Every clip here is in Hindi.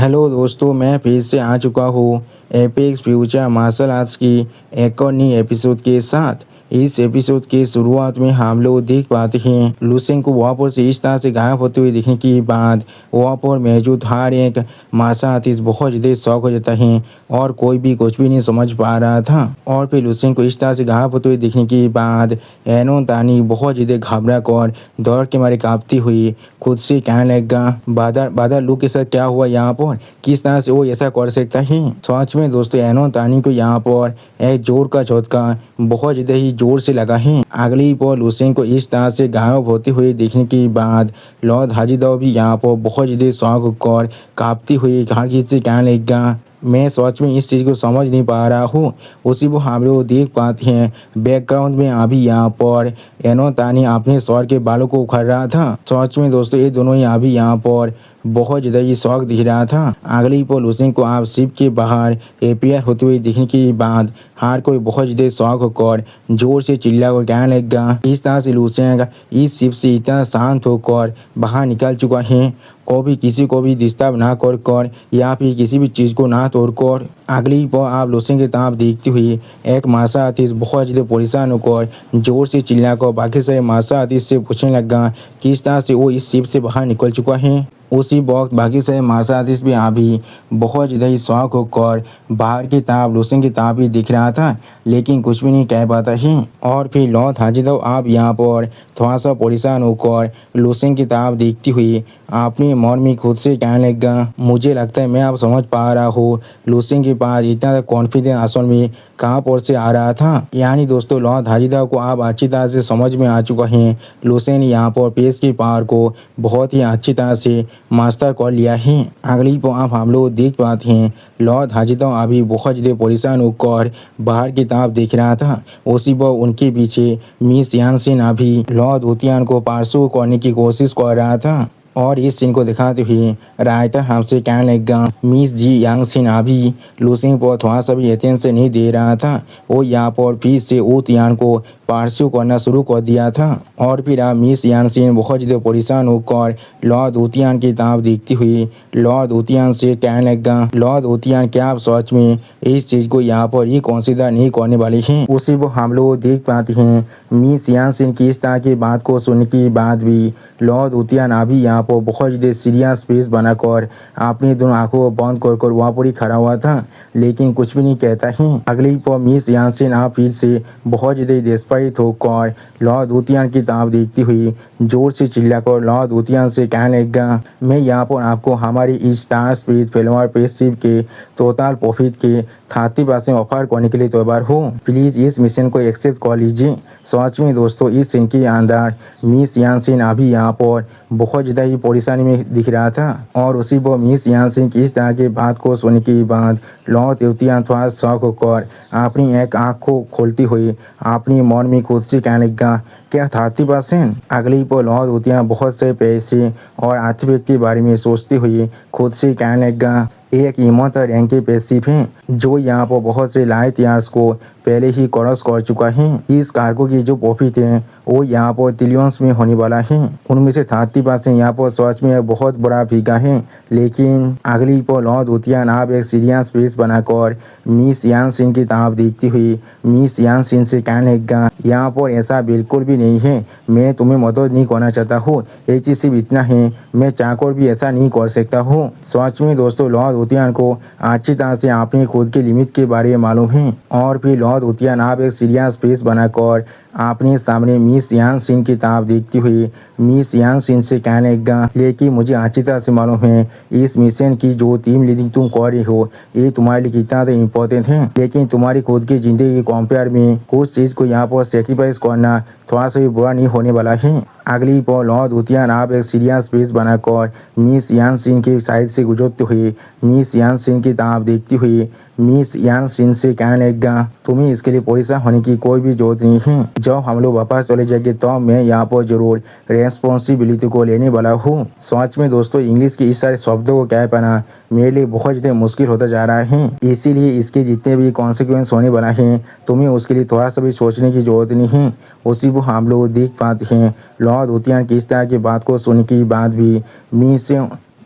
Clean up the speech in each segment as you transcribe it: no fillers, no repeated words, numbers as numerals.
हेलो दोस्तों, मैं फिर से आ चुका हूँ एपेक्स फ्यूचर मार्शल आर्ट्स की एक और नई एपिसोड के साथ। इस एपिसोड के शुरुआत में हम लोग देख पाते हैं लुसेन को वहाँ पर से इस तरह से गायब होते हुए देखने के बाद वहाँ पर मौजूद हर एक मार्शल आर्टिस्ट बहुत ज़्यादा शौक हो जाता है और कोई भी कुछ भी नहीं समझ पा रहा था। और फिर लुसेन को इस तरह से गायब होते हुए देखने के बाद एनो तानी बहुत ज़्यादा घबरा कर दौड़ के मारे कांपती हुई खुद से कहने लगा, बादल लू के साथ क्या हुआ यहाँ पर, किस तरह से वो ऐसा कर सकता है। सच में दोस्तों एनो तानी को यहाँ पर एक जोर का झटका बहुत ज़्यादा ही जोर से लगा है। अगली पल लुसेन को इस तरह से गायब होते हुए देखने के बाद लॉर्ड हाजिदो भी यहाँ पर बहुत ज़्यादा शौक होकर कांपती हुई हर किसी से कहने लगा, मैं सच में इस चीज़ को समझ नहीं पा रहा हूँ। उसी को हम लोग देख पाते हैं बैकग्राउंड में अभी यहाँ पर एनो तानी अपने सर के बालों को उखाड़ रहा था। सच में दोस्तों ये दोनों ही अभी यहाँ पर बहुत ज़्यादा ही शौक दिख रहा था। अगली पल लुसेन को आप शिप के बाहर अपेयर होते हुए देखने के बाद हर कोई बहुत ज़्यादा शौक होकर जोर से चिल्ला कर कहने लगा। इस तरह से लुसेन इस शिप से इतना शांत होकर बाहर निकल चुका है, कभी किसी को भी डिस्टर्ब ना कर या फिर किसी भी चीज़ को ना तोड़कर। अगली पर आप लुसेन की तरफ देखती हुई एक मार्शल आर्टिस्ट बहुत ज़्यादा परेशान होकर जोर से चिल्लाकर बाकी सारे मार्शल आर्टिस्ट से पूछने लगा किस तरह से वो इस शिप से बाहर निकल चुका है। उसी वक्त बाकी सारे मार्शल आर्टिस्ट भी अभी बहुत ज़्यादा ही शौक होकर बाहर की तरफ लुसेन की तरफ ही दिख रहा था, लेकिन कुछ भी नहीं कह पाता है। और फिर लॉर्ड हाजिदो आप यहाँ पर थोड़ा सा परेशान होकर लुसेन की तरफ देखती हुई अपने मन में खुद से कहने लगा, मुझे लगता है मैं अब समझ पा रहा हूँ लुसेन के पास इतना कॉन्फिडेंस असल में कहाँ पर से आ रहा था। यानी दोस्तों लॉर्ड हाजिदो को आप अच्छी तरह से समझ में आ चुका है लुसेन यहाँ पर पेश की पावर को बहुत ही अच्छी तरह से मास्टर कर लिया है। अगली पर आप हम लोग देख पाते हैं लॉर्ड हाजिदो अभी बहुत ज़्यादा परेशान होकर बाहर की तरफ देख रहा था। उसी पर उनके पीछे मिस यानसिन अभी लॉर्ड उतियान को पार्सू करने की कोशिश कर रहा था। और इस सीन को दिखाते हुए रायता हमसे कहने लगा, मिस जी यांगसिन अभी लुसेन पर थोड़ा सा भी अटेंशन नहीं दे रहा था, वो यहाँ पर फिर से उतियान को पार्सू करना शुरू कर दिया था। और फिर आप मिस यानसिन बहुत ज़्यादा परेशान होकर लॉर्ड उतियान की तरफ देखती हुई लॉर्ड उतियान से कहने लगा, लॉर्ड उतियान क्या आप सच में इस चीज़ को यहाँ पर ही कंसीडर नहीं करने वाले हैं। उसी को हम लोग देख पाते हैं मिस यानसिन की इस तरह की बात को सुनने के बाद भी लॉर्ड उतियान अभी यहाँ पर बहुत ज़्यादा सीरियस फेस बनाकर अपनी दोनों आंखों को बंद कर वहाँ पर ही खड़ा हुआ था, लेकिन कुछ भी नहीं कहता है। अगली पर मिस यानसिन आप फिर से बहुत ज़्यादा डेस्परेट होकर लॉर्ड उतियान की तरफ देखती हुई जोर से चिल्लाकर लॉर्ड उतियान से कहने लगा, मैं यहाँ पर आपको हमारी इस स्टार स्पीड फिल्म पेशिप के टोटल प्रॉफिट के 30% ऑफर करने के लिए तैयार हो, प्लीज़ इस मिशन को एक्सेप्ट कर लीजिए। सच में दोस्तों इस सीन के अंदर मिस यानसिन अभी यहाँ पर बहुत ज़्यादा ही परेशानी में दिख रहा था। और उसी पर मिस यानसिन की इस तरह की बात को सुनने के बाद लॉर्ड उतियान थोड़ा शौक होकर अपनी एक आँख को खोलती हुई अपनी मन में खुद से कहने लगा, क्या 30%? अगली पर लॉर्ड उतियान बहुत से पैसे और आर्थिक के बारे में सोचते हुए खुद से कहने लगा, एक ईमत रैंक के पैसिव हैं जो यहाँ पर बहुत से लाइट ईयर्स को पहले ही क्रॉस कर चुका है। इस कार्गो की जो प्रॉफिट है वो यहाँ पर ट्रिलियंस में होने वाला है। उनमें से 30% यहाँ पर सच में एक बहुत बड़ा फिगर है। लेकिन अगली पर लॉर्ड उतियान आप एक सीरियस फेस बनाकर मिस यानसिन की तरफ देखती हुई मिस यानसिन से कहने लगा, यहाँ पर ऐसा बिल्कुल भी नहीं है, मैं तुम्हें मदद नहीं करना चाहता हूँ, ये चीज़ सिर्फ इतना है मैं चाहकर भी ऐसा नहीं कर सकता हूँ। सच में दोस्तों लॉर्ड उतियान को अच्छी तरह से अपनी खुद के लिमिट के बारे में मालूम है। और फिर लॉर्ड उतियान आप एक सीरियस फेस बनाकर अपने सामने मिस यानसिन की तरफ देखती हुई मिस यानसिन से कहने लगा, लेकिन मुझे अच्छी तरह से मालूम है इस मिशन की जो टीम लीडिंग तुम कर रही हो ये तुम्हारे लिए कितना तो इम्पोर्टेंट है, लेकिन तुम्हारी खुद की ज़िंदगी के कंपेयर में कुछ चीज़ को यहाँ पर सेक्रीफाइस करना थोड़ा सा भी बुरा नहीं होने वाला है। अगली पर लॉर्ड उतियान आप एक सीरियस फेस बनाकर मिस यानसिन की साइड से गुजरते हुए मिस यानसिन की तरफ देखती हुई मिस यानसिन से कहने लगा, तुम्हें इसके लिए परेशान होने की कोई भी जरूरत नहीं है, जब हम लोग वापस चले जाएंगे तो मैं यहाँ पर जरूर रेस्पॉन्सिबिलिटी को लेने वाला हूँ। सच में दोस्तों इंग्लिश के इस सारे शब्दों को कह पाना मेरे लिए बहुत ज़्यादा मुश्किल होता जा रहा है, इसीलिए इसके जितने भी कॉन्सिक्वेंस होने वाला है तुम्हें उसके लिए थोड़ा सा भी सोचने की जरूरत नहीं है। उसी को हम लोग देख पाते हैं लॉर्ड उतियान की इस तरह की बात को सुनने के बाद भी मिस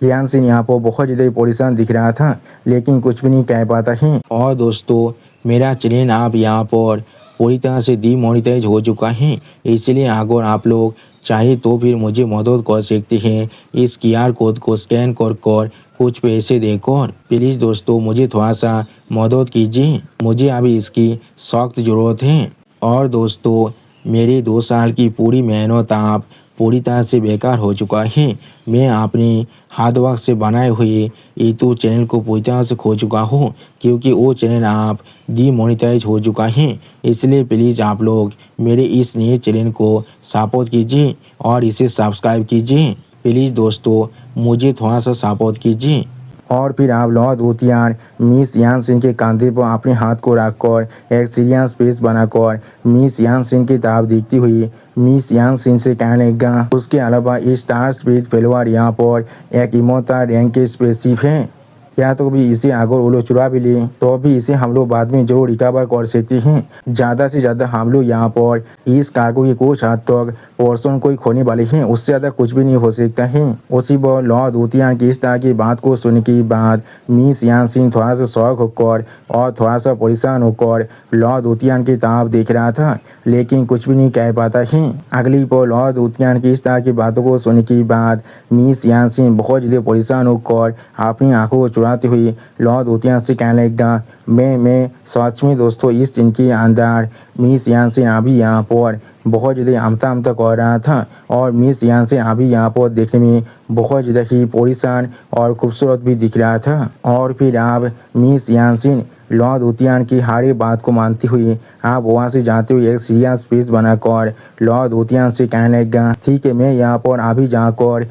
यानसिन यहाँ पर बहुत ज़्यादा परेशान दिख रहा था, लेकिन कुछ भी नहीं कह पाता है। और दोस्तों, मेरा चैनल आप यहाँ पर पूरी तरह से डीमोनेटाइज हो चुका है, इसलिए अगर आप लोग चाहे तो फिर मुझे मदद कर सकते हैं। इस QR कोड को स्कैन कर कुछ पैसे देकर प्लीज़ दोस्तों मुझे थोड़ा सा मदद कीजिए, मुझे अभी इसकी सख्त ज़रूरत है। और दोस्तों, मेरी 2 साल की पूरी मेहनत आप पूरी तरह से बेकार हो चुका है। मैं अपने हार्ड वर्क से बनाए हुए यूट्यूब चैनल को पूरी तरह से खो चुका हूँ, क्योंकि वो चैनल आप डीमोनेटाइज हो चुका है। इसलिए प्लीज़ आप लोग मेरे इस नए चैनल को सपोर्ट कीजिए और इसे सब्सक्राइब कीजिए। प्लीज़ दोस्तों मुझे थोड़ा सा सपोर्ट कीजिए। और फिर आप लॉर्ड वुतियान मिस यानसिन के कंधे पर अपने हाथ को रखकर एक सीरियस फेस बनाकर मिस यानसिन की तरफ देखती हुई मिस यानसिन से कहने लगा, उसके अलावा स्टार स्पीड फेलवर यहाँ पर एक इमोर्टल रैंक के स्पेसशिप है, या तो भी इसे अगर वो लोग चुरा भी लें तो भी इसे हम लोग बाद में जरूर रिकवर कर सकते हैं। ज़्यादा से ज़्यादा हम लोग यहाँ पर इस कार्गो के कुछ हद तक पोर्शन को ही खोने वाले हैं, उससे ज़्यादा कुछ भी नहीं हो सकता है। उसी पर लॉर्ड वुतियान की इस तरह की बात को सुनने के बाद मिस यानसिन थोड़ा सा शौक होकर और थोड़ा सा परेशान होकर लॉर्ड वुतियान की तरफ देख रहा था, लेकिन कुछ भी नहीं कह पाता है। अगली पर लॉर्ड वुतियान की इस तरह की बातों को सुनने के बाद मिस यानसिन बहुत ज़्यादा परेशान होकर अपनी आंखों को चुराते हुए लॉर्ड वुतियान से कहने लगा, मैं सच में दोस्तों इस दिन के अंदर मिस यानसिन अभी यहाँ पर बहुत ज़्यादा आमता कर रहा था, और मिस यानसिन अभी यहाँ पर देखने में बहुत ज़्यादा ही परेशान और खूबसूरत भी दिख रहा था। और फिर आप मिस यानसिन लॉर्ड वुतियान की हर एक बात को मानते हुए आप वहाँ से जाते हुए एक सीरियस फेस बनाकर लॉर्ड वुतियान से कहने लगा, ठीक है, मैं यहाँ पर अभी जाकर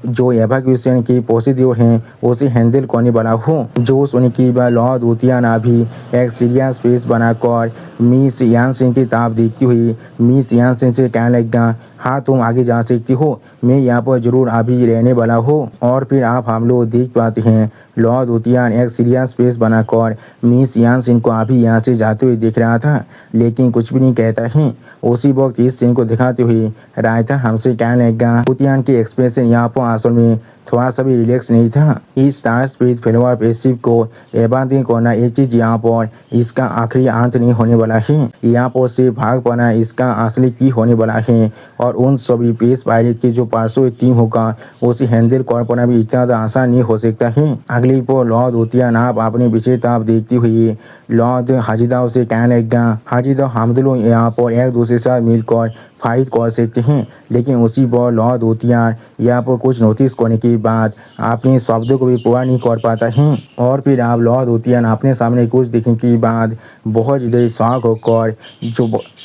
जो एवैक्यूएशन की प्रोसीड्योर हैं उसे हैंडल करने वाला हूँ। जो सुनने के बाद लॉर्ड वुतियान अभी एक सीरियस फेस बनाकर मिस यानसिन की तरफ देखती हुई मिस यानसिन से कहने लगा, हाँ तुम आगे जा सकती हो, मैं यहाँ पर जरूर अभी रहने वाला हूँ। और फिर आप हम लोग देख पाते हैं लॉर्ड वुतियान एक सीरियस फेस बनाकर मिस यानसिन को अभी यहाँ से जाते हुए देख रहा था, लेकिन कुछ भी नहीं कहता है। उसी वक्त इस सीन को दिखाते हुए रायता हमसे कहने लगा, वुतियान के एक्सप्रेशन यहाँ पर असल में थोड़ा सा भी रिलैक्स नहीं था। इस स्टार स्पीड फेलवर पेसिव को एबादी करना ये चीज़ यहाँ पर इसका आखिरी अंत नहीं होने वाला है। यहाँ पर से भाग पाना इसका असली की होने वाला है, और उन सभी पेस पायलट की जो पार्श्व टीम होगा उसे हैंडल कर पाना भी इतना ज़्यादा आसान नहीं हो सकता है। अगली पर लॉर्ड वुतियान आप अपनी विशेषता देखती हुई लॉर्ड हाजिदाओ से कहने लगा, हाजिदाओ हम लोग यहाँ पर एक दूसरे के साथ मिलकर फाइट कर सकते हैं, लेकिन उसी पर लॉर्ड वुतियान यहाँ पर कुछ नोटिस करने के बाद अपने शब्दों को भी पूरा नहीं कर पाता है। और फिर आप लॉर्ड वुतियान अपने सामने कुछ देखने के बाद बहुत ज़्यादा शौक होकर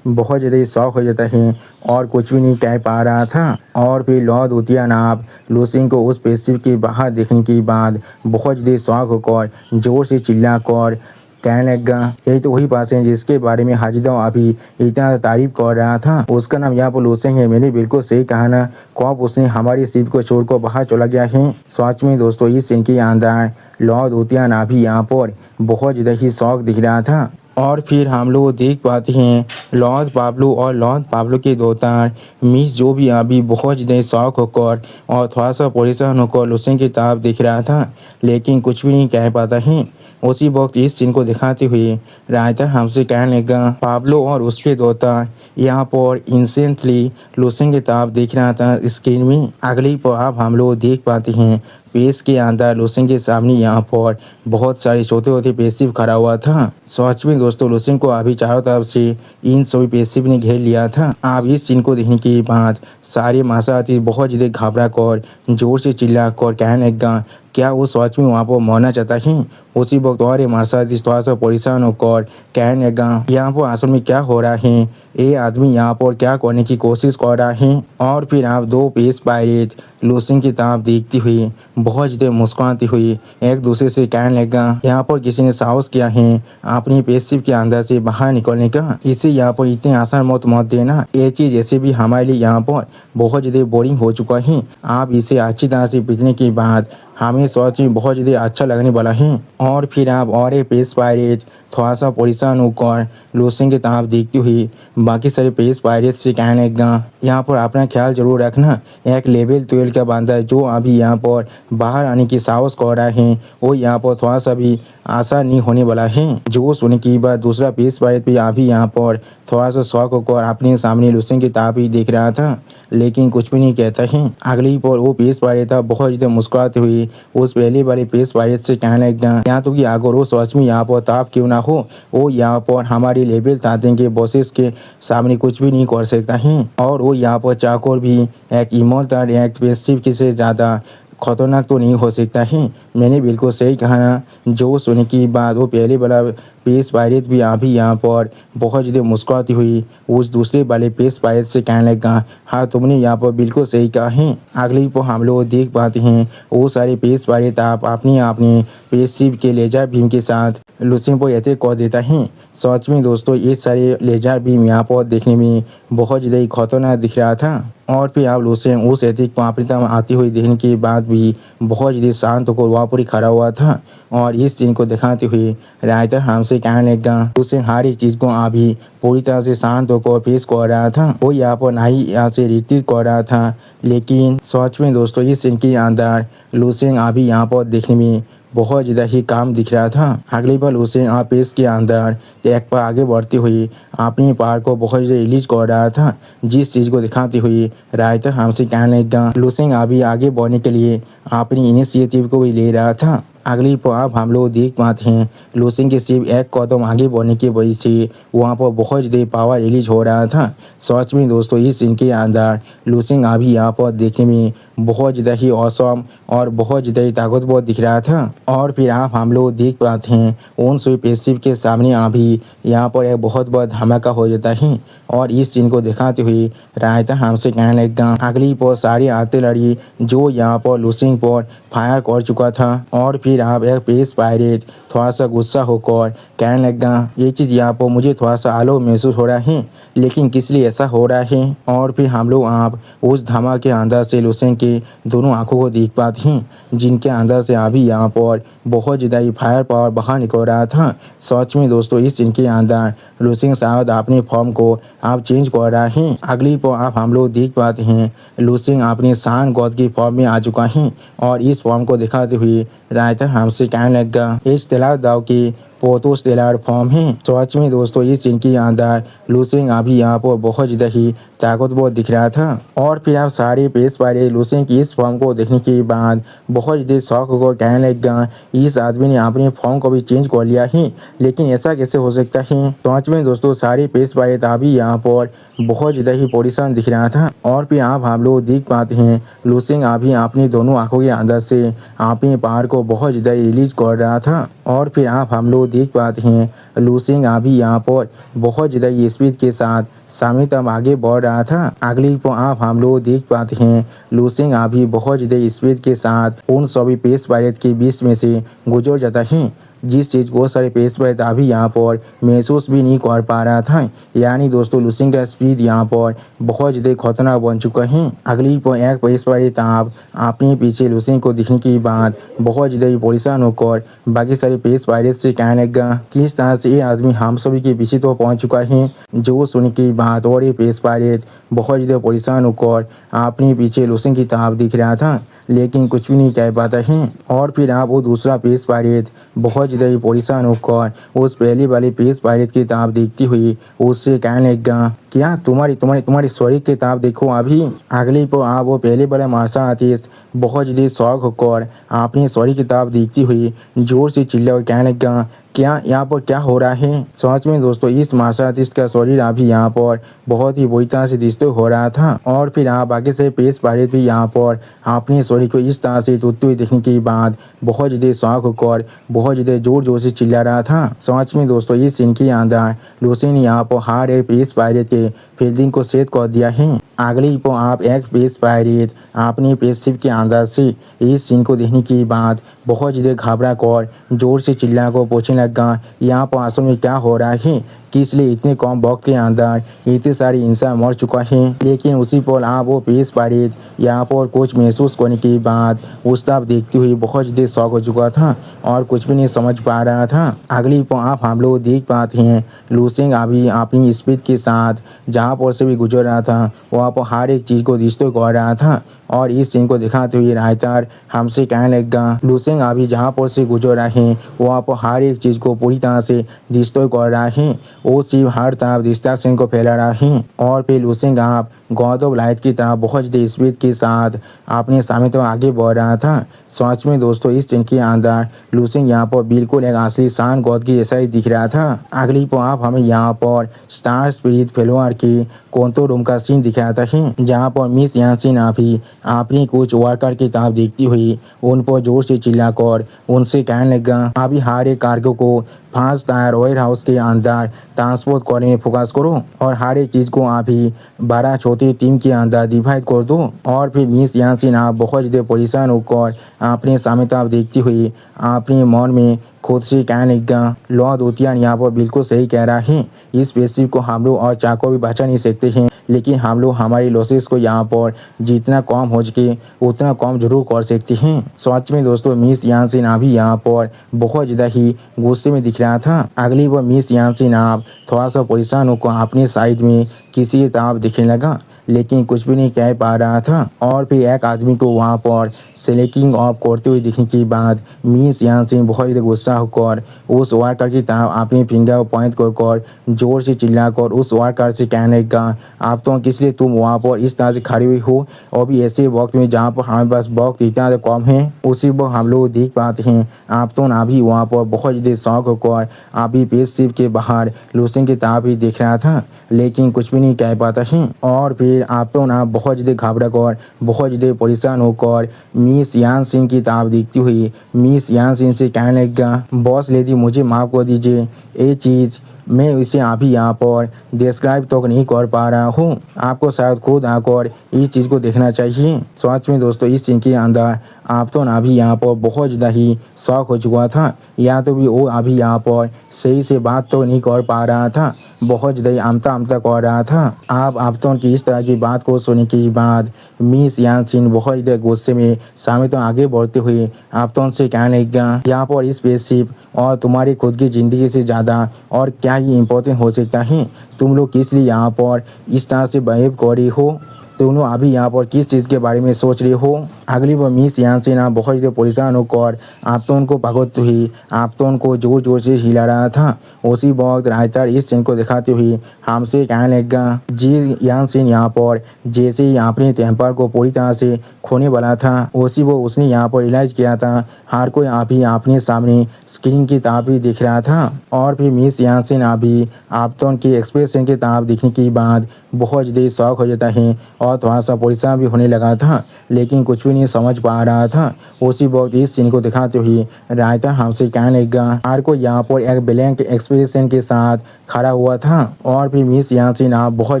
बहुत ज़्यादा शौक हो जाता है और कुछ भी नहीं कह पा रहा था। और फिर लॉर्ड वुतियान आप लूसिंग को उस पेशिप के बाहर देखने के बाद बहुत ज़्यादा शौक होकर जोर से चिल्लाकर कहने लगा, यही तो वही बात है जिसके बारे में हाजिदाओ अभी इतना तारीफ कर रहा था, उसका नाम यहाँ पर लूसिंग है। मैंने बिल्कुल सही कहा ना, कब उसने हमारी शिप को छोड़कर बाहर चला गया है। सच में दोस्तों इस सीन के अंदर लॉर्ड वुतियान अभी यहाँ पर बहुत ज़्यादा ही शौक दिख रहा था। और फिर हम लोग देख पाते हैं लॉर्ड पाब्लो और लॉर्ड पाब्लो के दोस्तान मिस जो भी अभी बहुत ज़्यादा शौक होकर और थोड़ा सा परेशान होकर लूसिंग की तरफ दिख रहा था, लेकिन कुछ भी नहीं कह पाता है। उसी वक्त इस सीन को दिखाते हुए राइटर हमसे कहने लगा, पाब्लो और उसके दोस्तान यहाँ पर इंसेंटली लूसिंग की तरफ देख रहा था स्क्रीन में। अगली पर आप हम लोग देख पाते हैं पेस के अंदर लूसिंग के सामने यहाँ पर बहुत सारे छोटे छोटे पेशिव खड़ा हुआ था। सच में दोस्तों लूसिंग को अभी चारों तरफ से इन सभी पेशिव ने घेर लिया था। आप इस सीन को देखने के बाद सारे मासाती बहुत ज़्यादा घबरा कर जोर से चिल्ला कर कहने लगा, क्या वो सच में वहाँ पर मरना चाहता है। उसी वक्त और मासाती थोड़ा सा परेशान होकर कहने लगा, यहाँ पर असल में क्या हो रहा है, ये आदमी यहाँ पर क्या करने की कोशिश कर रहा है। और फिर आप दो पेस पायरेट लूसिंग की तरफ देखती हुई बहुत ज़्यादा मुस्कुराती हुई एक दूसरे से कहने लगा, यहाँ पर किसी ने साहस किया है अपनी पेशिप के अंदर से बाहर निकलने का, इसे यहाँ पर इतने आसान मत देना। ये चीज़ ऐसे भी हमारे लिए यहाँ पर बहुत ज़्यादा बोरिंग हो चुका है। आप इसे अच्छी तरह से पीटने के बाद हमें सच में बहुत ज़्यादा अच्छा लगने वाला है। और फिर आप और पेस पायरेट थोड़ा सा परेशान होकर लूसिंग की तरफ देखती हुई बाकी सारे पेस पायरेट से कहने लगा, यहाँ पर अपना ख्याल जरूर रखना। एक लेवल 12 का बंदा जो अभी यहाँ पर बाहर आने की साहस कर रहा है वो यहाँ पर थोड़ा सा भी आसान नहीं होने वाला है। जो सुनने की बात दूसरा पेस पायरेट भी अभी यहाँ पर थोड़ा सा शौक होकर अपने सामने लूसिंग की तरफ ही देख रहा था, लेकिन कुछ भी नहीं कहता है। अगली पर वो पेस पायरेट था बहुत ज़्यादा मुस्कुराते हुए उस पहले वाले पेस पायरेट से कहने लगा, यहाँ तो कि अगर वो सच में यहाँ पर ताप क्यों ना हो, वो यहाँ पर हमारी लेवल ताते के बॉसेस के सामने कुछ भी नहीं कर सकता है। और वो यहाँ पर चाकर भी एक ईमानदार एक पेशिव से ज़्यादा खतरनाक तो नहीं हो सकता है। मैंने बिल्कुल सही कहा ना। जो सुनने की बात वो पहले वाला पेस पायरेट भी अभी यहाँ पर बहुत ज़्यादा मुस्कुराती हुई उस दूसरे वाले पेस पायरेट से कहने लगा, हाँ तुमने यहाँ पर बिल्कुल सही कहा है। अगली पर हम लोग देख पाते हैं वो सारे पेस पायरेट आप अपने पेशिव के लेजर बीम के साथ लूसिंग पर अटैक कर देता है। सच में दोस्तों ये सारे लेजर बीम यहाँ पर देखने में बहुत ज़्यादा ही खतरनाक दिख रहा था। और फिर आप लूसिंग उस अटैक को अपनी तरफ आती हुई देखने के बाद भी बहुत ज़्यादा शांत होकर वहाँ पर ही खड़ा हुआ था और इस सीन को दिखाते हुए रायता हमसे कहने लगा, लूसिंग हर एक चीज़ को अभी पूरी तरह से शांत होकर पेश कर रहा था। वो यहाँ पर नहीं यहाँ से रिट्रीट कर रहा था, लेकिन सच में दोस्तों इस सीन के अंदर लूसिंग अभी यहाँ पर देखने में बहुत ज़्यादा ही काम दिख रहा था। अगली बार लूसिंग आप पेस के अंदर एक पर आगे बढ़ती हुई अपनी पार को बहुत ज़्यादा रिलीज कर रहा था, जिस चीज़ को दिखाती हुई रायता हमसे कहने लगा, लूसिंग अभी आगे बढ़ने के लिए अपनी इनिशिएटिव को भी ले रहा था। अगली पर आप हम लोग देख पाते हैं लूसिंग के सिर्फ एक कदम आगे बढ़ने की वजह से वहाँ पर बहुत ज़्यादा पावर रिलीज हो रहा था। सच में दोस्तों इस सीन के अंदर लूसिंग अभी यहाँ पर देखने में बहुत ज़्यादा ही औसम और बहुत ज़्यादा ही ताकतवर दिख रहा था। और फिर आप हम लोग देख पाते हैं उन सभी पेशिव के सामने अभी यहाँ पर एक बहुत बड़ा धमाका हो जाता है और इस सीन को दिखाते हुए रायता हमसे कहने लगा, अगली पर सारी आर्टिलरी जो यहाँ पर लूसिंग पर फायर कर चुका था। और फिर आप एक पेस पायरेट थोड़ा सा गुस्सा होकर कहने लगा, ये चीज़ यहाँ पर मुझे थोड़ा सा आलो महसूस हो रहा है, लेकिन किस लिए ऐसा हो रहा है। और फिर हम लोग आप उस धमाके के अंदर से लूसिंग के दोनों आंखों को देख पाते हैं, जिनके अंदर से अभी यहाँ पर बहुत ज़्यादा ही फायर पावर बाहर निकल रहा था। सच में दोस्तों इस सीन के अंदर लूसिंग शायद अपने फॉर्म को आप चेंज कर रहा है। अगली पर आप हम लोग देख पाते हैं लूसिंग अपने शान गॉड की फॉर्म में आ चुका है और इस फॉर्म को दिखाते हुए रायता हमसे कहने लगा, इस तलाक दाव की पोतोस टेलर फॉर्म है। सच में दोस्तों इस सीन के अंदर लूसिंग अभी यहाँ पर बहुत ज़्यादा ही ताकतवर दिख रहा था। और फिर आप सारे पेश पायरेट लूसिंग की इस फॉर्म को देखने के बाद बहुत ज़्यादा शौक होकर कहने लगा, इस आदमी ने अपने फॉर्म को भी चेंज कर लिया है, लेकिन ऐसा कैसे हो सकता है। सच में दोस्तों सारे पेश पायरेट अभी यहाँ पर बहुत ज़्यादा ही परेशान दिख रहा था। और फिर आप हम लोग देख पाते हैं लूसिंग अभी अपनी दोनों आंखों के अंदर से अपने पावर को बहुत ज़्यादा रिलीज कर रहा था। और फिर आप हम लोग देख पाते हैं लूसिंग अभी यहाँ पर बहुत ज़्यादा स्पीड के साथ सामने तक आगे बढ़ रहा था। अगली पर आप हम लोग देख पाते हैं लूसिंग अभी बहुत ज़्यादा स्पीड के साथ उन सभी पेस पायरेट के बीच में से गुजर जाता है, जिस चीज़ को सारे पेस पायरेट अभी यहाँ पर महसूस भी नहीं कर पा रहा था। यानी दोस्तों लूसिंग का स्पीड यहाँ पर बहुत ज़्यादा खतरनाक बन चुका है। अगली पर एक पेस पायरेट आप अपने पीछे लूसिंग को दिखने के बाद बहुत ज़्यादा परेशान होकर बाकी सारे पेस पायरेट से कहने लगा, किस तरह से ये आदमी हम सभी के पीछे तो पहुँच चुका है। जो सुनने की बात और ये पेस पायरेट बहुत ज़्यादा परेशान होकर अपने पीछे लूसिंग की तरफ दिख रहा था, लेकिन कुछ भी नहीं कह पाता है। और फिर आप वो दूसरा पेस पायरेट बहुत ज़्यादा ही परेशान होकर उस पहले वाले पेस पायरेट की तरफ देखती हुई उससे कहने लगा, क्या तुम्हारी शरीर की तरफ देखो अभी। अगली पर आप वो पहले वाला मार्शल आर्टिस्ट बहुत ज़्यादा शौक होकर अपने शरीर की तरफ देखती हुई जोर से चिल्ला और कहने लगा, क्या यहाँ पर क्या हो रहा है। सच में दोस्तों इस मार्शल आर्टिस्ट का शरीर अभी यहाँ पर बहुत ही बुरी तरह से डिस्टर्ब हो रहा था। और फिर आप आगे से पेस पायरेट भी यहाँ पर अपने शरीर को इस तरह से टूटते हुए देखने के बाद बहुत ज़्यादा शौक होकर बहुत ज़्यादा जोर से चिल्ला रहा था। सच में दोस्तों इस सीन के अंदर लूसिंग ने यहाँ पर हर एक पेस पायरेट के फील्डिंग को सेट कर दिया है। अगली को आप एक पेश पायरेट अपने पेशशिप के अंदर से इस सीन को देखने के बाद बहुत ज़्यादा घबरा कर जोर से चिल्ला कर पूछने लगा, यहाँ पर असल में क्या हो रहा है, किस लिए इतने कम वक्त के अंदर इतने सारे इंसान मर चुका है। लेकिन उसी पर आप वो पेश पायरेट यहाँ पर कुछ महसूस करने के बाद उस तरफ देखते हुए बहुत ज़्यादा शौक हो चुका था और कुछ भी नहीं समझ पा रहा था। अगली पर आप हम लोग देख पाते हैं लुसेंग अभी अपनी स्पीड के साथ जहाँ पर से भी गुजर रहा था वहाँ पर हर एक चीज़ को डिस्ट्रॉय कर रहा था और इस सीन को दिखाते हुए रायटर हमसे कहने लगा, लुसेंग अभी जहाँ पर से गुजर रहा है वहाँ पर हर एक चीज़ को पूरी तरह से डिस्ट्रॉय कर रहा है। वो सिर्फ हर तरफ डिस्ट्रैक्शन को फैला रहा है और फिर लुसेंग आप गॉड ऑफ लाइट की तरह बहुत ज़्यादा स्पीड के साथ अपने सामने तो आगे बढ़ रहा था। सच में दोस्तों इस सीन के अंदर लुसेंग यहाँ पर बिल्कुल एक असली सान गॉड की जैसा ही दिख रहा था। अगली पर आप हमें यहाँ पर स्टार स्पिरिट फेलोअर की कंट्रोल रूम का सीन दिखाता है जहाँ पर मिस यानसिन अभी अपनी कुछ वर्कर की तरफ देखती हुई उन पर जोर से चिल्लाकर उनसे कहने लगा, अभी हर एक कार्गो को 5 टायर वेयर हाउस के अंदर ट्रांसपोर्ट करने में फोकस करो और हर एक चीज़ को अभी 12 छोटी टीम के अंदर डिवाइड कर दो। और फिर मिस यानसिन आप बहुत ज़्यादा परेशान होकर अपने सामने तरफ देखती हुई अपने मन में खुद से कहने लगा, लॉर्ड ओतियान यहाँ पर बिल्कुल सही कह रहा है, इस स्पेसशिप को हम लोग और चाको भी बचा नहीं सकते हैं, लेकिन हम लोग हमारी लॉसेस को यहाँ पर जितना कम हो सके उतना कम जरूर कर सकते हैं। सच में दोस्तों मिस यानसिन अभी यहाँ पर बहुत ज़्यादा ही गुस्से में दिख रहा था। अगली बार मिस यानसिन आप थोड़ा सा परेशान होकर अपने साइड में किसी की तरफ दिखने लगा लेकिन कुछ भी नहीं कह पा रहा था और फिर एक आदमी को वहाँ पर सेलेक्टिंग ऑफ करते हुए देखने के बाद मिस यानसिन बहुत ज़्यादा गुस्सा होकर उस वर्कर की तरफ अपनी फिंगर पॉइंट कर जोर से चिल्लाकर उस वर्कर से कहने लगा, आप तो किस लिए तुम वहाँ पर इस तरह से खड़ी हुई हो और भी ऐसे वक्त में जहाँ पर हमारे पास वक्त इतना ज़्यादा कम है। उसी वक्त हम लोग देख पाते हैं आप तो अभी वहाँ पर बहुत ज़्यादा शौक होकर अभी स्पेसशिप के बाहर लुसेंग की तरफ ही देख रहा था लेकिन कुछ भी नहीं कह पाता है। और फिर आप तो बहुत ज़्यादा घबरा कर बहुत ज़्यादा परेशान होकर मिस यानसिन की तरफ देखती हुई मिस यानसिन से कहने लगा, बॉस लेडी मुझे माफ़ कर दीजिए, ये चीज़ मैं इसे अभी यहाँ पर डिस्क्राइब तो नहीं कर पा रहा हूँ, आपको शायद खुद आकर इस चीज़ को देखना चाहिए। सच में दोस्तों इस सीन के अंदर आप तो अभी यहाँ पर बहुत ज़्यादा ही शौक हो चुका था, या तो भी वो अभी यहाँ पर सही से बात तो नहीं कर पा रहा था, बहुत ज़्यादा आमता आमता कर रहा था। आप तो की इस तरह की बात को सुनने के बाद मिस यानसिन बहुत ज़्यादा गुस्से में सामने तो आगे बढ़ते हुए आप तो उनसे कहने लगा, यहाँ पर इस स्पेसशिप और तुम्हारी खुद की ज़िंदगी से ज़्यादा और क्या ही इम्पोर्टेंट हो सकता है, तुम लोग किस लिए यहाँ पर इस तरह से बिहेव कर रही हो, दोनों अभी यहाँ पर किस चीज़ के बारे में सोच रहे हो। अगली बार मिस यानसिन बहुत ज़्यादा परेशान होकर आप तो उनको भगवत हुई आप तो उनको जोर जोर से हिला रहा था। उसी वक्त रायटर इस सीन को दिखाते हुए हमसे कहने लगा, जी यानसिन यहाँ पर जैसे ही अपने टेम्पर को पूरी तरह से खोने वाला था उसी वो उसने यहाँ पर रियलाइज किया था हर कोई अभी अपने सामने स्क्रीन की तरफ ही दिख रहा था। और फिर मिस यानसिन अभी आप तो उनकी एक्सप्रेशन की तरफ दिखने के बाद बहुत ज़्यादा शौक हो जाता है और थोड़ा सा परेशान भी होने लगा था लेकिन कुछ भी नहीं समझ पा रहा था। उसी वक्त इस सीन को दिखाते हुए रायता हमसे कहने लगा, हर कोई यहाँ पर एक ब्लैंक एक्सप्रेशन के साथ खड़ा हुआ था और फिर मिस यानसिन आप बहुत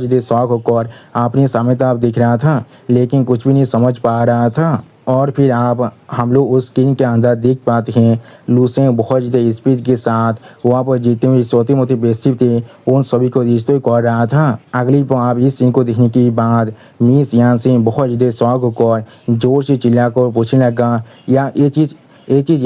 ज़्यादा शौक होकर अपने सामने तरफ दिख रहा था लेकिन कुछ भी नहीं समझ पा रहा था। और फिर आप हम लोग उस स्क्रीन के अंदर देख पाते हैं लुसेंग बहुत ज़्यादा स्पीड के साथ वहाँ पर जितने भी छोटे मोटे बेसिप थे उन सभी को डिस्ट्रॉय कर रहा था। अगली पर आप इस सीन को देखने के बाद मिस यानसिन बहुत ज़्यादा शौक होकर जोर से चिल्लाकर पूछने लगा, या ये चीज़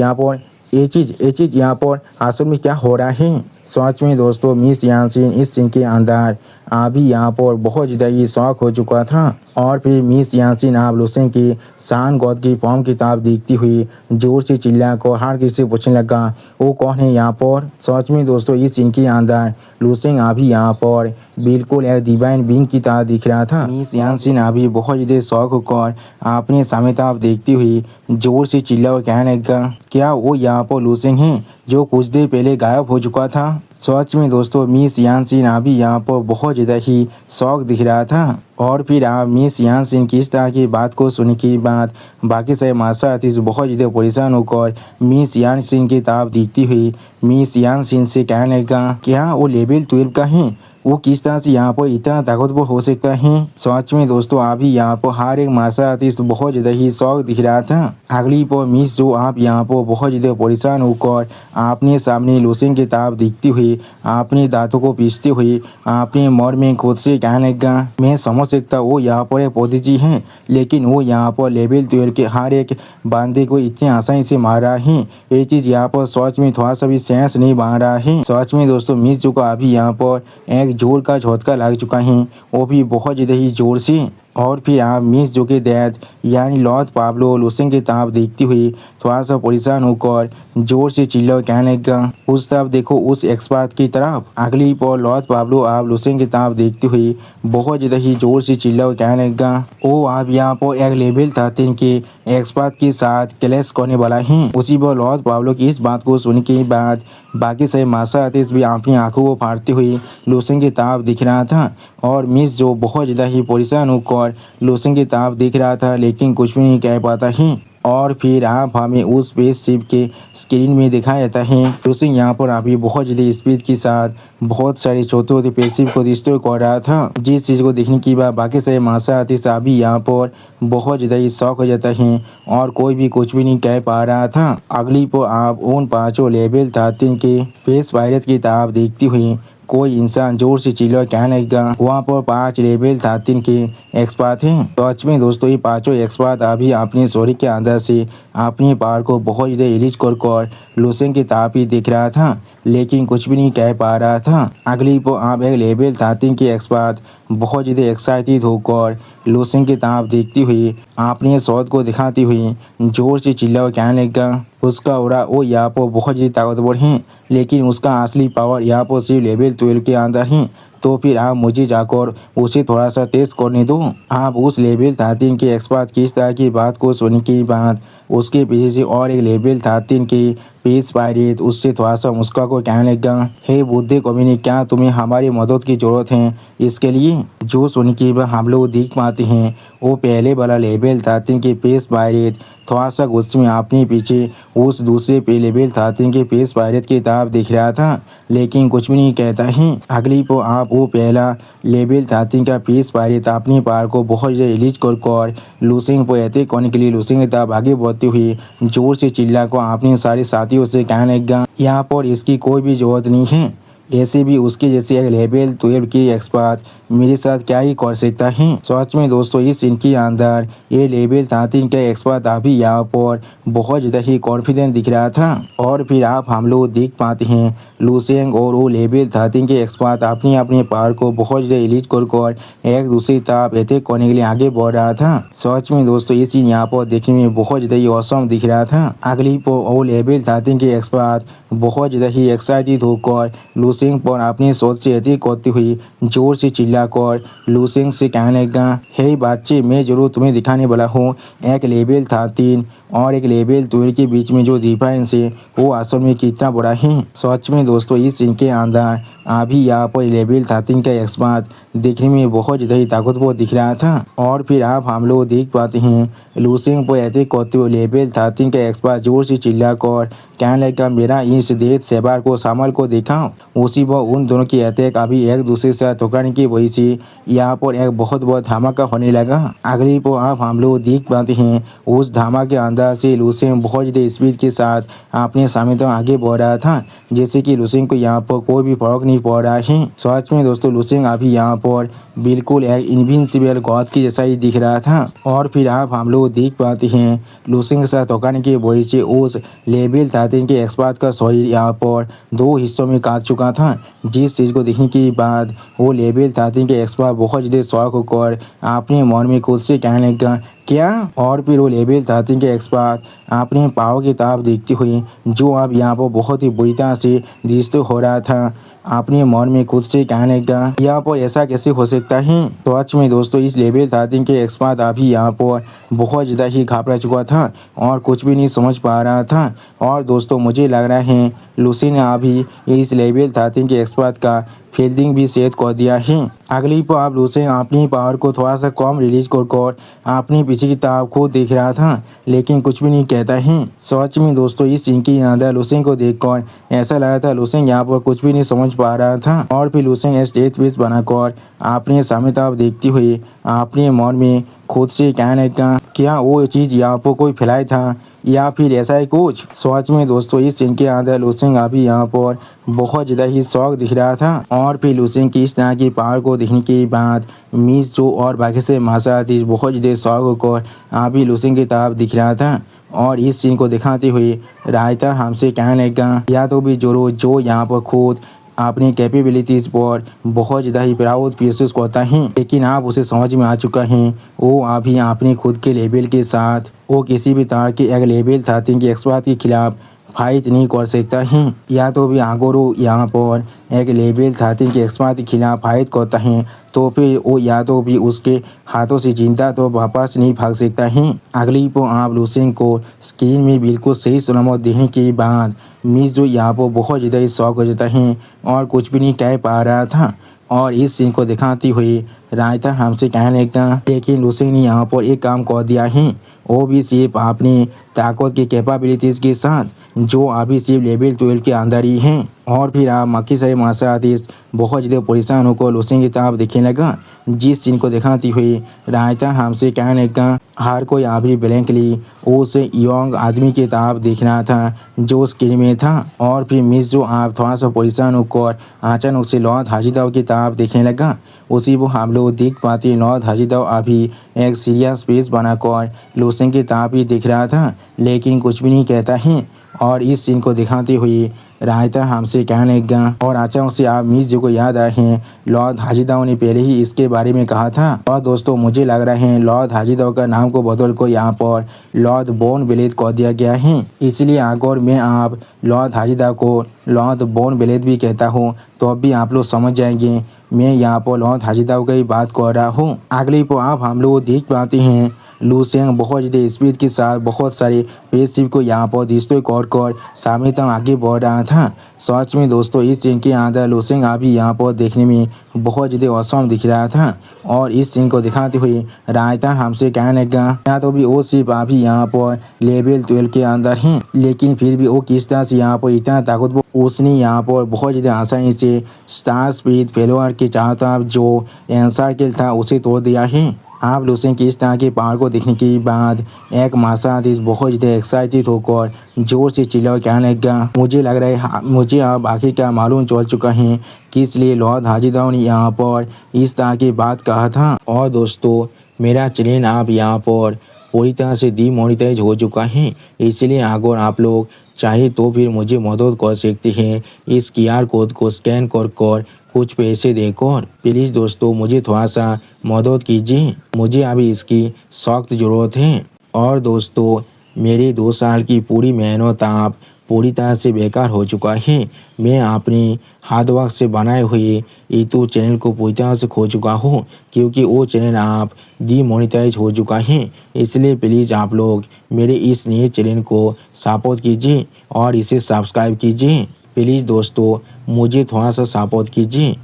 यहाँ पर असल में क्या हो रहा है। सच में दोस्तों मिस यानसिन इस सीन के अंदर अभी यहाँ पर बहुत ज़्यादा ही शौक हो चुका था और फिर मिस यानसिन आप लुसेंग की सान गॉड की फॉर्म की तरफ देखती हुई जोर से चिल्लाकर हर किसी से पूछने लगा, वो कौन है यहाँ पर। सच में दोस्तों इस सीन के अंदर लुसेंग अभी यहाँ पर बिल्कुल एक डिवाइन बीइंग की तरह दिख रहा था। मिस यानसिन अभी बहुत ज़्यादा शौक होकर अपने सामने तरफ देखती हुई जोर से चिल्ला और कहने लगा, क्या वो यहाँ पर लुसेंग है जो कुछ देर पहले गायब हो चुका था। सच में दोस्तों मिस यानसिन अभी यहाँ पर बहुत ज़्यादा ही शौक दिख रहा था। और फिर आप मिस यानसिन की इस तरह की बात को सुनने के बाद बाकी सारे मार्शल आर्टिस्ट बहुत ज़्यादा परेशान होकर मिस यानसिन की तरफ देखती हुई मिस यानसिन से कहने लगा, क्या वो लेवल 12 का है। वो किस तरह से यहाँ पर इतना ताकतवर हो सकता है। सच में दोस्तों अभी यहाँ पर हर एक मार्शल आर्टिस्ट बहुत ज़्यादा ही शौक दिख रहा था। अगली पर मिस जो आप यहाँ पर बहुत ज़्यादा परेशान होकर आपने सामने लूसेंग की ताब दिखती हुई अपने दांतों को पीसते हुए अपने मन में खुद से कहने लगा, मैं समझ सकता वो यहाँ पर एक प्रोडिजी है, लेकिन वो यहाँ पर लेवल 12 के हर एक बंदे को इतनी आसानी से मार रहा है। ये चीज़ यहाँ पर सच में थोड़ा सा भी सेंस नहीं बन रहा है। सच में दोस्तों मिस जो का अभी यहाँ पर एक जोर का झटका लग चुका है, वो भी बहुत ज़्यादा ही जोर से। और फिर आप मिस जो के दैट यानी लॉर्ड पाब्लो लूसेंग की तरफ देखती हुई थोड़ा सा परेशान होकर जोर से चिल्ला कहने लगा, उस तरफ देखो उस एक्सपर्ट की तरफ। अगली पर लॉर्ड पाब्लो आप लूसेंग की तरफ देखती हुई बहुत ज़्यादा ही जोर से चिल्ला कहने लगा, ओ आप यहाँ पर एक लेवल 13 के एक्सपर्ट के साथ क्लैश करने वाला है। उसी पर लॉर्ड पाब्लो की इस बात को सुनने के बाद बाकी सभी मार्शल आर्टिस्ट भी अपनी आंखों को फाड़ते हुए लूसेंग की तरफ दिख रहा था। और मिस जो बहुत ज़्यादा ही परेशान होकर लूसेंग की तरफ दिख रहा था, लेकिन कुछ भी नहीं कह पाता है। और फिर आप हमें उस स्पेसशिप के स्क्रीन में दिखाया जाता है लूसेंग यहाँ पर अभी बहुत ज़्यादा स्पीड के साथ बहुत सारे छोटे छोटे स्पेसशिप को डिस्ट्रॉय कर रहा था। जिस चीज़ को देखने के बाद बाकी सारे मार्शल आर्टिस्ट अभी यहाँ पर बहुत ज़्यादा ही शौक हो जाता है और कोई भी कुछ भी नहीं कह पा रहा था। अगली पर आप उन 5 लेवल 13 के स्पेस पायलट की तरफ देखती हुई कोई इंसान जोर से चिल्ला कहने लगा, वहाँ पर 5 लेवल 13 के एक्सपर्ट हैं। तो सच में दोस्तों ये 5 एक्सपर्ट अभी अपने शरीर के अंदर से अपनी पावर को बहुत ज़्यादा रिलीज कर लूसेंग की तरफ ही दिख रहा था, लेकिन कुछ भी नहीं कह पा रहा था। अगली पर आप एक लेवल 13 के एक्सपर्ट बहुत ज़्यादा एक्साइटेड होकर लूसेंग की तरफ देखती हुई अपने शॉट को दिखाती हुई जोर से चिल्ला कहने लगा, उसका ओरा वो यहाँ पर बहुत ज़्यादा ताकतवर है, लेकिन उसका असली पावर यहाँ पर सिर्फ लेवल 12 के अंदर है। तो फिर आप मुझे जाकर उसे थोड़ा सा टेस्ट करने दो। आप उस लेवल 13 के एक्सपर्ट की इस तरह की बात को सुनने के बाद उसके पीछे से और एक लेवल 13 के पेस पायरेट उससे थोड़ा सा मुस्का को कहने लगा, हे बुद्धे कमीने, क्या तुम्हें हमारी मदद की ज़रूरत है इसके लिए? जो सुन के बाद हम लोग देख पाते हैं वो पहले वाला लेवल 13 के पेस पायरेट थोड़ा सा गुस्से में अपने पीछे उस दूसरे पे लेवल 13 के पेस पायरेट की तरफ दिख रहा था, लेकिन कुछ भी नहीं कहता है। अगली को आप वो पहला लेवल 13 का पेस पायरेट अपनी पार को बहुत ज़्यादा रिलीज कर लूसेंग पर अटैक करने के लिए लूसेंग की तरफ आगे बढ़ते हुए जोर से चिल्ला को अपने सारे साथियों से कहने लगा, यहाँ पर इसकी कोई भी ज़रूरत नहीं है, ऐसे भी उसके जैसे एक लेवल 12 की एक्सपर्ट मेरे साथ क्या ही कर सकता है। सच में दोस्तों इस सीन के अंदर ये लेवल 13 का एक्सपर्ट अभी यहाँ पर बहुत ज़्यादा ही कॉन्फिडेंट दिख रहा था। और फिर आप हम लोग देख पाते हैं लूसेंग और वो लेवल 13 के एक्सपर्ट अपनी अपने पावर को बहुत ज़्यादा रिलीज कर एक दूसरी तरफ अटैक करने के लिए आगे बढ़ रहा था। सच में दोस्तों ये सीन यहाँ पर देखने में बहुत ज़्यादा ही औसम दिख रहा था। अगली पर वो लेवल 13 के एक्सपर्ट बहुत ज़्यादा ही एक्साइटेड होकर लूसेंग पर अपने शॉट से अटैक करते हुए जोर से चिल्लाकर लूसेंग से कहने लगा, हे बच्चे, मैं जरूर तुम्हें दिखाने वाला हूँ एक लेवल 13 और एक लेवल 12 के बीच में जो डिफरेंस है वो असल में कितना बड़ा है। सच में दोस्तों इस सीन के अंदर अभी यहाँ पर लेवल 13 का एक्सपर्ट देखने में बहुत ज़्यादा ही ताकतवर दिख रहा था। और फिर आप हम लोग देख पाते हैं लूसेंग पर अटैक करते हुए लेवल 13 का एक्सपर्ट जोर से चिल्लाकर कहने लगा, मेरा इस डेथ सेबर को संभाल को देखा। उसी पर उन दोनों की अटैक अभी एक दूसरे से टकराने की वजह से यहाँ पर एक बहुत बड़ा धमाका होने लगा। अगली पर आप हम लोग देख पाते हैं उस धमाके के अंदर से लूसेंग बहुत ज़्यादा स्पीड के साथ अपने सामने तो आगे बढ़ रहा था, जैसे कि लूसेंग को यहाँ पर कोई भी फर्क नहीं पड़ रहा है। सच में दोस्तों लूसेंग अभी यहाँ पर बिल्कुल एक इनविंसिबल गॉड की जैसा ही दिख रहा था। और फिर आप हम लोग देख पाते हैं लूसेंग के साथ टकराने की वजह से उस लेवल 13 के एक्सपर्ट का शरीर यहाँ पर 2 हिस्सों में काट चुका था, जिस चीज़ को देखने के बाद वो लेवल 13 के एक्सपर्ट बहुत ज़्यादा शौक होकर अपने मन में खुद से कहने लगा, क्या? और फिर वो लेवल 13 के एक्सपर्ट अपने पाव की तरफ देखते हुए जो अब यहाँ पर बहुत ही बुरी तरह से डिस्टर्ब हो रहा था, अपने मन में खुद से कहने लगा, यहाँ पर ऐसा कैसे हो सकता है। तो सच में दोस्तों इस लेवल 13 के एक्सपर्ट अभी यहाँ पर बहुत ज़्यादा ही घबरा चुका था और कुछ भी नहीं समझ पा रहा था। और दोस्तों मुझे लग रहा है लूसी ने अभी इस लेवल 13 के एक्सपर्ट का फील्डिंग भी सेट कर दिया है। अगली पर आप लूसेंग अपनी पावर को थोड़ा सा कम रिलीज कर अपनी पीछे की तरफ खुद देख रहा था, लेकिन कुछ भी नहीं कहता है। सच में दोस्तों इस सीन के अंदर लूसेंग को देखकर ऐसा लग रहा था लूसेंग यहाँ पर कुछ भी नहीं समझ पहुंच पा रहा था। और फिर लुसेंग स्टेज पेज बनाकर अपने सामने तरफ देखती हुई अपने मन में खुद से कहने का क्या वो चीज़ यहाँ पर कोई फैलाया था या फिर ऐसा ही कुछ। सच में दोस्तों इस सीन के अंदर लुसेंग अभी यहाँ पर बहुत ज़्यादा ही शौक दिख रहा था। और फिर लुसेंग की इस तरह की पावर को देखने के बाद मिस जो और बाकी से मार्शल आर्टिस्ट बहुत ज़्यादा शौक होकर अभी लुसेंग की तरफ दिख रहा था। और इस सीन को दिखाते हुए राइटर हमसे कहने लगा या तो भी जो यहाँ पर खुद अपनी कैपेबिलिटीज़ पर बहुत ज़्यादा ही प्राउड महसूस करता है, लेकिन आप उसे समझ में आ चुका है वो अभी अपने खुद के लेवल के साथ वो किसी भी तरह के एक लेवल 13 के एक्सपर्ट के खिलाफ फाइट नहीं कर सकता है। या तो भी अगर वो यहाँ पर एक लेवल 13 के एक्सपर्ट के खिलाफ फाइट करता है तो फिर वो या तो भी उसके हाथों से जिंदा तो वापस नहीं भाग सकता है। अगली पर आप लुसेंग को स्क्रीन में बिल्कुल सही सलामत देखने के बाद मिस जो यहाँ पर बहुत ज़्यादा शौक हो जाता है और कुछ भी नहीं कह पा रहा था। और इस सीन को दिखाती हुई रायता हमसे कहने का लेकिन लुसेंग ने यहाँ पर एक काम कर दिया है, वो भी सिर्फ अपनी ताकत की कैपेबिलिटीज़ के साथ जो अभी सिर्फ लेवल 12 के अंदर ही हैं। और फिर आप मक्की सारे मार्शल आर्टिस्ट बहुत ज़्यादा परेशान होकर लुसेंग की तरफ देखने लगा, जिस सीन को दिखाती हुई रायता हमसे कहने का हर कोई अभी ब्लैंकली उस यंग आदमी की तरफ देख रहा था जो स्क्रीन में था। और फिर मिस जो आप थोड़ा सा परेशान होकर अचानक से लॉर्ड हाजिदाव की तरफ देखने लगा, उसी वो हम लोग देख पाते लॉर्ड हाजिदाव अभी एक सीरियस फेस बनाकर लुसेंग की तरफ ही दिख रहा था लेकिन कुछ भी नहीं कहता है। और इस सीन को दिखाते हुए रायता हमसे कहने लगा और अचानक से आप मिस जी को याद आए हैं लॉर्ड हाजिदाव ने पहले ही इसके बारे में कहा था। और दोस्तों मुझे लग रहा है लॉर्ड हाजिदाव का नाम को बदल कर यहाँ पर लॉर्ड बोन ब्लेड कर दिया गया है, इसलिए अगर मैं आप लॉर्ड हाजिदाव को लॉर्ड बोन ब्लेड भी कहता हूँ तो अब भी आप लोग समझ जाएंगे मैं यहाँ पर लॉर्ड हाजिदाव की बात कर रहा हूँ। अगली पर आप हम लोग देख पाते हैं लुसेंग बहुत ज़्यादा स्पीड के साथ बहुत सारे स्पेसशिप को यहाँ पर डिस्ट्रॉय कर सामने तक आगे बढ़ रहा था। सच में दोस्तों इस सीन के अंदर लुसेंग अभी यहाँ पर देखने में बहुत ज़्यादा औसम दिख रहा था। और इस सीन को दिखाते हुए रायता हमसे कहने लगा या तो भी वो सिर्फ अभी यहाँ पर लेवल 12 के अंदर हैं लेकिन फिर भी वो किस तरह से यहाँ पर इतना ताकतवर उसने यहाँ पर बहुत ज़्यादा आसानी से स्टार स्पीड फेलोअर के चारों तरफ जो एनसर्कल था उसे तोड़ दिया है। आप लुसेंग की इस तरह के पावर को देखने के बाद एक मार्शल आर्टिस्ट बहुत ज़्यादा एक्साइटेड होकर जोर से चिल्ला कहने लगा मुझे लग रहा है मुझे अब आखिरकार मालूम चल चुका है कि इसलिए लॉर्ड हाजिदाव ने यहाँ पर इस तरह की बात कहा था। और दोस्तों मेरा चैनल आप यहाँ पर पूरी तरह से डीमोनेटाइज हो चुका है, इसलिए अगर आप लोग चाहे तो फिर मुझे मदद कर सकते हैं इस QR कोड को स्कैन कर कुछ पैसे देकर। प्लीज़ दोस्तों मुझे थोड़ा सा मदद कीजिए, मुझे अभी इसकी सख्त ज़रूरत है। और दोस्तों मेरे 2 साल की पूरी मेहनत आप पूरी तरह से बेकार हो चुका है। मैं अपनी हार्ड वर्क से बनाए हुए यूट्यूब चैनल को पूरी तरह से खो चुका हूँ क्योंकि वो चैनल आप डीमोनेटाइज हो चुका है। इसलिए प्लीज़ आप लोग मेरे इस नए चैनल को सपोर्ट कीजिए और इसे सब्सक्राइब कीजिए। प्लीज़ दोस्तों मुझे थोड़ा सा सपोर्ट कीजिए।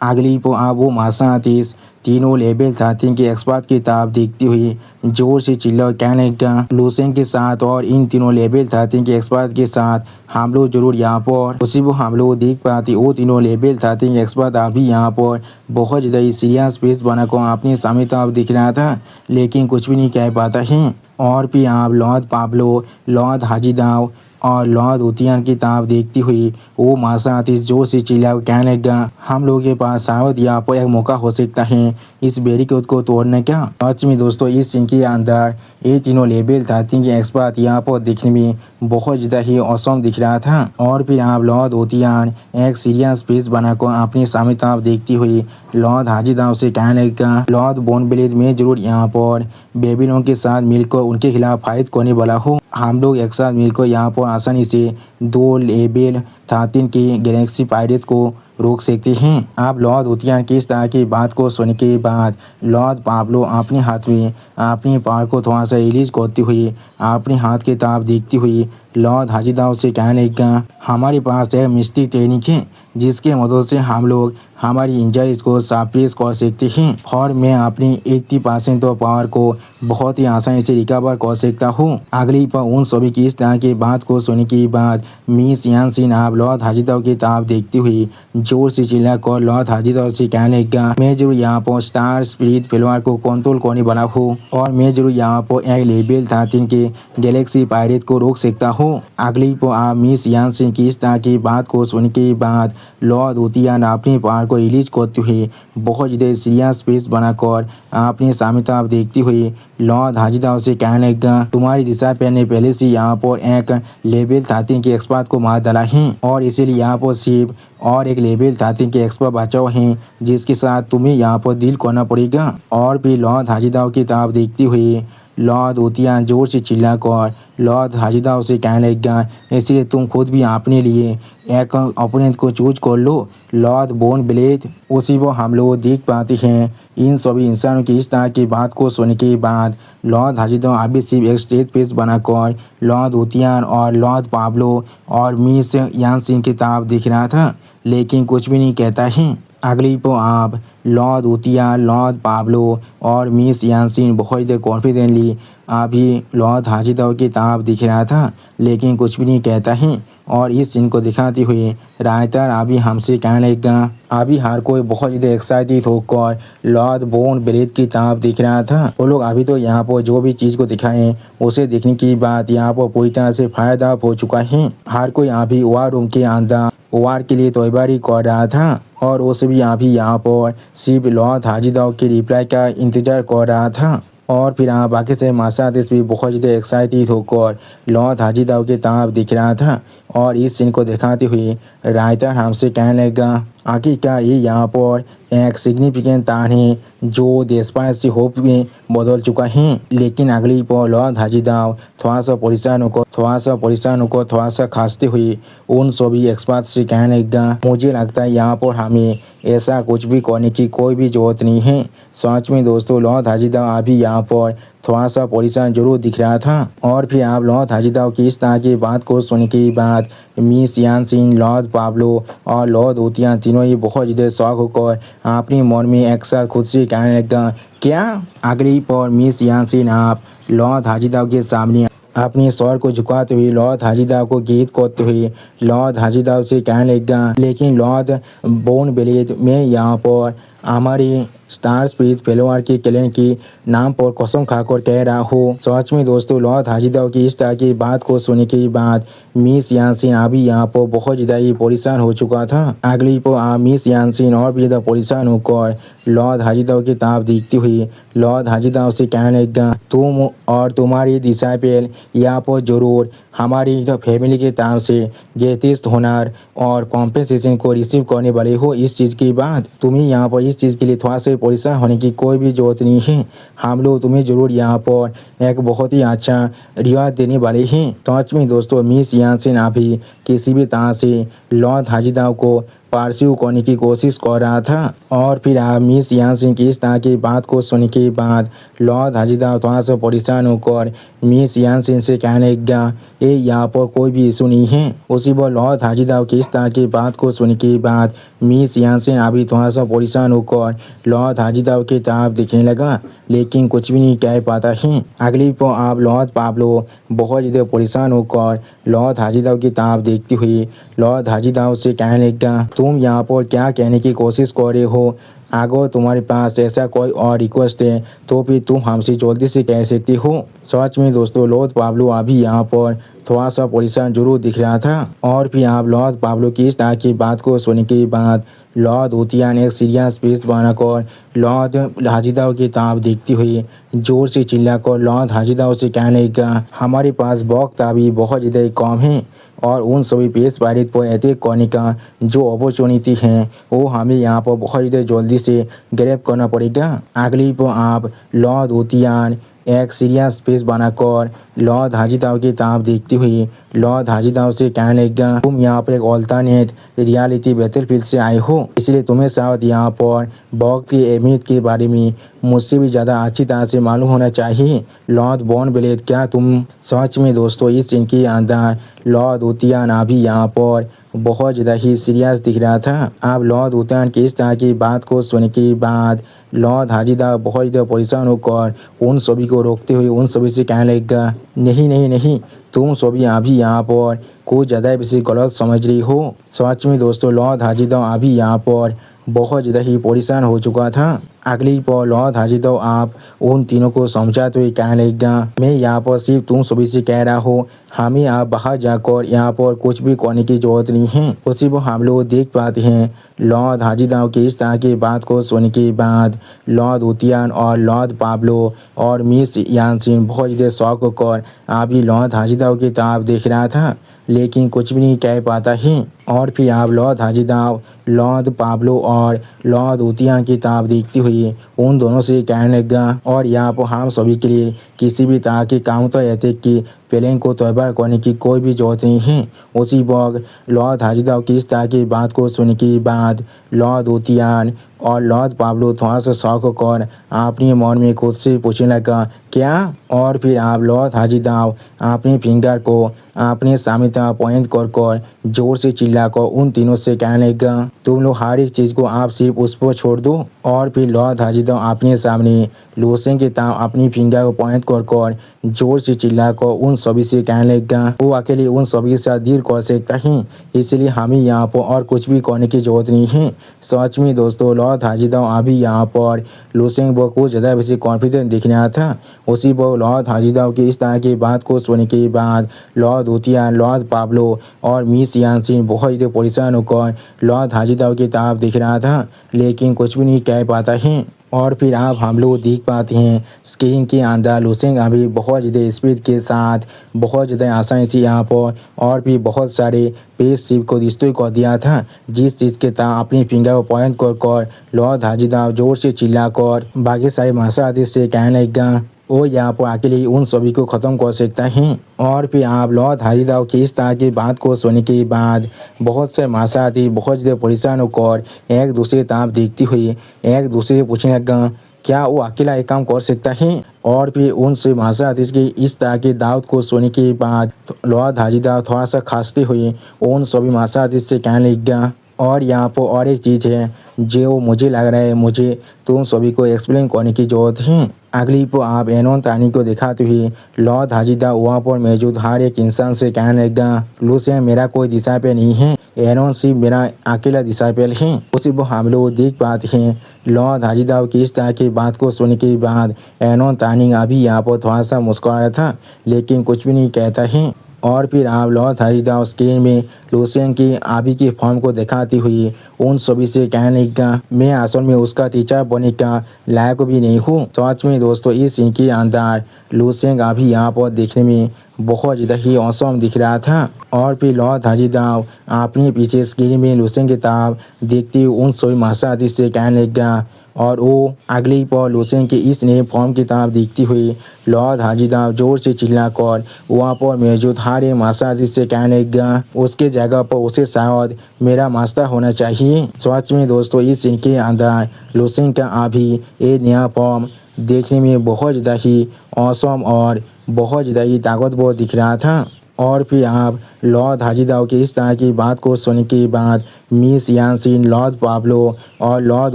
अगली पर आप वो मार्शल आर्टिस्ट तीनों लेवल 13 के एक्सपर्ट की तरफ देखती हुई जोर से चिल्ला कहने लगा लुसेंग के साथ और इन तीनों लेवल 13 के एक्सपर्ट के साथ हम लोग जरूर यहाँ पर उसी को हम लोग देख पाते वो तीनों लेवल 13 एक्सपर्ट अभी यहाँ पर बहुत ज़्यादा सीरियस फेस बनाकर अपने सामने तरफ दिख रहा था लेकिन कुछ भी नहीं कह पाता है। और फिर आप लॉर्ड पाब्लो लॉर्ड हाजिदाव और लॉर्ड उतियान की तरफ देखती हुई वो मार्शल आर्टिस्ट जोर से चिल्ला कहने लगा हम लोगों के पास शायद यहाँ पर एक मौका हो सकता है इस बैरिकेड को तोड़ने का। सच में दोस्तों इस सीन के अंदर ये तीनों लेवल 13 के एक्सपर्ट यहाँ पर देखने में बहुत ज़्यादा ही औसम दिख रहा था। और फिर आप लॉर्ड उतियान एक सीरियस फेस बनाकर अपने सामने तरफ देखती हुई लॉर्ड हाजिदाव से कहने लगा लॉर्ड बोन ब्लेड में जरूर यहाँ पर बेबीलोन के साथ मिलकर उनके खिलाफ फाइट करने वाला हूँ। हम लोग एक साथ मिलकर यहाँ पर आसानी से 2 लेवल 13 की गैलेक्सी पायरेट को रोक सकते हैं। आप लॉर्ड उतियान की इस तरह की बात को सुनने के बाद लॉर्ड पाब्लो अपने हाथ में अपनी पावर को थोड़ा सा रिलीज करती हुई अपने हाथ की तरफ देखती हुई लॉर्ड हाजिदाव से कहने लगा हमारे पास एक मिस्टिक टेक्निक है जिसके मदद से हम लोग हमारी इंजरीज को सप्रेस कर सकते हैं और मैं अपनी 80% तो पावर को बहुत ही आसानी से रिकवर कर सकता हूँ। अगली पर उन सभी की इस तरह की बात को सुनने के बाद मिस यानसिन आप लॉर्ड हाजिदाव की ताब देखती हुई जोर से चिल्लाकर लॉर्ड हाजिदाव से कहने लगा, मैं जरूर यहाँ पर स्टार स्पिरिट फैलोअर को कंट्रोल करने वाला हूँ और मैं जरूर यहाँ पर एक लेवल 13 के गैलेक्सी पायरेट को रोक सकता हूँ। अगली पर आप मिस यानसिन की इस तरह की बात को सुनने के बाद लॉर्ड वुतियान अपनी पावर को रिलीज करते हुए बहुत ज़्यादा सीरियस फेस बनाकर अपने सामने तरफ देखती हुई लॉर्ड हाजिदाव से कहने लगा, तुम्हारी दिशा पे ने पहले से यहाँ पर एक लेवल 13 के एक्सपर्ट को मार डाला है और इसीलिए यहाँ पर सिर्फ और एक लेवल 13 के एक्सपर्ट बचा हुआ है जिसके साथ तुम्हें यहाँ पर डील करना पड़ेगा। और भी लॉर्ड हाजिदाव की तरफ देखती हुई लॉर्ड वुतियान जोर से चिल्लाकर लॉर्ड हाजिदाव से कहने लगा, इसलिए तुम खुद भी अपने लिए एक ओपोनेंट को चूज कर लो। लॉर्ड बोन ब्लेड उसी वो हम लोग देख पाते हैं। इन सभी इंसानों की इस तरह की बात को सुनने के बाद लॉर्ड हाजिदाव अभी सिर्फ एक स्ट्रेट फेस बनाकर लॉर्ड वुतियान और लॉर्ड पाब्लो और मिस यानसिन की तरफ दिख रहा था, लेकिन कुछ भी नहीं कहता है। अगली पर आप लॉर्ड वुतियान, लॉर्ड पाब्लो और मिस यानसिन बहुत कॉन्फिडेंटली अभी लॉर्ड हाजिदाव की तरफ दिख रहा था, लेकिन कुछ भी नहीं कहता है। और इस सीन को दिखाते हुए राइटर अभी हमसे कहने लगा, अभी हर कोई बहुत ज़्यादा एक्साइटेड होकर लॉर्ड बोन ब्लेड की तरफ दिख रहा था। वो लोग अभी तो यहाँ पर जो भी चीज़ को दिखाएं उसे देखने की बात यहाँ पर पूरी तरह से फायदा हो चुका है। हर कोई अभी वार रूम के अंदर वार के लिए तैयारी कर रहा था और उसे भी अभी यहाँ पर सिर्फ लॉर्ड हाजिदाव के रिप्लाई का इंतजार कर रहा था। और फिर बाकी से मासादेश भी बहुत ज़्यादा एक्साइटेड होकर लॉर्ड हाजिदाव के तरफ दिख रहा था। और इस सीन को दिखाते हुए राइटर हमसे कहने लगा, आखिरकार ये यहाँ पर एक सिग्निफिकेंट तार है जो देशपाल से होप में बदल चुका है। लेकिन अगली पर लॉर्ड हाजिदाव थोड़ा सा परेशान होकर थोड़ा सा खांसते हुए उन सभी एक्सपर्ट से कहने लगा, मुझे लगता है यहाँ पर हमें ऐसा कुछ भी करने की कोई भी ज़रूरत नहीं है। सच में दोस्तों लॉर्ड हाजिदाव अभी यहाँ पर थोड़ा सा परेशान जरूर दिख रहा था। और फिर आप लॉर्ड हाजिदाव की इस तरह की बात को सुनने के बाद मिस यानसिन, लॉर्ड पाब्लो और लॉर्ड वुतियान तीनों ही बहुत ज़्यादा शौक होकर अपने मन में एक साथ खुद से कहने लगा, क्या? अगली पर मिस यानसिन आप लॉर्ड हाजिदाव के सामने अपने स्वर को झुकाते हुए लॉर्ड हाजिदाव को गीत करते हुए लॉर्ड हाजिदाव से कहने लगा, लेकिन लॉर्ड बोन ब्लेड मैं यहाँ पर हमारी स्टार स्पिरिट फैलोअर के क्लैन की नाम पर कसम खाकर कह रहा हूँ। सच में दोस्तों लॉर्ड हाजिदाव की इस तरह की बात को सुनने के बाद मिस यानसिन अभी यहाँ पर बहुत ज़्यादा ही परेशान हो चुका था। अगली पर मिस यानसिन और भी ज़्यादा परेशान होकर लॉर्ड हाजिदाव की तरफ देखती हुई लॉर्ड हाजिदाव से कहने लगा, तुम और तुम्हारी डिसाइपल यहाँ पर जरूर हमारी फैमिली की तरफ से ग्रेटेस्ट होनर और कॉम्पेंसेशन को रिसीव करने वाले हो। इस चीज़ की बात तुम्हें यहाँ पर इस चीज़ के लिए थोड़ा सा परेशान होने की कोई भी ज़रूरत नहीं है। हम लोग तुम्हें ज़रूर यहाँ पर एक बहुत ही अच्छा रिवार्ड देने वाले हैं। सच में दोस्तों मिस यानसिन अभी किसी भी तरह से लॉर्ड हाजिदाव को पार्सिव करने की कोशिश कर रहा था। और फिर मिस यानसिन की इस तरह की बात को सुनने के बाद लॉर्ड हाजिदाव थोड़ा सा परेशान होकर मिस यानसिन से कहने लगा, ये यहाँ पर कोई भी इशू नहीं है। उसी पर लॉर्ड हाजिदाव की इस तरह की बात को सुनने के बाद मिस यानसिन अभी थोड़ा सा परेशान होकर लॉर्ड हाजिदाव की तरफ दिखने लगा, लेकिन कुछ भी नहीं कह पाता है। अगली पर आप लॉर्ड पाब्लो बहुत ज़्यादा परेशान होकर लॉर्ड हाजिदाव की तरफ देखती हुई लॉर्ड हाजिदाव से कहने लगा, तुम यहाँ पर क्या कहने की कोशिश कर रहे हो? अगर तुम्हारे पास ऐसा कोई और रिक्वेस्ट है तो फिर तुम हमसे जल्दी से कह सकती हो। सच में दोस्तों लॉर्ड पाब्लो अभी यहाँ पर थोड़ा सा परेशान जरूर दिख रहा था। और फिर आप लॉर्ड पाब्लो की इस तरह की बात को सुनने के बाद लॉर्ड वुतियान एक सीरियस फेस बनाकर लॉर्ड हाजिदाव की तरफ देखती हुई जोर से चिल्लाकर लॉर्ड हाजिदाव से कहने लगा, हमारे पास वक्त अभी बहुत ज़्यादा कम है और उन सभी पेस पायरेट पर अटैक करने का जो अपॉर्चुनिटी है वो हमें यहाँ पर बहुत ज़्यादा जल्दी से ग्रैब करना पड़ेगा। अगली पर आप लॉर्ड वुतियान एक सीरियस फेस बनाकर लॉर्ड हाजिदाव की तरफ देखती हुई लॉर्ड हाजिदाव से कहने लगा, तुम यहाँ पर एक अल्टरनेट रियलिटी बैटलफील्ड से आए हो, इसलिए तुम्हें शायद यहाँ पर वक्त की अहमियत के बारे में मुझसे भी ज़्यादा अच्छी तरह से मालूम होना चाहिए। लॉर्ड बोन ब्लेड, क्या तुम सच में दोस्तों इस सीन के अंदर लॉर्ड वुतियान अभी यहाँ पर बहुत ज़्यादा ही सीरियस दिख रहा था। अब लॉर्ड वुतियान की इस तरह की बात को सुनने के बाद लॉर्ड हाजिदाव बहुत ज़्यादा परेशान होकर उन सभी को रोकते हुए उन सभी से कहने लगा, नहीं नहीं नहीं, तुम सभी अभी यहाँ पर कुछ ज़्यादा बेसी गलत समझ रही हो। सच में दोस्तों लॉर्ड हाजिदव अभी यहाँ पर बहुत ज़्यादा ही परेशान हो चुका था। अगली पर लॉर्ड हाजिदव आप उन तीनों को समझाते हुए कहने लगा, मैं यहाँ पर सिर्फ तुम सभी से कह रहा हूँ, हमें आप बाहर जाकर यहाँ पर कुछ भी करने की जरूरत नहीं है। उसी पर हम लोग देख पाते हैं लॉर्ड हाजिदव की इस तरह की बात को सुनने के बाद लॉर्ड उतियान और लॉर्ड पाब्लो और मिस यानसिन बहुत ज़्यादा शौक होकर अभी लॉर्ड हाजिदव की तरफ देख रहा था, लेकिन कुछ भी नहीं कह पाता है। और फिर आप लॉर्ड हाजिदव लॉर्ड पाब्लो और लॉर्ड उतियान की तरफ देखते हुए उन दोनों से कहने लगा, और यहाँ पर हम सभी के लिए किसी भी तरह के काउंटर अटैक की प्लान को तैयार करने की कोई भी जरूरत नहीं है। उसी वक्त लॉर्ड हाजिदव की इस तरह की बात को सुनने के बाद लॉर्ड उतियान और लॉर्ड पाब्लो थोड़ा सा शौक होकर अपने मन में खुद से पूछने लगा, क्या? और फिर आप लॉर्ड हाजिदव अपने फिंगर को अपने सामने तरफ पॉइंट कर जोर से चिल्लाकर उन तीनों से कहने लगा, तुम लोग हर एक चीज़ को आप सिर्फ उस पर छोड़ दो। और फिर लॉर्ड हाजिदव अपने सामने लूसेन के तरफ अपनी फिंगर को पॉइंट कर जोर से चिल्लाकर उन सभी से कहने लगा, वो अकेले उन सभी के साथ डील कर सकता है, इसलिए हमें यहाँ पर और कुछ भी करने की जरूरत नहीं है। सच में दोस्तों लॉर्ड हाजिदव अभी यहाँ पर लूसेन को कुछ ज़्यादा वैसे कॉन्फिडेंट दिख रहा था। उसी पर लॉर्ड हाजिदव की इस तरह की बात को सुनने के बाद लॉर्ड उतियान, लॉर्ड पाब्लो और मिस यानसिन बहुत ज़्यादा परेशान होकर लॉर्ड हाजिदव की तरफ दिख रहा था, लेकिन कुछ भी नहीं कह पाता है। और फिर आप हम लोग देख पाते हैं स्क्रीन के अंदर लूसेन अभी बहुत ज़्यादा स्पीड के साथ बहुत ज़्यादा आसानी से यहाँ पर और भी बहुत सारे पेज शिप को डिस्ट्रॉय कर दिया था, जिस चीज़ के तरह अपनी फिंगर को पॉइंट कर लॉर्ड हाजिदव जोर से चिल्लाकर बाकी सारे मार्शल आर्टिस्ट से कहने लगा, वो यहाँ पर अकेले उन सभी को ख़त्म कर सकता है। और फिर आप लॉर्ड हाजिदव की इस तरह की बात को सुनने के बाद बहुत से मार्शल आर्टिस्ट बहुत ज़्यादा परेशान होकर एक दूसरे तरफ देखती हुई एक दूसरे से पूछने लगा, क्या वो अकेला एक काम कर सकता है? और फिर उनसे मार्शल आर्टिस्ट की इस तरह की दावत को सुनने के बाद लॉर्ड हाजिदव थोड़ा सा खांसते हुए उन सभी मार्शल आर्टिस्ट से कहने लगा, और यहाँ पर और एक चीज़ है जो मुझे लग रहा है मुझे तुम सभी को एक्सप्लेन करने की ज़रूरत है। अगली पर आप एनोन तानी को दिखाते हुए लॉर्ड हाजिदव वहाँ पर मौजूद हर एक इंसान से कहने लगा, लूसेन मेरा कोई डिसाइपल नहीं है, एनोन सिर्फ मेरा अकेला डिसाइपल है। उसी पर हम लोग देख पाते हैं लॉर्ड हाजिदव की इस तरह की बात को सुनने के बाद एनोन तानी अभी यहाँ पर थोड़ा सा मुस्कुरा रहा था, लेकिन कुछ भी नहीं कहता है। और फिर आप लॉर्ड हाजिदव स्क्रीन में लूसेन की अभी की फॉर्म को दिखाती हुई उन सभी से कहने लगा, मैं असल में उसका टीचर बनने का लायक भी नहीं हूँ। सच में दोस्तों इस सीन के अंदर लूसेन अभी यहाँ पर देखने में बहुत ज़्यादा ही औसम दिख रहा था। और फिर लॉर्ड हाजिदव अपने पीछे स्क्रीन में लूसेन की तरफ देखते हुए उन सभी मार्शल आर्टिस्ट से कहने लगा, और वो अगली पर लूसेन के इस नए फॉर्म की तरफ देखती हुई लॉर्ड हाजिदव जोर से चिल्लाकर वहाँ पर मौजूद हर एक मार्शल आर्टिस्ट से कहने लगा, उसके जगह पर उसे शायद मेरा मास्टर होना चाहिए। सच में दोस्तों इस सीन के अंदर लूसेन का अभी ये नया फॉर्म देखने में बहुत ज़्यादा ही औसम और बहुत ज़्यादा ही ताकतवर दिख रहा था। और फिर आप लॉर्ड हाजिदव की इस तरह की बात को सुनने के बाद मिस यानसिन, लॉर्ड पाब्लो और लॉर्ड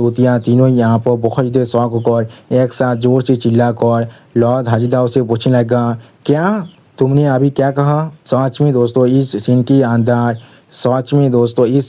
उतिया तीनों यहाँ पर बहुत ज़्यादा शौक होकर एक साथ जोर से चिल्लाकर लॉर्ड हाजिदव से पूछने लगा, क्या तुमने अभी क्या कहा? सच में दोस्तों इस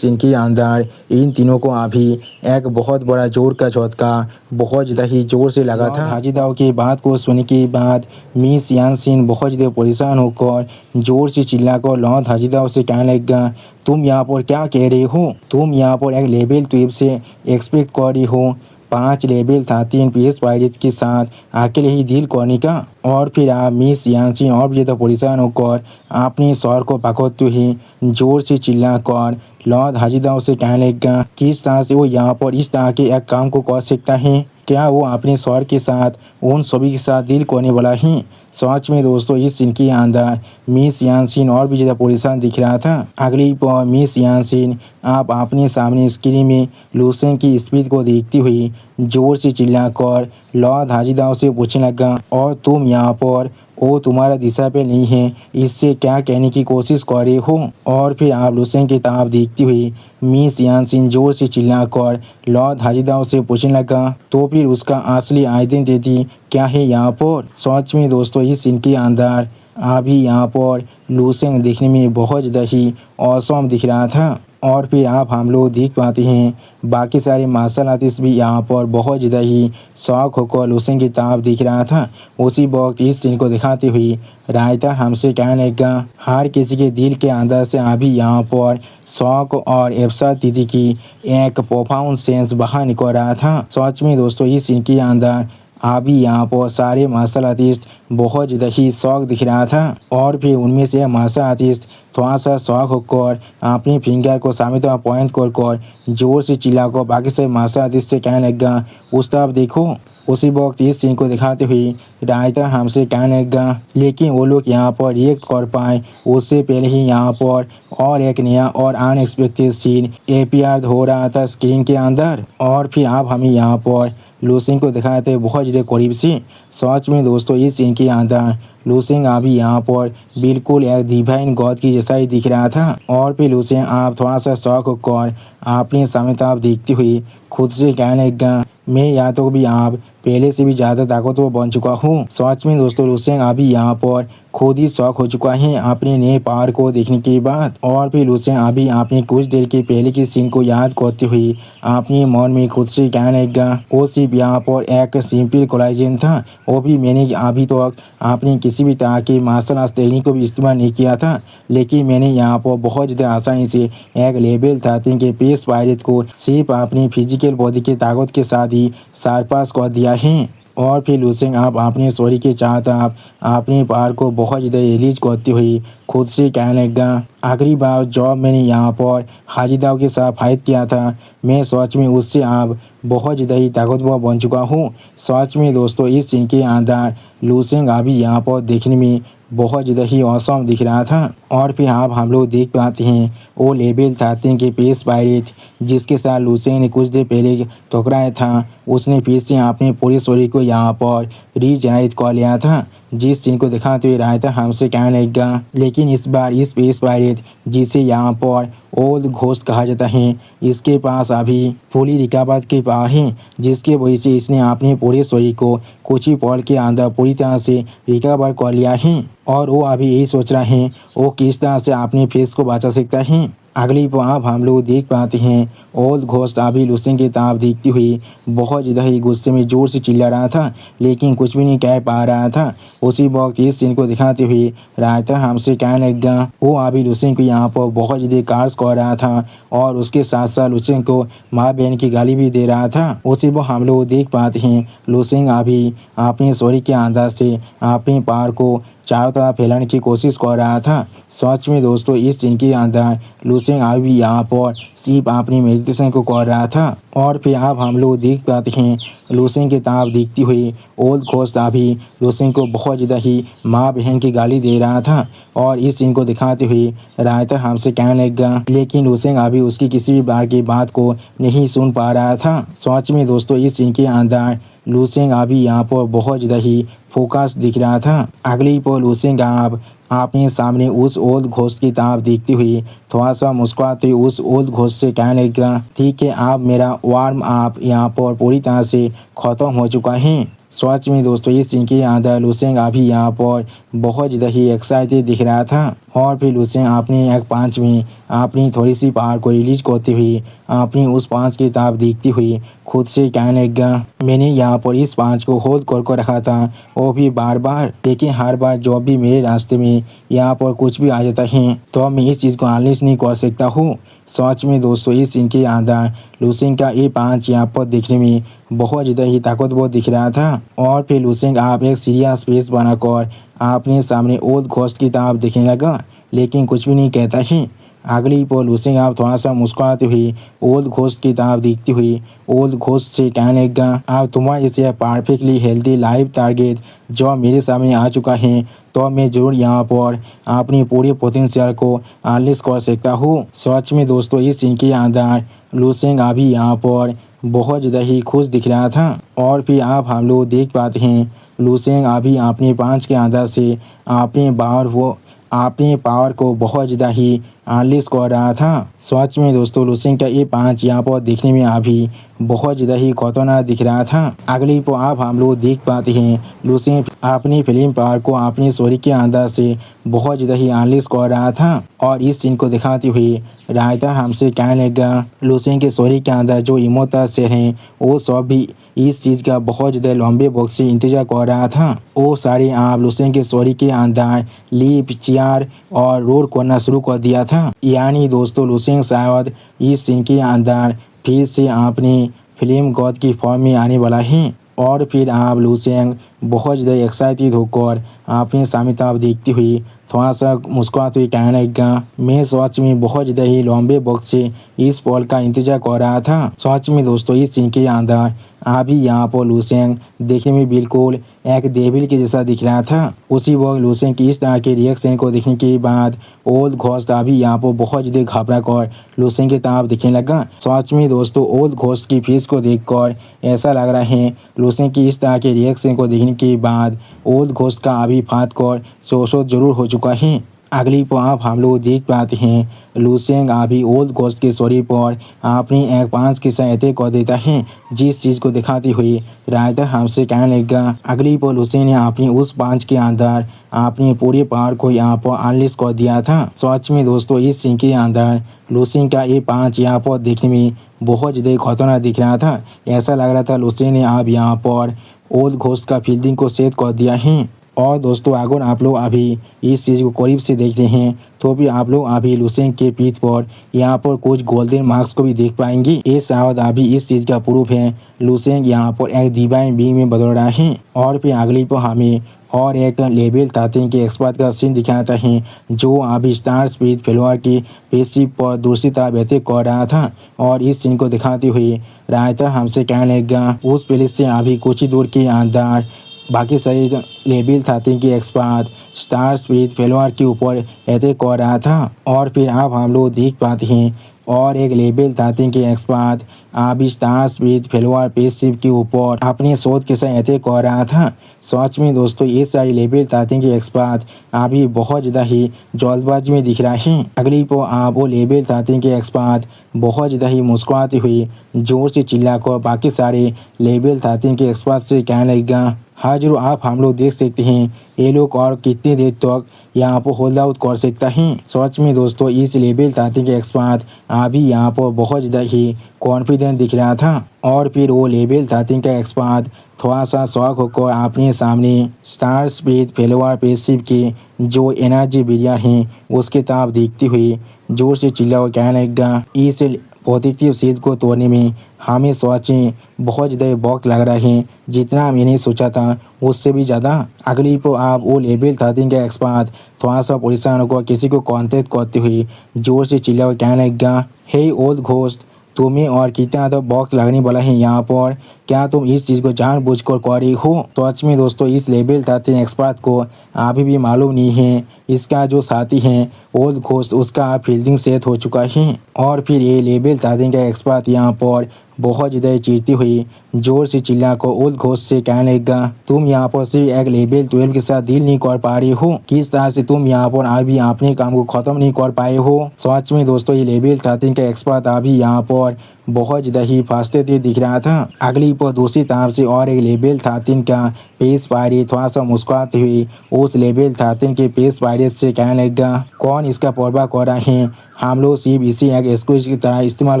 सीन के अंदर इन तीनों को अभी एक बहुत बड़ा जोर का झटका बहुत ज़्यादा ही जोर से लगा था। हाजिदव की बात को सुनने के बाद मिस यानसिन बहुत ज़्यादा परेशान होकर जोर से चिल्लाकर लॉर्ड हाजिदव से कहने लगा, तुम यहाँ पर क्या कह रहे हो? तुम यहाँ पर एक लेवल 12 से एक्सपेक्ट कर रही हो 5 लेवल 13 PS पायलट के साथ अकेले ही डील करने का? और फिर आप मिस यानसिन और भी ज़्यादा परेशान होकर अपने सर को पकड़ते हुए जोर से चिल्लाकर लॉर्ड हाजिदव से कहने लगा, किस तरह से वो यहाँ पर इस तरह के एक काम को कर सकता है? क्या वो अपने सर के साथ उन सभी के साथ डील करने वाला है? सच में दोस्तों इस सीन के अंदर मिस यानसिन और भी ज़्यादा परेशान दिख रहा था। अगली पर मिस यानसिन आप अपने सामने स्क्रीन में लूसेन की स्पीड को देखती हुई जोर से चिल्लाकर लॉर्ड हाजिदव से पूछने लगा, और तुम यहाँ पर वो तुम्हारा डिसाइपल नहीं है, इससे क्या कहने की कोशिश कर रहे हो? और फिर आप लूसेन की तरफ देखती हुई मिस यानसिन जोर से चिल्लाकर लॉर्ड हाजिदव से पूछने लगा, तो फिर उसका असली आइडेंटिटी क्या है यहाँ पर। सच में दोस्तों इस सीन के अंदर अभी यहाँ पर लूसेंग दिखने में बहुत ज़्यादा ही औसम दिख रहा था। और फिर आप हम लोग देख पाते हैं बाकी सारे मार्शल आर्टिस्ट भी यहाँ पर बहुत ज़्यादा ही शौक होकर लूसेंग की तरफ दिख रहा था। उसी वक्त इस सीन को दिखाते हुए रायता हमसे कहने लगा, हर किसी के दिल के अंदर से अभी यहाँ पर शौक और अफसर दीदी की एक प्रोफाउंड सेंस बाहर निकल रहा था। सच में दोस्तों इस सीन के अंदर अभी यहाँ पर सारे मार्शल आर्टिस्ट बहुत ज़्यादा ही शौक दिख रहा था। और फिर उनमें से मार्शल आर्टिस्ट थोड़ा सा शौक होकर अपनी फिंगर को सामने तरफ पॉइंट कर जोर से चिल्लाकर बाकी से मार्शल आर्टिस्ट से कहने लगा, उस तरफ देखो। उसी वक्त इस सीन को दिखाते हुए रायता हमसे कहने लगा, लेकिन वो लोग यहाँ पर रिएक्ट कर पाए उससे पहले ही यहाँ पर और एक नया और अनएक्सपेक्टेड सीन अपीयर हो रहा था स्क्रीन के अंदर। और फिर आप हमें यहाँ पर लूसेंग को दिखाए थे बहुत ज़्यादा करीब से। सच में दोस्तों इस सीन के अंदर लूसेंग अभी यहाँ पर बिल्कुल एक डिवाइन गॉड की जैसा ही दिख रहा था। और फिर लूसेंग आप थोड़ा सा शौक होकर अपने सामने तरफ देखते हुए खुद से कहने लगा, मैं या तो भी आप पहले से भी ज़्यादा ताकतवर बन चुका हूँ। सच में दोस्तों लूसेंग अभी यहाँ पर खुद ही शौक हो चुका है अपने नए पावर को देखने के बाद। और फिर लूसेंग अभी आपने कुछ देर के पहले की सीन को याद करते हुए अपने मन में खुद से कहने लगा, वो सिर्फ यहाँ पर एक सिंपल कोलाजन था, वो भी मैंने अभी तक अपनी किसी भी तरह के मार्शल आर्ट्स टेक्निक को भी इस्तेमाल नहीं किया था, लेकिन मैंने यहाँ पर बहुत ज़्यादा आसानी से एक लेवल 13 के पेस पायरेट को सिर्फ अपनी फिजिकल बॉडी के ताकत के साथ ही सरपास कर दिया है। और फिर लूसेंग आप अपने सॉरी के चाहत आप अपने पार को बहुत ज़्यादा रिलीज करते हुए खुद से कहने लगा, आखिरी बार जब मैंने यहाँ पर हाजिदाव के साथ फाइट किया था, मैं सच में उससे आप बहुत ज़्यादा ही ताकतवर बन चुका हूँ। सच में दोस्तों इस सीन के अंदर लूसेंग अभी यहाँ पर देखने में बहुत ज़्यादा ही औसम दिख रहा था। और फिर आप हम लोग देख पाते हैं वो लेवल 13 के पेस पायरेट जिसके साथ लूसेंग ने कुछ देर पहले टकराया था, उसने फिर से अपने पूरे शरीर को यहाँ पर रीजनरेट कर लिया था। जिस सीन को दिखाते हुए रायता हमसे कहने लगा, लेकिन इस बार इस पेस पायरेट जिसे यहाँ पर ओल्ड घोस्ट कहा जाता है, इसके पास अभी फुली रिकवर के पावर है, जिसके वजह से इसने अपने पूरे शरीर को कुछ ही पल के अंदर पूरी तरह से रिकवर कर लिया है। और वो अभी यही सोच रहा है वो किस तरह से अपने फेस को बचा सकता है। अगली आप हम लोग देख पाते हैं ओल्ड घोस्ट अभी लूसेंग की तरफ देखती हुई बहुत ज़्यादा ही गुस्से में ज़ोर से चिल्ला रहा था, लेकिन कुछ भी नहीं कह पा रहा था। उसी वक्त इस सीन को दिखाते हुए रायता हमसे कहने लगा, वो अभी लूसेंग को यहाँ पर बहुत ज़्यादा कार्स कर रहा था और उसके साथ साथ लूसेंग को माँ बहन की गाली भी दे रहा था। उसी वक्त हम लोग देख पाते हैं लूसेंग अभी अपने सॉरी के अंदर से अपने पावर को चारों तरफ फैलाने की कोशिश कर रहा था। सच में दोस्तों इस सीन के अंदर लूसेंग अभी यहाँ पर सिर्फ अपनी मेडिटेशन को कर रहा था। और फिर आप हम लोग देख पाते हैं लूसेंग की तरफ देखती हुई ओल्ड घोस्ट अभी लूसेंग को बहुत ज़्यादा ही माँ बहन की गाली दे रहा था। और इस सीन को दिखाते हुए रायता हमसे कहने लगा, लेकिन लूसेंग अभी उसकी किसी भी बार की बात को नहीं सुन पा रहा था। सच में दोस्तों इस सीन के अंदर लूसेंग अभी यहाँ पर बहुत ज़्यादा ही फोकस दिख रहा था। अगली पर लूसेंग आप अपने सामने उस ओल्ड घोस्ट की तरफ देखती हुई थोड़ा सा मुस्कुराते हुए उस ओल्ड घोस्ट से कहने लगा, ठीक है आप मेरा वार्म अप यहाँ पर पूरी तरह से ख़त्म हो चुका है। सच में दोस्तों इस सीन के अंदर लूसेंग अभी यहाँ पर बहुत ज़्यादा ही एक्साइटेड दिख रहा था। और फिर लूसेंग अपने एक पाँच में अपनी थोड़ी सी पावर को रिलीज करते हुए अपनी उस पाँच की तरफ देखती हुई खुद से कहने लगा, मैंने यहाँ पर इस पाँच को होल्ड कर रखा था, वो भी बार बार, लेकिन हर बार जब भी मेरे रास्ते में यहाँ पर कुछ भी आ जाता है तो मैं इस चीज़ को अनलिस्ट नहीं कर सकता हूँ। सच में दोस्तों इस सीन के अंदर लूसेंग का ये पाँच यहाँ पर देखने में बहुत ज़्यादा ही ताकतवर दिख रहा था। और फिर लूसेंग आप एक सीरियस फेस बनाकर अपने सामने ओल्ड घोस्ट की तरफ देखने लगा, लेकिन कुछ भी नहीं कहता है। अगली पर लूसेंग आप थोड़ा सा मुस्कुराते हुए ओल्ड घोस्ट की तरफ देखती हुई ओल्ड घोस्ट से कहने लगा, आप तुम्हारे इसे परफेक्टली हेल्दी लाइफ टारगेट जो मेरे सामने आ चुका है, तो मैं जरूर यहाँ पर अपनी पूरी पोटेंशियल को अनलीश कर सकता हूँ। सच में दोस्तों इस सीन के अंदर लूसेंग अभी यहाँ पर बहुत ज़्यादा ही खुश दिख रहा था। और फिर आप हम लोग देख पाते हैं लूसेंग अभी अपने पाँच के अंदर से अपने बाहर वो अपने पावर को बहुत ज़्यादा ही अनलीश कर रहा था। सच में दोस्तों लुसेंग का ये पंच यहाँ पर देखने में अभी बहुत ज़्यादा ही खतरनाक दिख रहा था। अगली पर अब हम लोग देख पाते हैं लुसेंग अपनी फिल्म पावर को अपनी स्टोरी के अंदर से बहुत ज़्यादा ही अनलीश कर रहा था और इस सीन को दिखाते हुए राइटर हमसे कहने लगा लुसेंग के स्टोरी के अंदर जो इमोशनल सीन हैं वो सब भी इस चीज़ का बहुत ज़्यादा लंबे वक्त से इंतजार कर रहा था। वो सारे आप लुसेंग के स्टोरी के अंदर लिप चेयर और रोर करना शुरू कर दिया था। यानी दोस्तों लुसेंग शायद इस सीन के अंदर फिर से अपनी फिल्म गॉड की फॉर्म में आने वाला है और फिर आप लुसेंग बहुत ज़्यादा एक्साइटेड होकर अपने सामने तरफ देखती हुई थोड़ा सा मुस्कुराते हुए कहने लगा मैं सच में बहुत ज़्यादा ही लंबे वक्त से इस पल का इंतजार कर रहा था। सच में दोस्तों इस सीन के अंदर अभी यहाँ पर लुसेंग देखने में बिल्कुल एक डेविल के जैसा दिख रहा था। उसी वक्त लुसेंग की इस तरह के रिएक्शन को देखने के बाद ओल्ड घोस्ट अभी यहाँ पर बहुत ज़्यादा घबरा कर लुसेंग की तरफ दिखने लगा। सच में दोस्तों ओल्ड घोस्ट की फेस को देखकर ऐसा लग रहा है लुसेंग की इस तरह के रिएक्शन को देखने के बाद ओल्ड घोस्ट का अभी फाट कर शोषो जरूर हो चुका है। अगली पर हम लोग देख पाते हैं लुसेंग अभी ओल्ड घोस्ट के स्टोरी पर अपनी एक पांच के साथ अटैक कर देता है जिस चीज़ को दिखाते हुए राइटर हमसे कहने लगा। अगली पर लुसेंग ने अपनी उस पांच के अंदर अपनी पूरी पावर को यहाँ पर अनलीश कर दिया था। सच में दोस्तों इस सीन के अंदर लुसेंग का ये पांच यहाँ पर देखने में बहुत ज़्यादा खतरनाक दिख रहा था। ऐसा लग रहा था लुसेंग ने अब यहाँ पर ओल्ड घोस्ट का फील्डिंग को सेट कर दिया है। और दोस्तों अगर आप लोग अभी इस चीज़ को करीब से देख रहे हैं तो भी आप लोग अभी लुसेंग के पीठ पर यहाँ पर कुछ गोल्डन मार्क्स को भी देख पाएंगे। ये शायद अभी इस चीज़ का प्रूफ है लुसेंग यहाँ पर एक डिवाइन बीइंग में बदल रहा है। और फिर अगली पर हमें और एक लेवल 13 के एक्सपर्ट का सीन दिखाता है जो अभी स्टार स्पीड फेलोअर की पेशी पर दूसरी तरफ अटैक कर रहा था। और इस सीन को दिखाते हुए राइटर हमसे कहने लगा उस पुलिस से अभी कुछ ही दूर के अंदर बाकी सारे लेवल 13 के एक्सपर्ट स्टार स्पीड फेलोअर के ऊपर अटैक कर रहा था। और फिर अब हम लोग देख पाते हैं और एक लेवल 13 के एक्सपर्ट अभी स्टार स्पीड फेलोअर पेशिप के ऊपर अपने शोध के साथ अटैक कर रहा था। सच में दोस्तों ये सारी लेवल 13 के एक्सपर्ट अभी बहुत ज़्यादा ही जल्दबाजी में दिख रहा है। अगली को आप वो लेवल 13 के एक्सपर्ट बहुत ज़्यादा ही मुस्कुराते हुए जोर से चिल्लाकर बाकी सारे लेवल 13 के एक्सपर्ट से कहने लगा हाँ जरूर आप हम लोग देख सकते हैं ये लोग और कितनी देर तक यहाँ पर होल्ड आउट कर सकता है। सच में दोस्तों इस लेवल 13 के एक्सपर्ट अभी यहाँ पर बहुत ज़्यादा ही कॉन्फिडेंट दिख रहा था। और फिर वो लेवल 13 का एक्सपर्ट थोड़ा सा शौक होकर अपने सामने स्टार स्पीड फेलोअर पेशिप के जो एनर्जी बिरियर हैं उसके तरफ देखते हुए जोर से चिल्ला और कहने लगा इस पॉजिटिव सीट को तोड़ने में हमें सोचें बहुत ज़्यादा वक्त लग रहा है जितना मैंने सोचा था उससे भी ज़्यादा। अगली को आप वो लेवल 13 का एक्सपर्ट थोड़ा सा परेशान होकर किसी को कॉन्टेक्ट करते हुए जोर से चिल्ला और कहने लगा हे ओल्ड घोस्ट तुम्हें और कितना तो वक्त लगने वाला है यहाँ पर, क्या तुम इस चीज़ को जानबूझकर कर रही हो। सच में दोस्तों इस लेवल 13 एक्सपर्ट को अभी भी मालूम नहीं है इसका जो साथी है ओल्ड घोस्ट उसका फील्डिंग सेट हो चुका है। और फिर ये लेवल 13 का एक्सपर्ट यहाँ पर बहुत ज़्यादा चिढ़ती हुई जोर से चिल्लाकर ओल्ड घोस्ट से कहने लगा तुम यहाँ पर सिर्फ एक लेवल 12 के साथ डील नहीं कर पा रही हो, किस तरह से तुम यहाँ पर अभी अपने काम को खत्म नहीं कर पाए हो। सच में दोस्तों ये लेवल 13 का एक्सपर्ट अभी यहाँ पर बहुत ज़्यादा ही फास्ते दिख रहा था। अगली पर दूसरी तरफ से और एक लेवल 13 का पेस पायरेट थोड़ा सा मुस्कुराते हुए उस लेवल 13 के पेस पायरेट से कहने लगा कौन इसका परवाह कर रहा है, हम लोग सिर्फ इसी एक एक्सक्यूज की तरह इस्तेमाल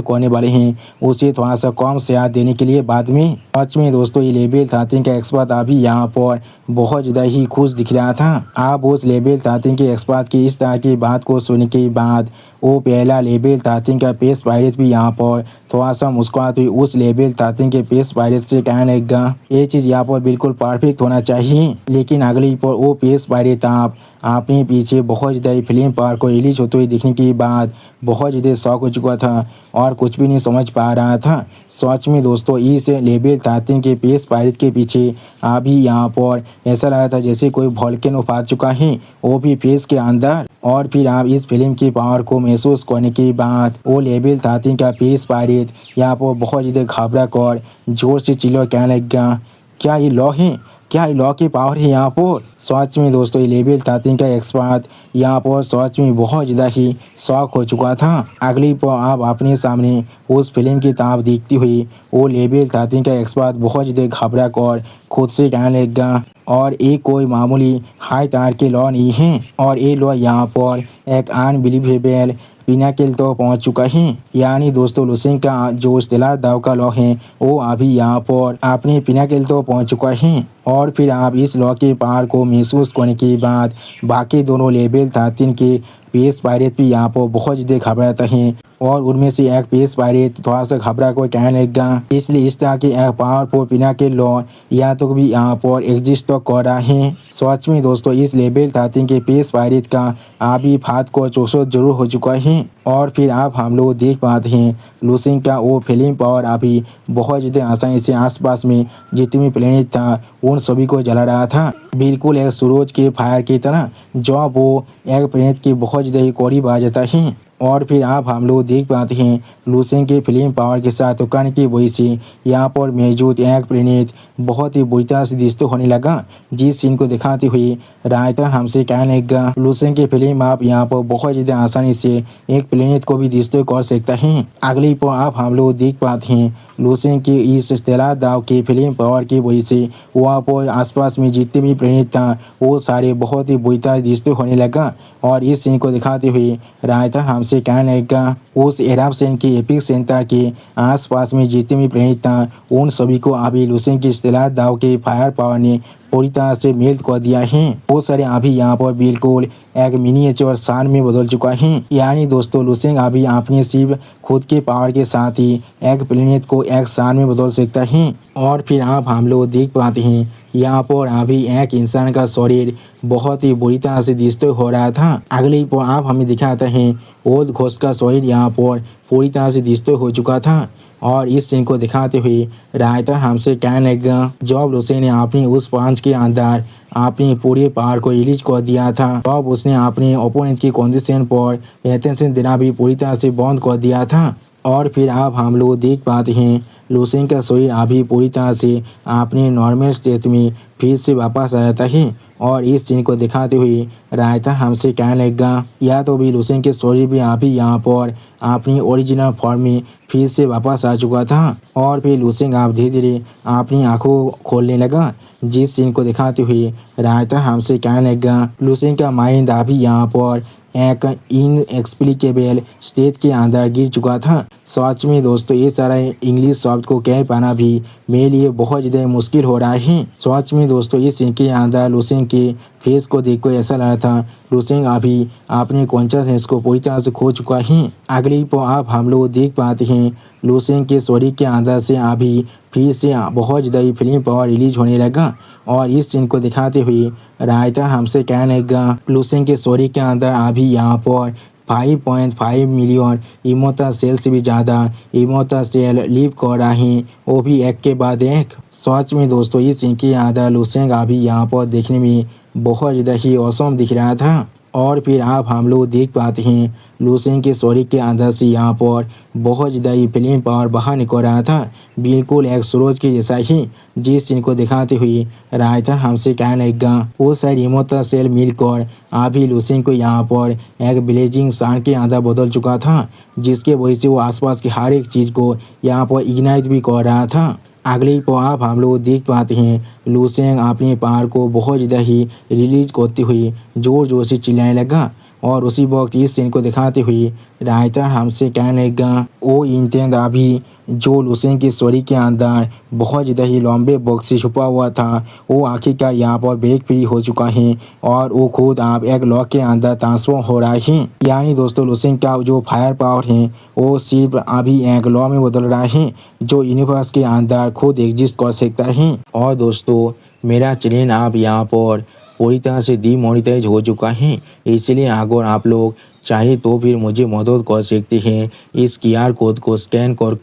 करने वाले हैं उसे थोड़ा सा कम शेयर देने के लिए बाद में। सच में दोस्तों ये लेवल 13 का एक्सपर्ट अभी यहाँ पर बहुत ज़्यादा ही खुश दिख रहा था। आप उस लेवल 13 के एक्सपर्ट की इस तरह की बात को सुनने के बाद वो पहला लेवल 13 का पेस पायरेट भी यहाँ पर थोड़ा सा मुस्कुराते हुए उस लेवल 13 के पेस पायरेट से कहने लगा ये चीज़ यहाँ पर बिल्कुल परफेक्ट होना चाहिए। लेकिन अगली पर वो पेस पायरेट आप अपने पीछे बहुत ज़्यादा फिल्म पार को रिलीज होते हुए देखने के बाद बहुत ज़्यादा शौक हो चुका था और कुछ भी नहीं समझ पा रहा था। सच में दोस्तों इस लेवल 13 के पेस पायरेट के पीछे अभी यहाँ पर ऐसा लगा था जैसे कोई वोल्केनो फट चुका है वो भी फेस के अंदर। और फिर आप इस फिल्म की पावर को महसूस करने के बाद वो लेवल 13 का पेस पायरेट यहाँ पर बहुत ज़्यादा घबरा कर जोर से चिल्ला कहने लगा क्या ये लॉ है, क्या लॉ की पावर है यहाँ पर। सच में दोस्तों ये लेवल 13 का एक्सपर्ट यहाँ पर सच में बहुत ज़्यादा ही शौक हो चुका था। अगली पर आप अपने सामने उस फिल्म की ताब देखती हुई वो लेवल 13 का एक्सपर्ट बहुत ज़्यादा घबरा कर खुद से कहने लगा और ये कोई मामूली हाई तार के लॉ नहीं है और ये लॉ यहाँ पर एक अनबिलीवेबल पिनाकिल तो पहुंच चुका है। यानी दोस्तों लुसेंग का जो इस्तेलाह दाव का लॉ है वो अभी यहाँ पर अपने पिनाकिल तो पहुंच चुका है और फिर आप इस लॉ के पार को महसूस करने के बाद बाकी दोनों लेवल 13 के पेस पायरेट भी यहाँ पर बहुत ज़्यादा घबराते हैं और उनमें से एक पेस पायरेट थोड़ा सा घबरा कर कहने लगा। इसलिए इस तरह के एक पावरफुल पिनाकिल लॉ या तो भी यहाँ पर एग्जिस्ट तो कर रहा है। सच में दोस्तों इस लेवल 13 के पेस पायरेट का अभी फात को चौसठ जरूर हो चुका है और फिर आप हम लोग देख पाते हैं लुसेंग का वो फिल्म पावर अभी बहुत ज़्यादा आसानी से आसपास में जितने भी प्लेनेट था उन सभी को जला रहा था, बिल्कुल एक सूरज के फायर की तरह जो वो एक प्लेनेट के बहुत ज़्यादा ही करीब आ जाता है। और फिर आप हम लोग देख पाते हैं लुसेंग के फिल्म पावर के साथ उकरण की वजह से यहाँ पर मौजूद एक प्लेनेट बहुत ही बुरी तरह से डिस्ट्रॉय होने लगा। जिस सीन को दिखाते हुए रायता हमसे कहने लगा लुसेंग के फिल्म आप यहाँ पर बहुत ज़्यादा आसानी से एक प्लेनेट को भी डिस्ट्रॉय कर सकता है। अगली पर आप हम लोग देख पाते हैं लुसेंग के इस इस्तेलाह दाव के फिल्म पावर की वजह से वहाँ पर आसपास में जितने भी प्लेनेट था वो सारे बहुत ही बुरी तरह डिस्ट्रॉय होने लगा और इस सीन को दिखाते हुए रायता हमसे कहने लगा उस एराप्शन के एपिक सेंटर के आसपास में जितने भी प्लेनेट था उन सभी को अभी लुसेंग के इस्तेलाह दाव के फायर पावर ने पूरी तरह से मेल्ट कर दिया है। वो सारे अभी यहाँ पर बिल्कुल एक मिनिएचर सान में बदल चुका है। यानी दोस्तों लुसेंग अभी अपने सिर्फ खुद के पावर के साथ ही एक प्लेनेट को एक सान में बदल सकता है। और फिर आप हम लोग देख पाते हैं यहाँ पर अभी एक इंसान का शरीर बहुत ही बुरी तरह से डिस्ट्रॉय हो रहा था। अगली पर आप हमें दिखाते हैं ओल्ड घोस्ट का शरीर यहाँ पर पूरी तरह से डिस्ट्रॉय हो चुका था और इस सीन को दिखाते हुए रायता हमसे कहने लगा जब लुसेंग ने अपनी उस पांच के अंदर अपनी पूरे पावर को रिलीज कर दिया था तब उसने अपने ओपोनेंट की कंडीशन पर अटेंशन देना भी पूरी तरह से बंद कर दिया था। और फिर आप हम लोग देख पाते हैं लुसेंग का शरीर अभी पूरी तरह से अपने नॉर्मल स्टेट में फिर से वापस आ जाता है और इस सीन को दिखाते हुए रायता हमसे कहने लगा या तो भी लुसेंग के शरीर भी अभी यहाँ पर अपनी ओरिजिनल फॉर्म में फिर से वापस आ चुका था। और फिर लुसेंग आप धीरे धीरे अपनी आंखों खोलने लगा। जिस सीन को दिखाते हुए रायता हमसे कहने लगा लुसेंग का माइंड अभी यहाँ पर एक इनएक्सप्लिकेबल स्टेट के अंदर गिर चुका था। सच में दोस्तों ये सारा इंग्लिश शब्द को कह पाना भी मेरे लिए बहुत ज़्यादा मुश्किल हो रहा है। सच में दोस्तों इस सीन के अंदर लुसेंग के फेस को देखकर ऐसा लगा था लुसेंग अभी अपने कॉन्शियसनेस को पूरी तरह से खो चुका है। अगली पर आप हम लोग देख पाते हैं लुसेंग के शरीर के अंदर से अभी फिर से बहुत ज़्यादा फिल्म पावर रिलीज होने लगा और इस सीन को दिखाते हुए रायता हमसे कहने लगा लुसेंग के शरीर के अंदर अभी यहाँ पर 5.5 मिलियन इमोर्टल सेल से भी ज़्यादा इमोर्टल सेल लिव कर रहे हैं वो भी एक के बाद एक। सच में दोस्तों इस सीन के अंदर लुसेंग अभी यहाँ पर देखने में बहुत ज़्यादा ही औसम दिख रहा था। और फिर आप हम लोग देख पाते हैं लुसेंग के शरीर के अंदर से यहाँ पर बहुत ज़्यादा ही फिल्म पावर बाहर निकल रहा था, बिल्कुल एक सूरज के जैसा ही। जिस सीन को दिखाते हुए रायता हमसे कहने लगा वो सारे इमोर्टल सेल मिलकर अभी लुसेंग को यहाँ पर एक ब्लेजिंग सन के अंदर बदल चुका था जिसके वजह से वो आसपास की हर एक चीज़ को यहाँ पर इग्नाइट भी कर रहा था। अगली पर आप हम लोग देख पाते हैं लुसेंग अपने पावर को बहुत ज़्यादा ही रिलीज करते हुए जोर जोर से चिल्लाने लगा और उसी वक्त इस सीन को दिखाते हुए रायता हमसे कहने लगा वो इंटेंट अभी जो लुसेंग के शरीर के अंदर बहुत ज़्यादा ही लंबे वक्त से छुपा हुआ था वो आखिरकार यहाँ पर ब्रेक फ्री हो चुका है और वो खुद आप एक लॉक के अंदर ट्रांसफॉर्म हो रहा है। यानी दोस्तों लुसेंग का जो फायर पावर है वो सिर्फ अभी एक लॉ में बदल रहा है जो यूनिवर्स के अंदर खुद एग्जिस्ट कर सकता है। और दोस्तों मेरा चैनल आप यहाँ पर पूरी तरह से डीमोनेटाइज हो चुका है, इसलिए अगर आप लोग चाहे तो फिर मुझे मदद कर सकते हैं इस QR कोड को स्कैन कर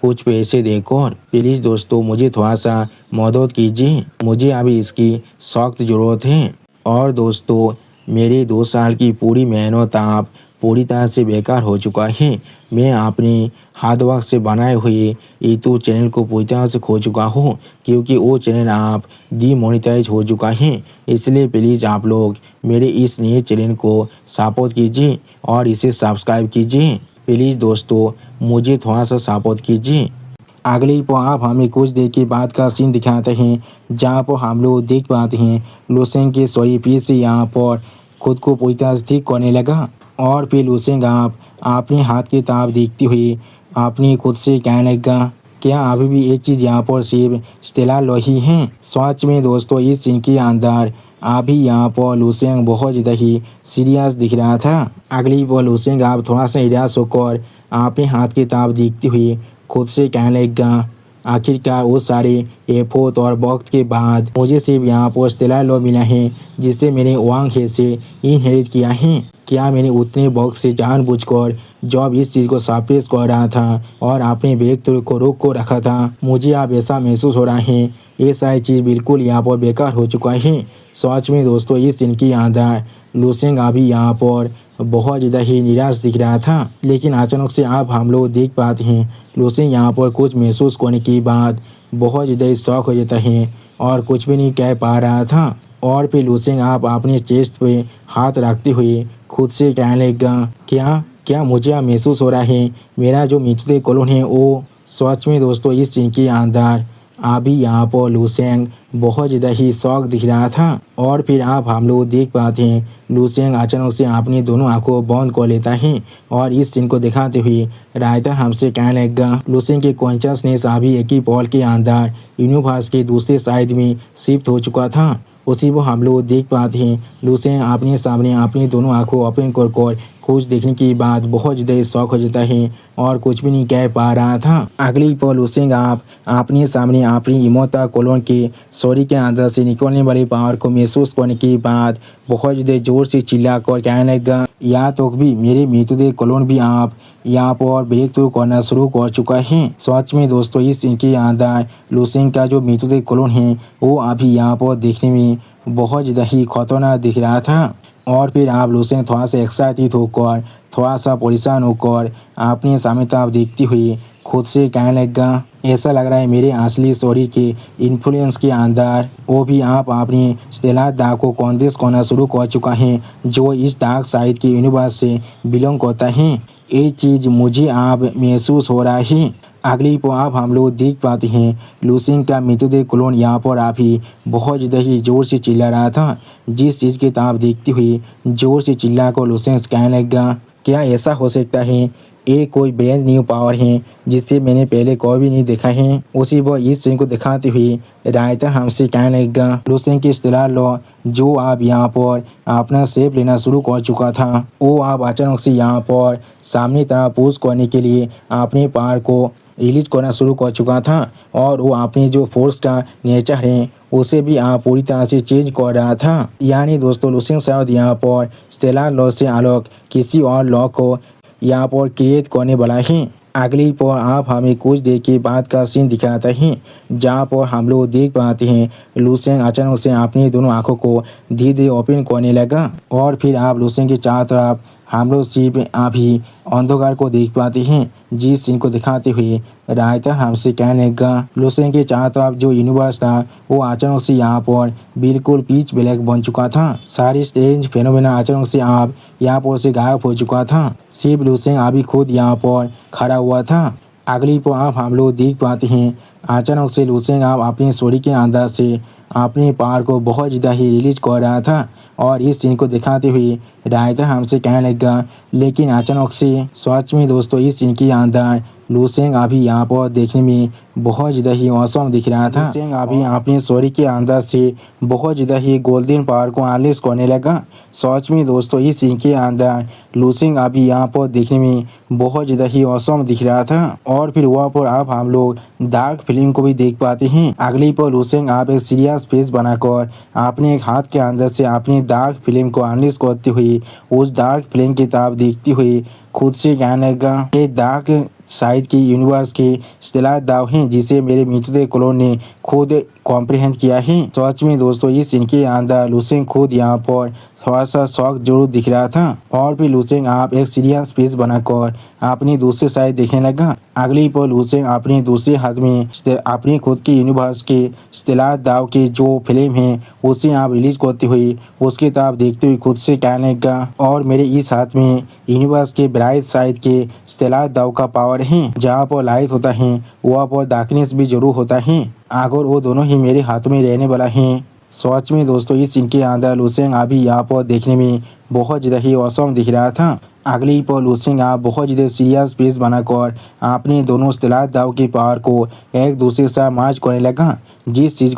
कुछ पैसे देकर। प्लीज़ दोस्तों मुझे थोड़ा सा मदद कीजिए, मुझे अभी इसकी सख्त ज़रूरत है। और दोस्तों मेरी 2 साल की पूरी मेहनत आप पूरी तरह से बेकार हो चुका है। मैं अपने हार्ड वर्क से बनाए हुए यूट्यूब चैनल को पूरी तरह से खो चुका हूँ, क्योंकि वो चैनल आप डीमोनेटाइज हो चुका है। इसलिए प्लीज़ आप लोग मेरे इस नए चैनल को सपोर्ट कीजिए और इसे सब्सक्राइब कीजिए। प्लीज़ दोस्तों मुझे थोड़ा सा सपोर्ट कीजिए। अगली पर आप हमें कुछ देर के बाद का सीन दिखाते हैं, जहाँ पर हम लोग देख पाते हैं लुसेंग के सॉरी फिर से यहाँ पर खुद को पूरी तरह से ठीक करने लगा। और फिर लुसेंग आप अपने हाथ की ताप देखती हुई अपनी खुद से कहने लगा, क्या अभी भी ये चीज़ यहाँ पर सिर्फ स्टेला लोही है। सच में दोस्तों इस सीन के अंदर अभी यहाँ पर लुसेंग बहुत ज़्यादा ही सीरियस दिख रहा था। अगली पर लुसेंग आप थोड़ा सा निराश होकर अपने हाथ की ताप देखती हुई खुद से कहने लगा, आखिरकार वो सारे एफर्ट और वक्त के बाद मुझे सिर्फ यहाँ पर स्टेला लो मिला है, जिसे मैंने वांग हे से इनहेरिट किया है। क्या मैंने उतने वक्त से जानबूझकर जब इस चीज़ को सप्रेस कर रहा था और अपने ब्रेक थ्रू को रोक को रखा था। मुझे अब ऐसा महसूस हो रहा है ये सारी चीज़ बिल्कुल यहाँ पर बेकार हो चुका है। सच में दोस्तों इस दिन की अंदर लुसेंग अभी यहाँ पर बहुत ज़्यादा ही निराश दिख रहा था। लेकिन अचानक से आप हम लोग देख पाते हैं लुसेंग यहाँ पर कुछ महसूस करने के बाद बहुत ज़्यादा ही शौक हो जाता है और कुछ भी नहीं कह पा रहा था। और फिर लुसेंग आप अपने चेस्ट पे हाथ रखते हुए खुद से कहने लगा, क्या मुझे अब महसूस हो रहा है मेरा जो मृत्युदेह क्लोन है वो। सच में दोस्तों इस सीन के अंदर अभी यहाँ पर लुसेंग बहुत ज़्यादा ही शौक दिख रहा था। और फिर आप हम लोग देख पाते हैं लुसेंग अचानक से अपनी दोनों आंखों बंद कर लेता है और इस सीन को दिखाते हुए राइटर हमसे कहने लगा, लुसेंग के कॉन्शियसनेस अभी एक ही पल के अंदर यूनिवर्स के दूसरे साइड में शिफ्ट हो चुका था। उसी को हम लोग देख पाते हैं लुसेंग अपने सामने अपनी दोनों आंखों ओपन कर कुछ देखने के बाद बहुत ज़्यादा शौक हो जाता है और कुछ भी नहीं कह पा रहा था। अगली पल लुसेंग आप अपने सामने अपनी इमोर्टल क्लोन के सॉरी के अंदर से निकलने वाली पावर को महसूस करने के बाद बहुत ज़्यादा जोर से चिल्ला कर कहने लगा, या तो भी मेरे मृतदेह क्लोन भी आप यहाँ पर ब्रेक थ्रू करना शुरू कर चुका है। सच में दोस्तों इस इनके अंदर लुसेंग का जो मृतदेह क्लोन है वो अभी यहाँ पर देखने में बहुत ज़्यादा ही खतरनाक दिख रहा था। और फिर आप लुसेंग थोड़ा सा एक्साइटेड होकर थोड़ा सा परेशान होकर अपने सामने तरफ देखती हुई खुद से कहने लगा, ऐसा लग रहा है मेरे असली स्टोरी के इन्फ्लुएंस के अंदर वो भी आप अपनी स्टेलर डार्क को कॉन्टेस्ट करना शुरू कर चुका है, जो इस डार्क साइड के यूनिवर्स से बिलोंग करता है। ये चीज़ मुझे आप महसूस हो रहा है। अगली पर आप हम लोग देख पाते हैं लुसेंग का मृतदेह क्लोन यहाँ पर अभी बहुत ज़्यादा ही जोर से चिल्ला रहा था। जिस चीज़ की तरफ देखती हुई जोर से चिल्ला कर लुसेंग कहने लगा, क्या ऐसा हो सकता है ये कोई ब्रांड न्यू पावर है जिससे मैंने पहले कभी भी नहीं देखा है। उसी वो इस सीन को दिखाते हुए राइटर हमसे कहने लगा, लुसेंग की स्टेलर लॉ जो आप यहाँ पर अपना शेप लेना शुरू कर चुका था वो आप अचानक से यहाँ पर सामने तरफ पुश करने के लिए अपने पावर को रिलीज करना शुरू कर चुका था और वो अपनी जो फोर्स का नेचर है उसे भी आप पूरी तरह से चेंज कर रहा था। यानी दोस्तों लुसेंग शायद यहाँ पर स्टेलर लॉ से अलग किसी और लॉ को यहाँ पर क्रिएट करने वाला है। अगली पर आप हमें कुछ देर के बाद का सीन दिखाते हैं, जहाँ पर हम लोग देख पाते हैं लुसेंग अचानक से अपनी दोनों आंखों को धीरे धीरे ओपन करने लगा। और फिर आप लुसेंग के चारों तरफ हम लोग सिर्फ अभी अंधकार को देख पाते हैं। जिस सीन को दिखाते हुए राइटर हमसे कहने लगा, लुसेंग के चारों तरफ जो यूनिवर्स था वो अचानक से यहाँ पर बिल्कुल पिच ब्लैक बन चुका था। सारी स्ट्रेंज फेनोमेना अचानक से आप यहाँ पर से गायब हो चुका था। सिर्फ लुसेंग अभी खुद यहाँ पर खड़ा हुआ था। अगली पर आप हम लोग देख पाते हैं अचानक से लुसेंग आप अपनी स्टोरी के अंदर से अपने पावर को बहुत ज़्यादा ही रिलीज कर रहा था। और इस सीन को दिखाते हुए राइटर हमसे कहने लगा, लेकिन अचानक से सच में दोस्तों इस सीन के अंदर लुसेंग अभी यहाँ पर देखने में बहुत ज़्यादा ही औसम दिख रहा था। लुसेंग अभी अपनी स्टोरी के अंदर से बहुत ज़्यादा ही गोल्डन पावर को अनलीश करने लगा। सच में दोस्तों इस सीन के अंदर लुसेंग अभी यहाँ पर देखने में बहुत ज़्यादा ही औसम दिख रहा था। और फिर वहाँ पर आप हम लोग डार्क फिल्म को भी देख पाते हैं। अगली पर लुसेंग आप एक सीरियस फेस बनाकर अपने एक हाथ के अंदर से अपनी डार्क फिल्म को अनलीश करते हुए उस डार्क फिल्म की तरफ देखते हुए खुद से कहने लगा, ये डार्क साइड की यूनिवर्स के स्टेलर दाव हैं जिसे मेरे मृतदेह क्लोन ने खुद कॉम्प्रिहेंड किया है। सच में दोस्तों इस सीन के अंदर लुसेंग खुद यहाँ पर थोड़ा सा शौक जरूर दिख रहा था। और फिर लुसेंग आप एक सीरियस फेस बनाकर अपनी दूसरी साइड देखने लगा। अगली पल लुसेंग अपने दूसरे हाथ में अपनी खुद की यूनिवर्स के स्टेलर दाव की जो फिल्म है उसे आप रिलीज करते हुए उसकी तरफ देखते हुए खुद से कहने लगा, और मेरे इस हाथ में यूनिवर्स के ब्राइट साइड के स्टेलर दाव का पावर है। जहाँ पर लाइट होता है वहाँ पर डार्कनेस भी जरूर होता है। अगर वो दोनों ही मेरे हाथ में रहने वाला है। सच में दोस्तों इस सीन के अंदर लुसेंग अभी यहाँ पर देखने में बहुत ज़्यादा ही औसम दिख रहा था। अगली पल लुसेंग आप बहुत ज़्यादा सीरियस फेस बनाकर अपने दोनों स्टेलर दाव की पावर को एक दूसरे से मार्च करने लगा। जिस सीन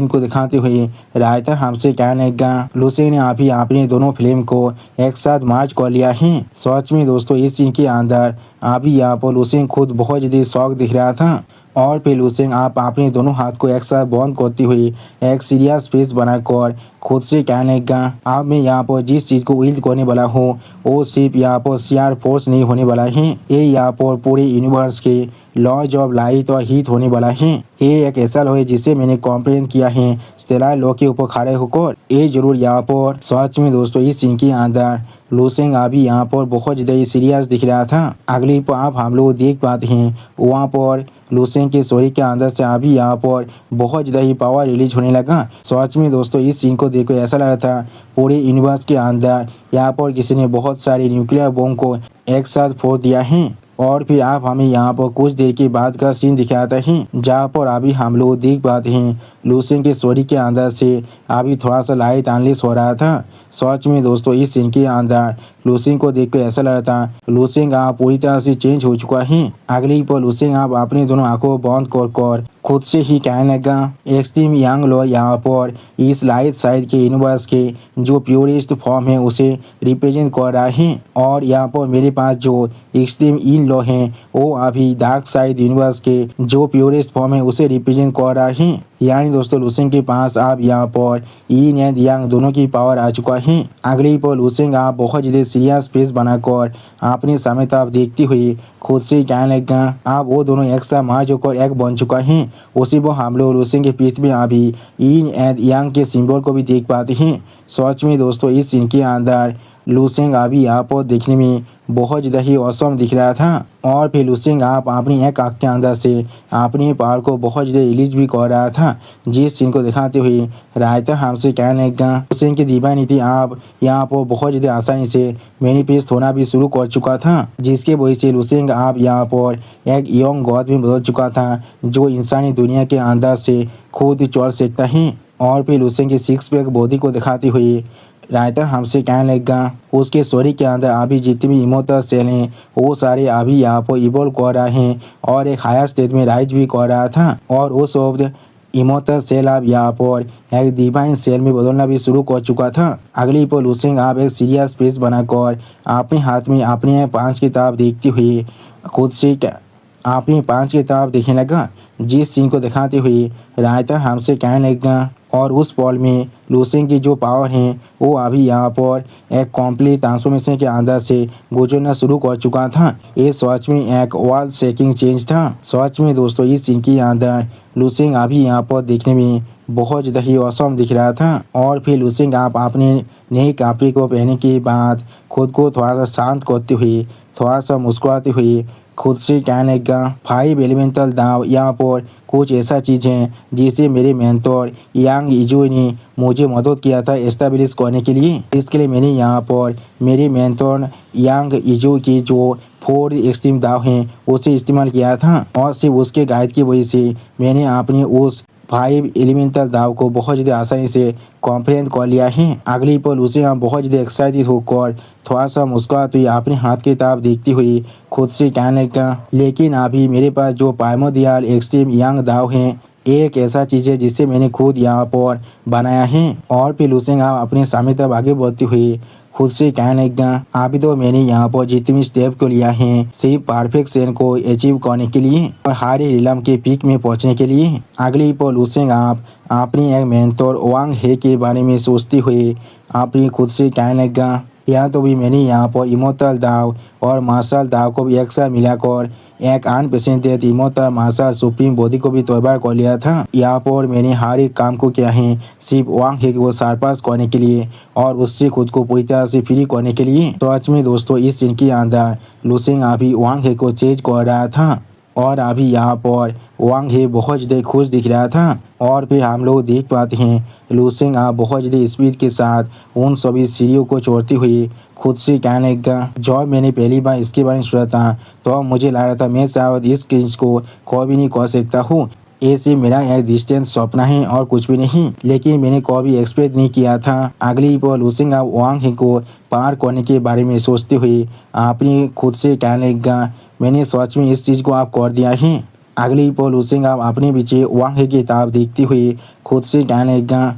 को दिखाते हुए राइटर हमसे कहने लगा, लुसेंग ने अभी अपने दोनों फिल्म को एक साथ मार्च कर लिया है। सच में दोस्तों इस सीन के अंदर अभी यहाँ पर लुसेंग खुद बहुत ज़्यादा शौक दिख रहा था। और फिर लुसेंग आप अपने दोनों हाथ को एक साथ बंद करती हुई एक सीरियस फेस बनाकर खुद से कहने लगा, अब मैं यहाँ पर जिस चीज़ को विल्ड करने वाला हूँ वो सिर्फ यहाँ पर शेयर फोर्स नहीं होने वाला है, ये यहाँ पर पूरे यूनिवर्स के लॉज ऑफ लाइट और हीट होने वाला है। ये एक ऐसा लॉ है जिसे मैंने कॉम्प्लेन किया है स्टेलर लॉ के ऊपर खड़े होकर। ये जरूर यहाँ पर सच में दोस्तों इस सीन के अंदर लुसेंग अभी यहाँ पर बहुत ज़्यादा सीरियस दिख रहा था। अगली पर आप हम लोग देख पाते हैं वहाँ पर लुसेंग के शरीर के अंदर से अभी यहाँ पर बहुत ज़्यादा ही पावर रिलीज होने लगा। सच में दोस्तों इस सीन को देखकर ऐसा लग रहा था पूरे यूनिवर्स के अंदर यहाँ पर किसी ने बहुत सारे न्यूक्लियर बम को एक साथ फोड़ दिया है। और फिर आप हमें यहाँ पर कुछ देर के बाद का सीन दिखाता है जहाँ पर अभी हम लोग देख पाते हैं लुसेंग के शरीर के अंदर से अभी थोड़ा सा लाइट अनलिश हो रहा था। सच में दोस्तों इस सीन के अंदर लुसेंग को देखकर ऐसा लग रहा था लुसेंग आप पूरी तरह से चेंज हो चुका है। अगली पर लुसेंग आप अपने दोनों आंखों बंद कर खुद से ही कहने लगा, एक्सट्रीम यंग लॉ यहाँ पर इस लाइट साइड के यूनिवर्स के जो प्योरेस्ट फॉर्म है उसे रिप्रेजेंट कर रहा है। और यहाँ पर मेरे पास जो एक्सट्रीम इन लॉ है वो अभी डार्क साइड यूनिवर्स के जो प्योरेस्ट फॉर्म है उसे रिप्रेजेंट कर रहा है। यानी दोस्तों लुसेंग के पास आप यहाँ पर इन एंड यांग दोनों की पावर आ चुका है। अगली पर लुसेंग आप बहुत ज़्यादा सीरियस फेस बनाकर अपने सामने तरफ देखती हुई खुद से कहने लगा, आप वो दोनों एक साथ मार्च होकर एक बन चुका है। उसी पर हम लोग लुसेंग के पीठ में अभी इन एंड यांग के सिंबल को भी देख पाते हैं। सच में दोस्तों इस सीन के अंदर लुसेंग अभी यहाँ पर देखने में बहुत ज़्यादा ही औसम दिख रहा था। और फिर लुसेंग आप अपनी एक आँख के अंदर से अपनी पावर को बहुत ज़्यादा रिलीज भी कर रहा था। जिस सीन को दिखाते हुए राइटर हमसे कहने लगा, लुसेंग की डिवाइनिटी आप यहाँ पर बहुत ज़्यादा आसानी से मैनिफेस्ट होना भी शुरू कर चुका था, जिसके वजह से लुसेंग आप यहाँ पर एक यंग गॉड में बदल चुका था जो इंसानी दुनिया के अंदर से खुद चल सकता है। और फिर लुसेंग की सिक्स पैक बॉडी को दिखाते हुए राइटर हमसे कहने लगा, उसके शरीर के अंदर अभी जितने भी इमोटल सेल हैं वो सारे अभी यहाँ पर इवॉल्व कर रहे हैं और एक हायर स्टेट में राइज भी कर रहा था। और वो सब इमोटल सेल अब यहाँ पर एक डिवाइन सेल में बदलना भी शुरू कर चुका था। अगली पर लुसेंग आप एक सीरियस फेस बनाकर अपने हाथ में अपने 5 की तरफ देखते हुए खुद से अपने 5 की तरफ देखने लगा। जिस सीन को दिखाते हुए राइटर हमसे कहने लगा, और उस पल में लुसेंग की जो पावर है वो अभी यहाँ पर एक कॉम्प्लीट ट्रांसफॉर्मेशन के अंदर से गुजरना शुरू कर चुका था। ये सच में एक वर्ल्ड शेकिंग चेंज था। सच में दोस्तों इस सीन के अंदर लुसेंग अभी यहाँ पर देखने में बहुत ज़्यादा ही औसम दिख रहा था। और फिर लुसेंग आप अपने नए कपड़े को पहनने के बाद खुद को थोड़ा सा शांत करते हुए थोड़ा सा मुस्कुराते हुए खुद से कहने लगा, 5 एलिमेंटल दाव यहाँ पर कुछ ऐसा चीज़ है जिसे मेरे मेंटर यांग इजू ने मुझे मदद किया था एस्टेब्लिश करने के लिए। इसके लिए मैंने यहाँ पर मेरे मेंटर यांग इजू की जो 4 एक्सट्रीम दाव हैं उसे इस्तेमाल किया था, और सिर्फ उसके गाइड की वजह से मैंने अपने उस 5 एलिमेंटल दाव को बहुत ज़्यादा आसानी से कॉम्प्लेन कर लिया है। अगली पल उसे हम बहुत ज़्यादा एक्साइटेड होकर थोड़ा सा मुस्कुराते हुए अपने हाथ की तरफ देखती हुई खुद से कहने लगा, लेकिन अभी मेरे पास जो प्राइमोर्डियल एक्सट्रीम यंग दाव हैं एक ऐसा चीज़ है जिसे मैंने खुद यहाँ पर बनाया है। और फिर लुसेंग अपने सामने तरफ आगे बढ़ती हुई खुद से कहने लगा, अभी तो मैंने यहाँ पर जितनी स्टेप को लिया है सिर्फ परफेक्ट सेन को अचीव करने के लिए और हारी रिलम के पीक में पहुँचने के लिए। अगली पर लुसेंग आप अपनी एक मेंटर वांग हे के बारे में सोचती हुई अपनी खुद से कहने लगा, या तो भी मैंने यहाँ पर इमोटल दाव और मार्शल दाव को भी एक साथ मिलाकर एक unprecedented immortal marshal supreme body को भी तैयार कर लिया था। यहाँ पर मैंने हर एक काम को किया है सिर्फ वांग हे को सरपास करने के लिए और उससे खुद को पूरी तरह से फ्री करने के लिए। तो आज में दोस्तों इस सीन के अंदर लुसेंग अभी वांग हे को चेंज कर रहा था और अभी यहाँ पर वांग हे बहुत ज़्यादा खुश दिख रहा था। और फिर हम लोग देख पाते हैं लुसेंग बहुत ज़्यादा स्पीड के साथ उन सभी सीढ़ियों को छोड़ती हुई खुद से कहने लगा। जब मैंने पहली बार इसके बारे में सुना था तो मुझे लग रहा था मैं शायद इस चीज़ को कभी नहीं कर सकता हूँ, ऐसे मेरा एक डिस्टेंस सपना है और कुछ भी नहीं। लेकिन मैंने कभी एक्सपेक्ट नहीं किया था। अगली बार लुसेंग वांग हे को पार करने के बारे में सोचते हुए आपने खुद से कहने लगा मैंने सच में इस चीज़ को आप कर दिया है। अगली पल लुसेंग अपने पीछे वांग हे की किताब देखते हुए खुद से कहने लगा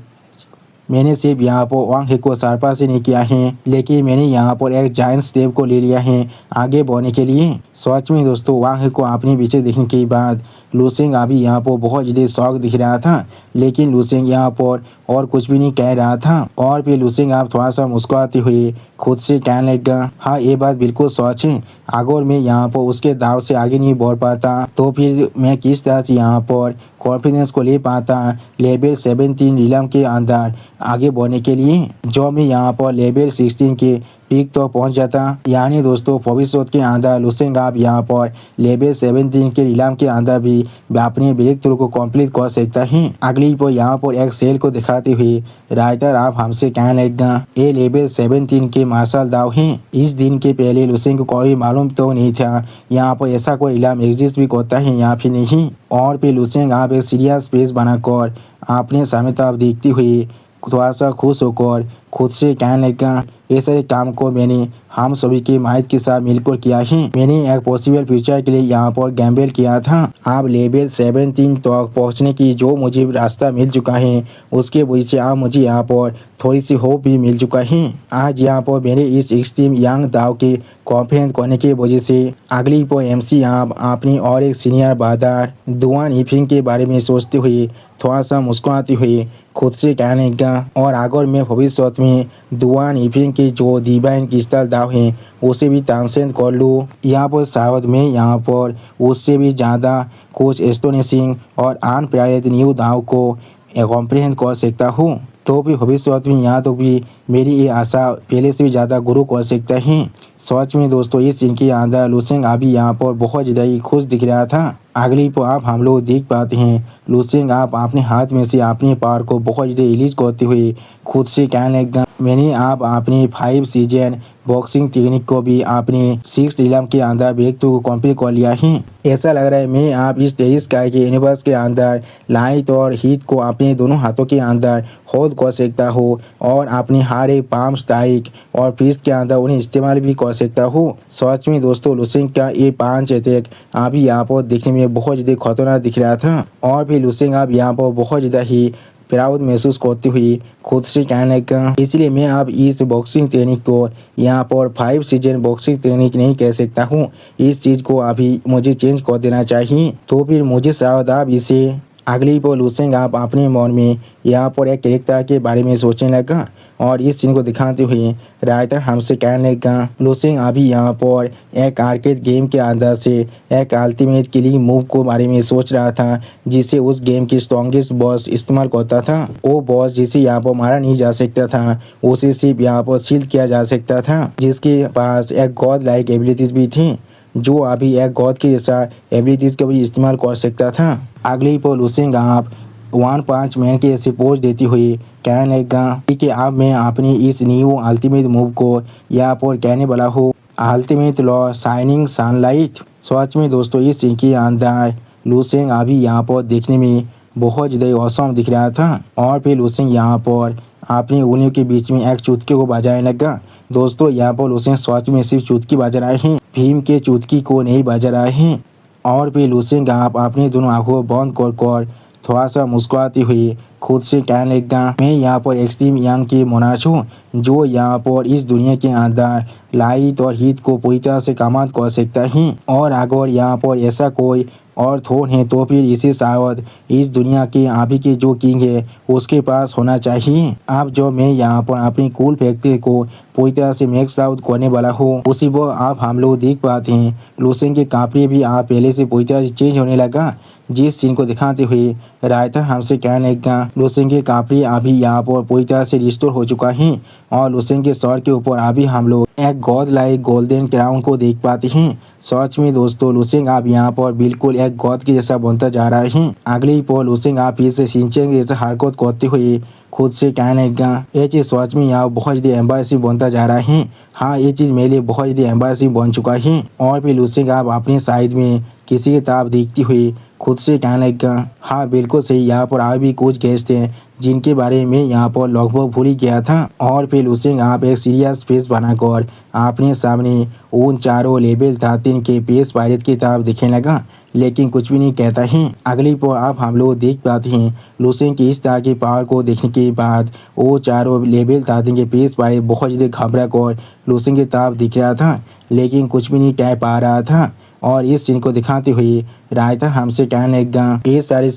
मैंने सिर्फ यहाँ पर वांग हे को सरपास ही नहीं किया है लेकिन मैंने यहाँ पर एक जायंट स्टेप को ले लिया है आगे बढ़ने के लिए। सच में दोस्तों वांग हे को अपने पीछे देखने के बाद लुसेंग अभी यहाँ पर बहुत ज़्यादा शौक दिख रहा था, लेकिन लुसेंग यहाँ पर और कुछ भी नहीं कह रहा था। और फिर लुसेंग आप थोड़ा सा मुस्कुराते हुए खुद से कहने लगा हाँ ये बात बिल्कुल सच है, अगर मैं यहाँ पर उसके दाव से आगे नहीं बढ़ पाता तो फिर मैं किस तरह से यहाँ पर कॉन्फिडेंस को ले पाता लेवल 17 नीलम के अंदर आगे बढ़ने के लिए, जो मैं यहाँ पर लेवल 16 के पीक तो पहुंच जाता। यानी दोस्तों भविष्य के अंदर लुसेंग आप यहाँ पर लेवल 17 के नीलाम के अंदर भी अपने ब्रेक थ्रू को कंप्लीट कर सकता है। अगली पर यहाँ पर एक सेल को दिखाते हुए राइटर आप हमसे कहने लगा ये लेवल 17 के मार्शल दाव हैं। इस दिन के पहले लुसेंग को कभी मालूम तो नहीं था यहाँ पर ऐसा कोई इलाम एग्जिस्ट भी करता है यहाँ फिर नहीं। और फिर लुसेंग आप एक सीरियस फेस बनाकर आपने सामने तरफ देखती हुई थोड़ा सा खुश होकर खुद से कहने लगा ये सारे काम को मैंने हम सभी के माहिर के साथ मिलकर किया है। मैंने एक पॉसिबल फ्यूचर के लिए यहाँ पर गैम्बल किया था। आप लेवल 17 तक पहुँचने की जो मुझे रास्ता मिल चुका है उसके वजह से आप मुझे यहाँ पर थोड़ी सी होप भी मिल चुका है। आज यहाँ पर मेरे इस एक्सट्रीम यंग दाव के कॉन्फिडेंस करने की वजह से अगली पर MC आप अपनी और एक सीनियर बादार दुआन इफिंग के बारे में सोचते हुए थोड़ा सा मुस्कुराते हुए खुद से कहने लगा और अगर मैं भविष्य में दुआन इफिंग के जो डिवाइन क्रिस्टल दाव है उसे भी ट्रांसेंड कर लूँ यहाँ पर शायद मैं यहाँ पर उससे भी ज़्यादा कुछ एस्टोनिशिंग और अनप्रेरित न्यू दाव को कॉम्प्रिहेंड कर सकता हूँ, तो भी भविष्य में यहाँ तो भी मेरी ये आशा पहले से भी ज़्यादा गुरु कर सकता है। सच में दोस्तों इस सीन के अंदर लुसेंग अभी यहाँ पर बहुत ज़्यादा ही खुश दिख रहा था। अगली पर आप हम लोग देख पाते हैं लुसेंग आप अपने हाथ में से अपने पावर को बहुत ज़्यादा रिलीज करते हुए खुद से कहने लगा मैंने आप अपने 5 सीजन बॉक्सिंग टेक्निक को भी अपने 6 नीलम के अंदर ब्रेक थ्रू को कंप्लीट कर लिया है। ऐसा लग रहा है मैं आप इस टेरिस स्काई के यूनिवर्स के अंदर लाइट और हीट को अपने दोनों हाथों के अंदर होल्ड कर सकता हूँ और अपने हर एक पाम स्ट्राइक और फिस्ट के अंदर उन्हें इस्तेमाल भी कर सकता हूँ। सच में दोस्तों लुसेंग का ये 5 अटैक अभी यहाँ पर देखने में बहुत ज़्यादा खतरनाक दिख रहा था। और फिर लुसेंग आप यहाँ पर बहुत ज़्यादा ही प्राउड महसूस करती हुई खुद से कहने लगा इसलिए मैं अब इस बॉक्सिंग ट्रेनिंग को यहाँ पर 5 सीजन बॉक्सिंग ट्रेनिंग नहीं कह सकता हूँ, इस चीज़ को अभी मुझे चेंज कर देना चाहिए। तो फिर मुझे शायद आप इसे अगली पर लुसेंग आप अपने मन में यहाँ पर एक कैरेक्टर के बारे में सोचने लगा और इस सीन को दिखाते हुए राइटर हमसे कहने लगा लुसेंग अभी यहाँ पर एक आर्केड गेम के अंदर से एक अल्टीमेट किलिंग मूव को बारे में सोच रहा था जिसे उस गेम की स्ट्रॉन्गेस्ट बॉस इस्तेमाल करता था। वो बॉस जिसे यहाँ पर मारा नहीं जा सकता था उसे सिर्फ यहाँ पर शील्ड किया जा सकता था, जिसके पास एक गॉड लाइक एबिलिटीज भी थी जो अभी एक गॉड के जैसा एबिलिटीज का भी इस्तेमाल कर सकता था। अगली पर लुसेंग आप 1 पंच मैन के ऐसे पोज देती हुई कहने लगा कि अब मैं अपनी इस न्यू अल्टीमेट मूव को यहाँ पर कहने वाला हूँ अल्टीमेट लॉ शाइनिंग सनलाइट। सच में दोस्तों इस सीन के अंदर लुसेंग अभी यहाँ पर देखने में बहुत ज़्यादा औसम दिख रहा था। और फिर लुसेंग यहाँ पर अपनी उंगलियों के बीच में एक चुटकी को बजाने लगा। दोस्तों यहाँ पर लुसेंग सच में सिर्फ चुटकी बजा रहे हैं, भीम के चुटकी को नहीं बजा रहे हैं। और फिर लुसेंग आप अपनी दोनों आंखों बंद कर थोड़ा सा मुस्कुराती हुई खुद से कहने लगा मैं यहाँ पर एक्सट्रीम यंग की मोनार्च हूँ जो यहाँ पर इस दुनिया के अंदर लाइट और हीट को पूरी तरह से कमांड कर सकता है। और अगर यहाँ पर ऐसा कोई और थ्रोन है तो फिर इसे शायद इस दुनिया के अभी के जो किंग है उसके पास होना चाहिए। अब जो मैं यहाँ पर अपनी कूल फैक्ट्री को पूरी तरह से मैक्स आउट करने वाला हूँ उसी वो आप हम लोग देख पाते हैं लुसेंग के कपड़े भी आप पहले से पूरी तरह से चेंज होने लगा। जिस सीन को दिखाते हुए रायता हमसे कहने लगा लुसेंग के कपड़े अभी यहाँ पर पूरी तरह से रिस्टोर हो चुका है और लुसेंग के सर के ऊपर अभी हम लोग एक गॉड लाइक गोल्डन क्राउन को देख पाते हैं। सच में दोस्तों लुसेंग आप यहाँ पर बिल्कुल एक गॉड के जैसा बनता जा रहा है। अगली पर लुसेंग आप फिर से सिंचन के जैसा हरकत करते हुए खुद से कहने लगा ये चीज़ सच में यहाँ बहुत ज़्यादा एम्बेसिव बनता जा रहा है। हाँ ये चीज़ मेरे लिए बहुत ज़्यादा एम्बेसिव बन चुका है। और फिर लुसेंग आप अपने साइड में किसी की तरफ देखती हुई खुद से कहने लगा हाँ बिल्कुल सही, यहाँ पर और भी कुछ गेस्ट हैं जिनके बारे में यहाँ पर लगभग भूल ही गया था। और फिर लुसेंग आप एक सीरियस फेस बनाकर अपने सामने उन चारों लेवल 13 के पेस पायरेट की तरफ दिखने लगा लेकिन कुछ भी नहीं कहता है। अगली पर आप हम लोग देख पाते हैं लुसेंग की इस तरह की पावर को देखने के बाद वो चारों लेवल 13 के पेस पायरेट बहुत ज़्यादा घबरा कर लुसेंग की तरफ दिख रहा था लेकिन कुछ भी नहीं कह पा रहा था। और इस सीन को दिखाते हुए रायता हमसे कहने लगा ये सारे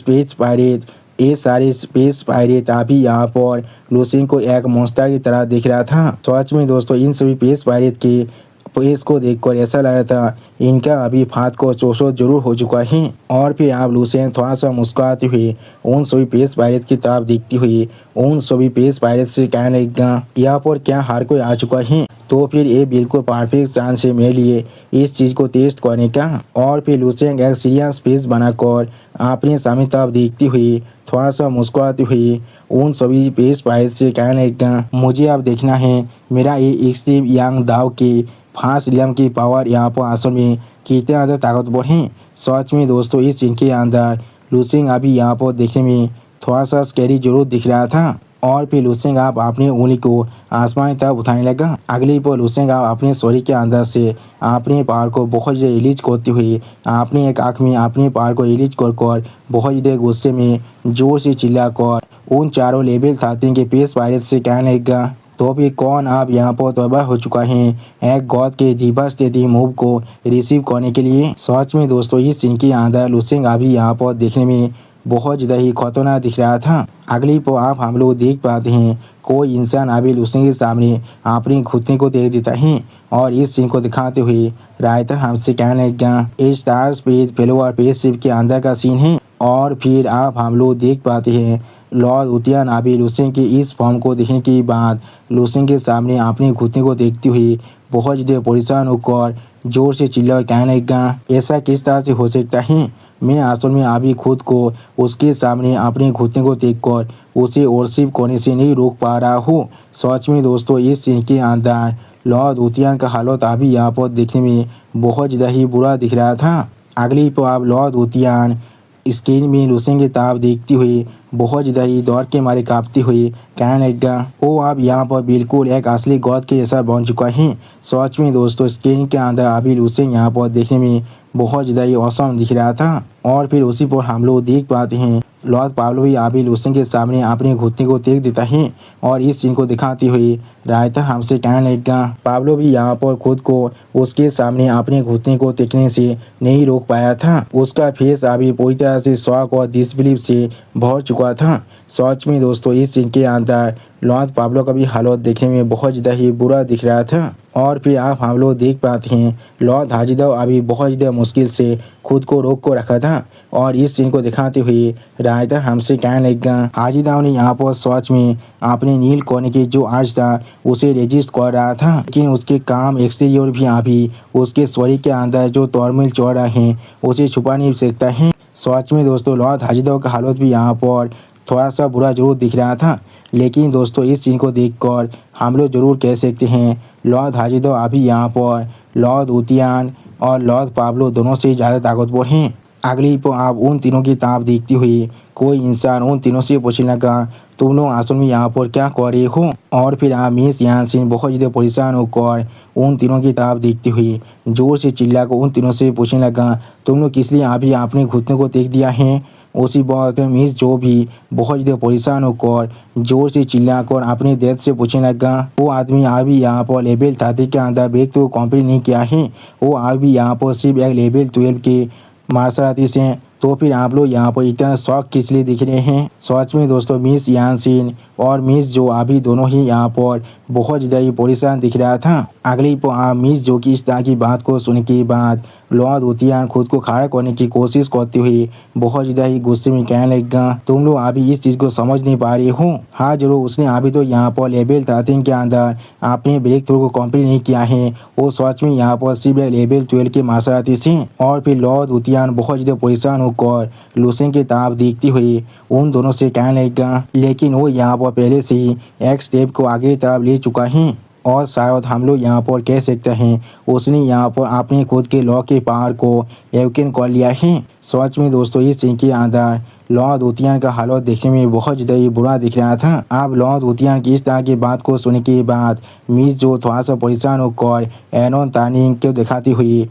स्पेस पायरेट अभी यहाँ पर लुसेंग को एक मॉन्स्टर की तरह दिख रहा था। सच में दोस्तों इन सभी स्पेस पायरेट के पेस को देखकर ऐसा लग रहा था इनका अभी फात को चोसो जरूर हो चुका है। और फिर आप लुसेंग थोड़ा सा मुस्कुराते हुए उन सभी पेस पायरेट की तरफ देखती हुई उन सभी पेस पायरेट से कहने लगा यहाँ पर क्या हर कोई आ चुका है तो फिर ये बिल्कुल परफेक्ट चांस है मेरे लिए इस चीज़ को टेस्ट करने का। और फिर लुसेंग एक सीरियस फेस बनाकर अपने सामने तरफ देखती हुई थोड़ा सा मुस्कुराती हुई उन सभी पेस पायरेट से कहने लगा मुझे अब देखना है मेरा ये एक्सट्रीम यंग दाव के फास्ट लियम की पावर यहाँ पर असल में कितने ज़्यादा ताकतवर हैं। सच में दोस्तों इस सीन के अंदर लुसेंग अभी यहाँ पर देखने में थोड़ा सा स्कैरी जरूर दिख रहा था। और फिर लुसेंग आप अपनी उंगली को आसमान की तरफ उठाने लगा। अगली पर लुसेंग आप अपने शरीर के अंदर से अपने पावर को बहुत ज़्यादा रिलीज करते हुए अपनी एक आँख में अपने पावर को रिलीज कर बहुत ज़्यादा गुस्से में जोर से चिल्लाकर उन चारों लेवल 13 के पेस पायरेट से कहने लगा तो भी कौन आप यहाँ पर तैयार हो चुका है एक गॉड के डिवास्टेटिंग मूव को रिसीव करने के लिए। सच में दोस्तों इस सीन के अंदर लुसेंग अभी यहाँ पर देखने में बहुत ज़्यादा ही खतरनाक दिख रहा था। अगली पर आप हम लोग देख पाते हैं कोई इंसान अभी लुसेंग के सामने अपनी घुटने को दे देता है। और इस सीन को दिखाते हुए रायता हमसे कहने लगा स्टार स्पीड फेलोवर पेसशिप के अंदर का सीन है। और फिर आप हम लोग देख पाते हैं लॉर्ड उतियान अभी लुसेंग के इस फॉर्म को देखने के बाद लुसेंग के सामने अपने घुटने को देखती हुई बहुत ज़्यादा परेशान होकर जोर से चिल्ला कहने लगा ऐसा किस तरह से हो सकता है मैं असल में अभी खुद को उसके सामने अपने घुटने को देखकर उसे वर्शिप करने से नहीं रोक पा रहा हूँ। सच में दोस्तों इस सीन के अंदर लॉर्ड उतियान का हालत अभी यहाँ पर देखने में बहुत ज़्यादा ही बुरा दिख रहा था। अगली पर आप लॉर्ड उतियान स्क्रीन में लुसेंग की तरफ देखती हुई बहुत ज़्यादा ही दौड़ के मारे कांपती हुई कहने लगा वो आप यहाँ पर बिल्कुल एक असली गॉड के जैसा बन चुका है। सच में दोस्तों स्क्रीन के अंदर अभी लुसेंग यहाँ पर देखने में बहुत ज़्यादा ही औसम दिख रहा था। और फिर उसी पर हम लोग देख पाते हैं लॉर्ड पाब्लो भी अभी लुसेंग के सामने अपने घुटने को देख देता है। और इस सीन को दिखाते हुए रायता हमसे कहने लगा पाब्लो भी यहाँ पर खुद को उसके सामने अपने घुटने को देखने से नहीं रोक पाया था। उसका फेस अभी पूरी तरह से शॉक और डिसबिलीव से भर चुका था। सच में दोस्तों इस सीन के अंदर लॉर्ड पाब्लो का भी हालत देखने में बहुत ज़्यादा ही बुरा दिख रहा था। और फिर आप हम लोग देख पाते हैं लॉर्ड हाजिदाव अभी बहुत ज़्यादा मुश्किल से खुद को रोक को रखा था। और इस सीन को दिखाते हुए रायता हमसे कहने लगा हाजिदाव ने यहाँ पर सच में अपने नील करने की जो आर्ज था उसे रजिस्ट कर रहा था लेकिन उसके काम एक्सटीरियर भी अभी उसके शरीर के अंदर जो तोड़मेल चढ़ रहा है उसे छुपा नहीं सकता है। सच में दोस्तों लॉर्ड हाजिदाव का हालत भी यहाँ पर थोड़ा सा बुरा जरूर दिख रहा था लेकिन दोस्तों इस सीन को देखकर हम लोग जरूर कह सकते हैं लॉर्ड हाजिदाव अभी यहाँ पर लॉर्ड उतियान और लॉर्ड पाब्लो दोनों से ज़्यादा ताकतवर हैं। अगली पर आप उन तीनों की ताप देखती हुई कोई इंसान उन तीनों से पूछने लगा तुम लोग असल में यहाँ पर क्या कर रहे हो। और फिर आप मिस यानसिन बहुत ज़्यादा परेशान होकर उन तीनों की ताप देखती हुई जोर से चिल्लाकर उन तीनों से पूछने लगा तुम लोग किस लिए अभी अपने घुटने को देख दिया है। उसी बात मिस जो भी बहुत ज़्यादा परेशान होकर जोर से चिल्लाकर अपने डेथ से पूछने लगा वो आदमी अभी यहाँ पर लेवल 30 के अंदर ब्रेक तो कंप्लीट नहीं किया है वो अभी यहाँ पर सिर्फ एक लेवल 12 के मार्शल आर्टिस्ट हैं, तो फिर आप लोग यहाँ पर इतना शौक किस लिए दिख रहे हैं। सच में दोस्तों मिस यानसीन और मिस जो अभी दोनों ही यहाँ पर बहुत ज़्यादा ही परेशान दिख रहा था। अगली मिस जो की इस तरह की बात को सुनने के बाद लॉर्ड वुतियान खुद को खड़ा करने की कोशिश करते हुए बहुत ज़्यादा ही गुस्से में कहने लगेगा, तुम लोग अभी इस चीज़ को समझ नहीं पा रहे हो। हाँ जरूर, उसने अभी तो यहाँ पर लेवल 13 के अंदर आपने ब्रेक थ्रू को कंप्लीट नहीं किया है। वो सच में यहाँ पर सिर्फ लेवल 12 के मार्शल आर्टिस्ट हैं। और फिर लॉर्ड वुतियान बहुत ज़्यादा परेशान होकर लुसेंग की तरफ देखते हुए उन दोनों से कहने लगेगा, लेकिन वो यहाँ पर पहले से ही एक स्टेप को आगे तरफ ले चुका है और शायद हम लोग यहाँ पर कह सकते हैं उसने यहाँ पर अपने खुद के लॉ के पावर को एवकेन कर लिया है। सच में दोस्तों इस सीन के अंदर लॉर्ड वुतियान का हालत देखने में बहुत ज़्यादा ही बुरा दिख रहा था। अब लॉर्ड वुतियान की इस तरह की बात को सुनने के बाद मिस जो थोड़ा सा परेशान होकर एनोन तानिंग को दिखाती हुई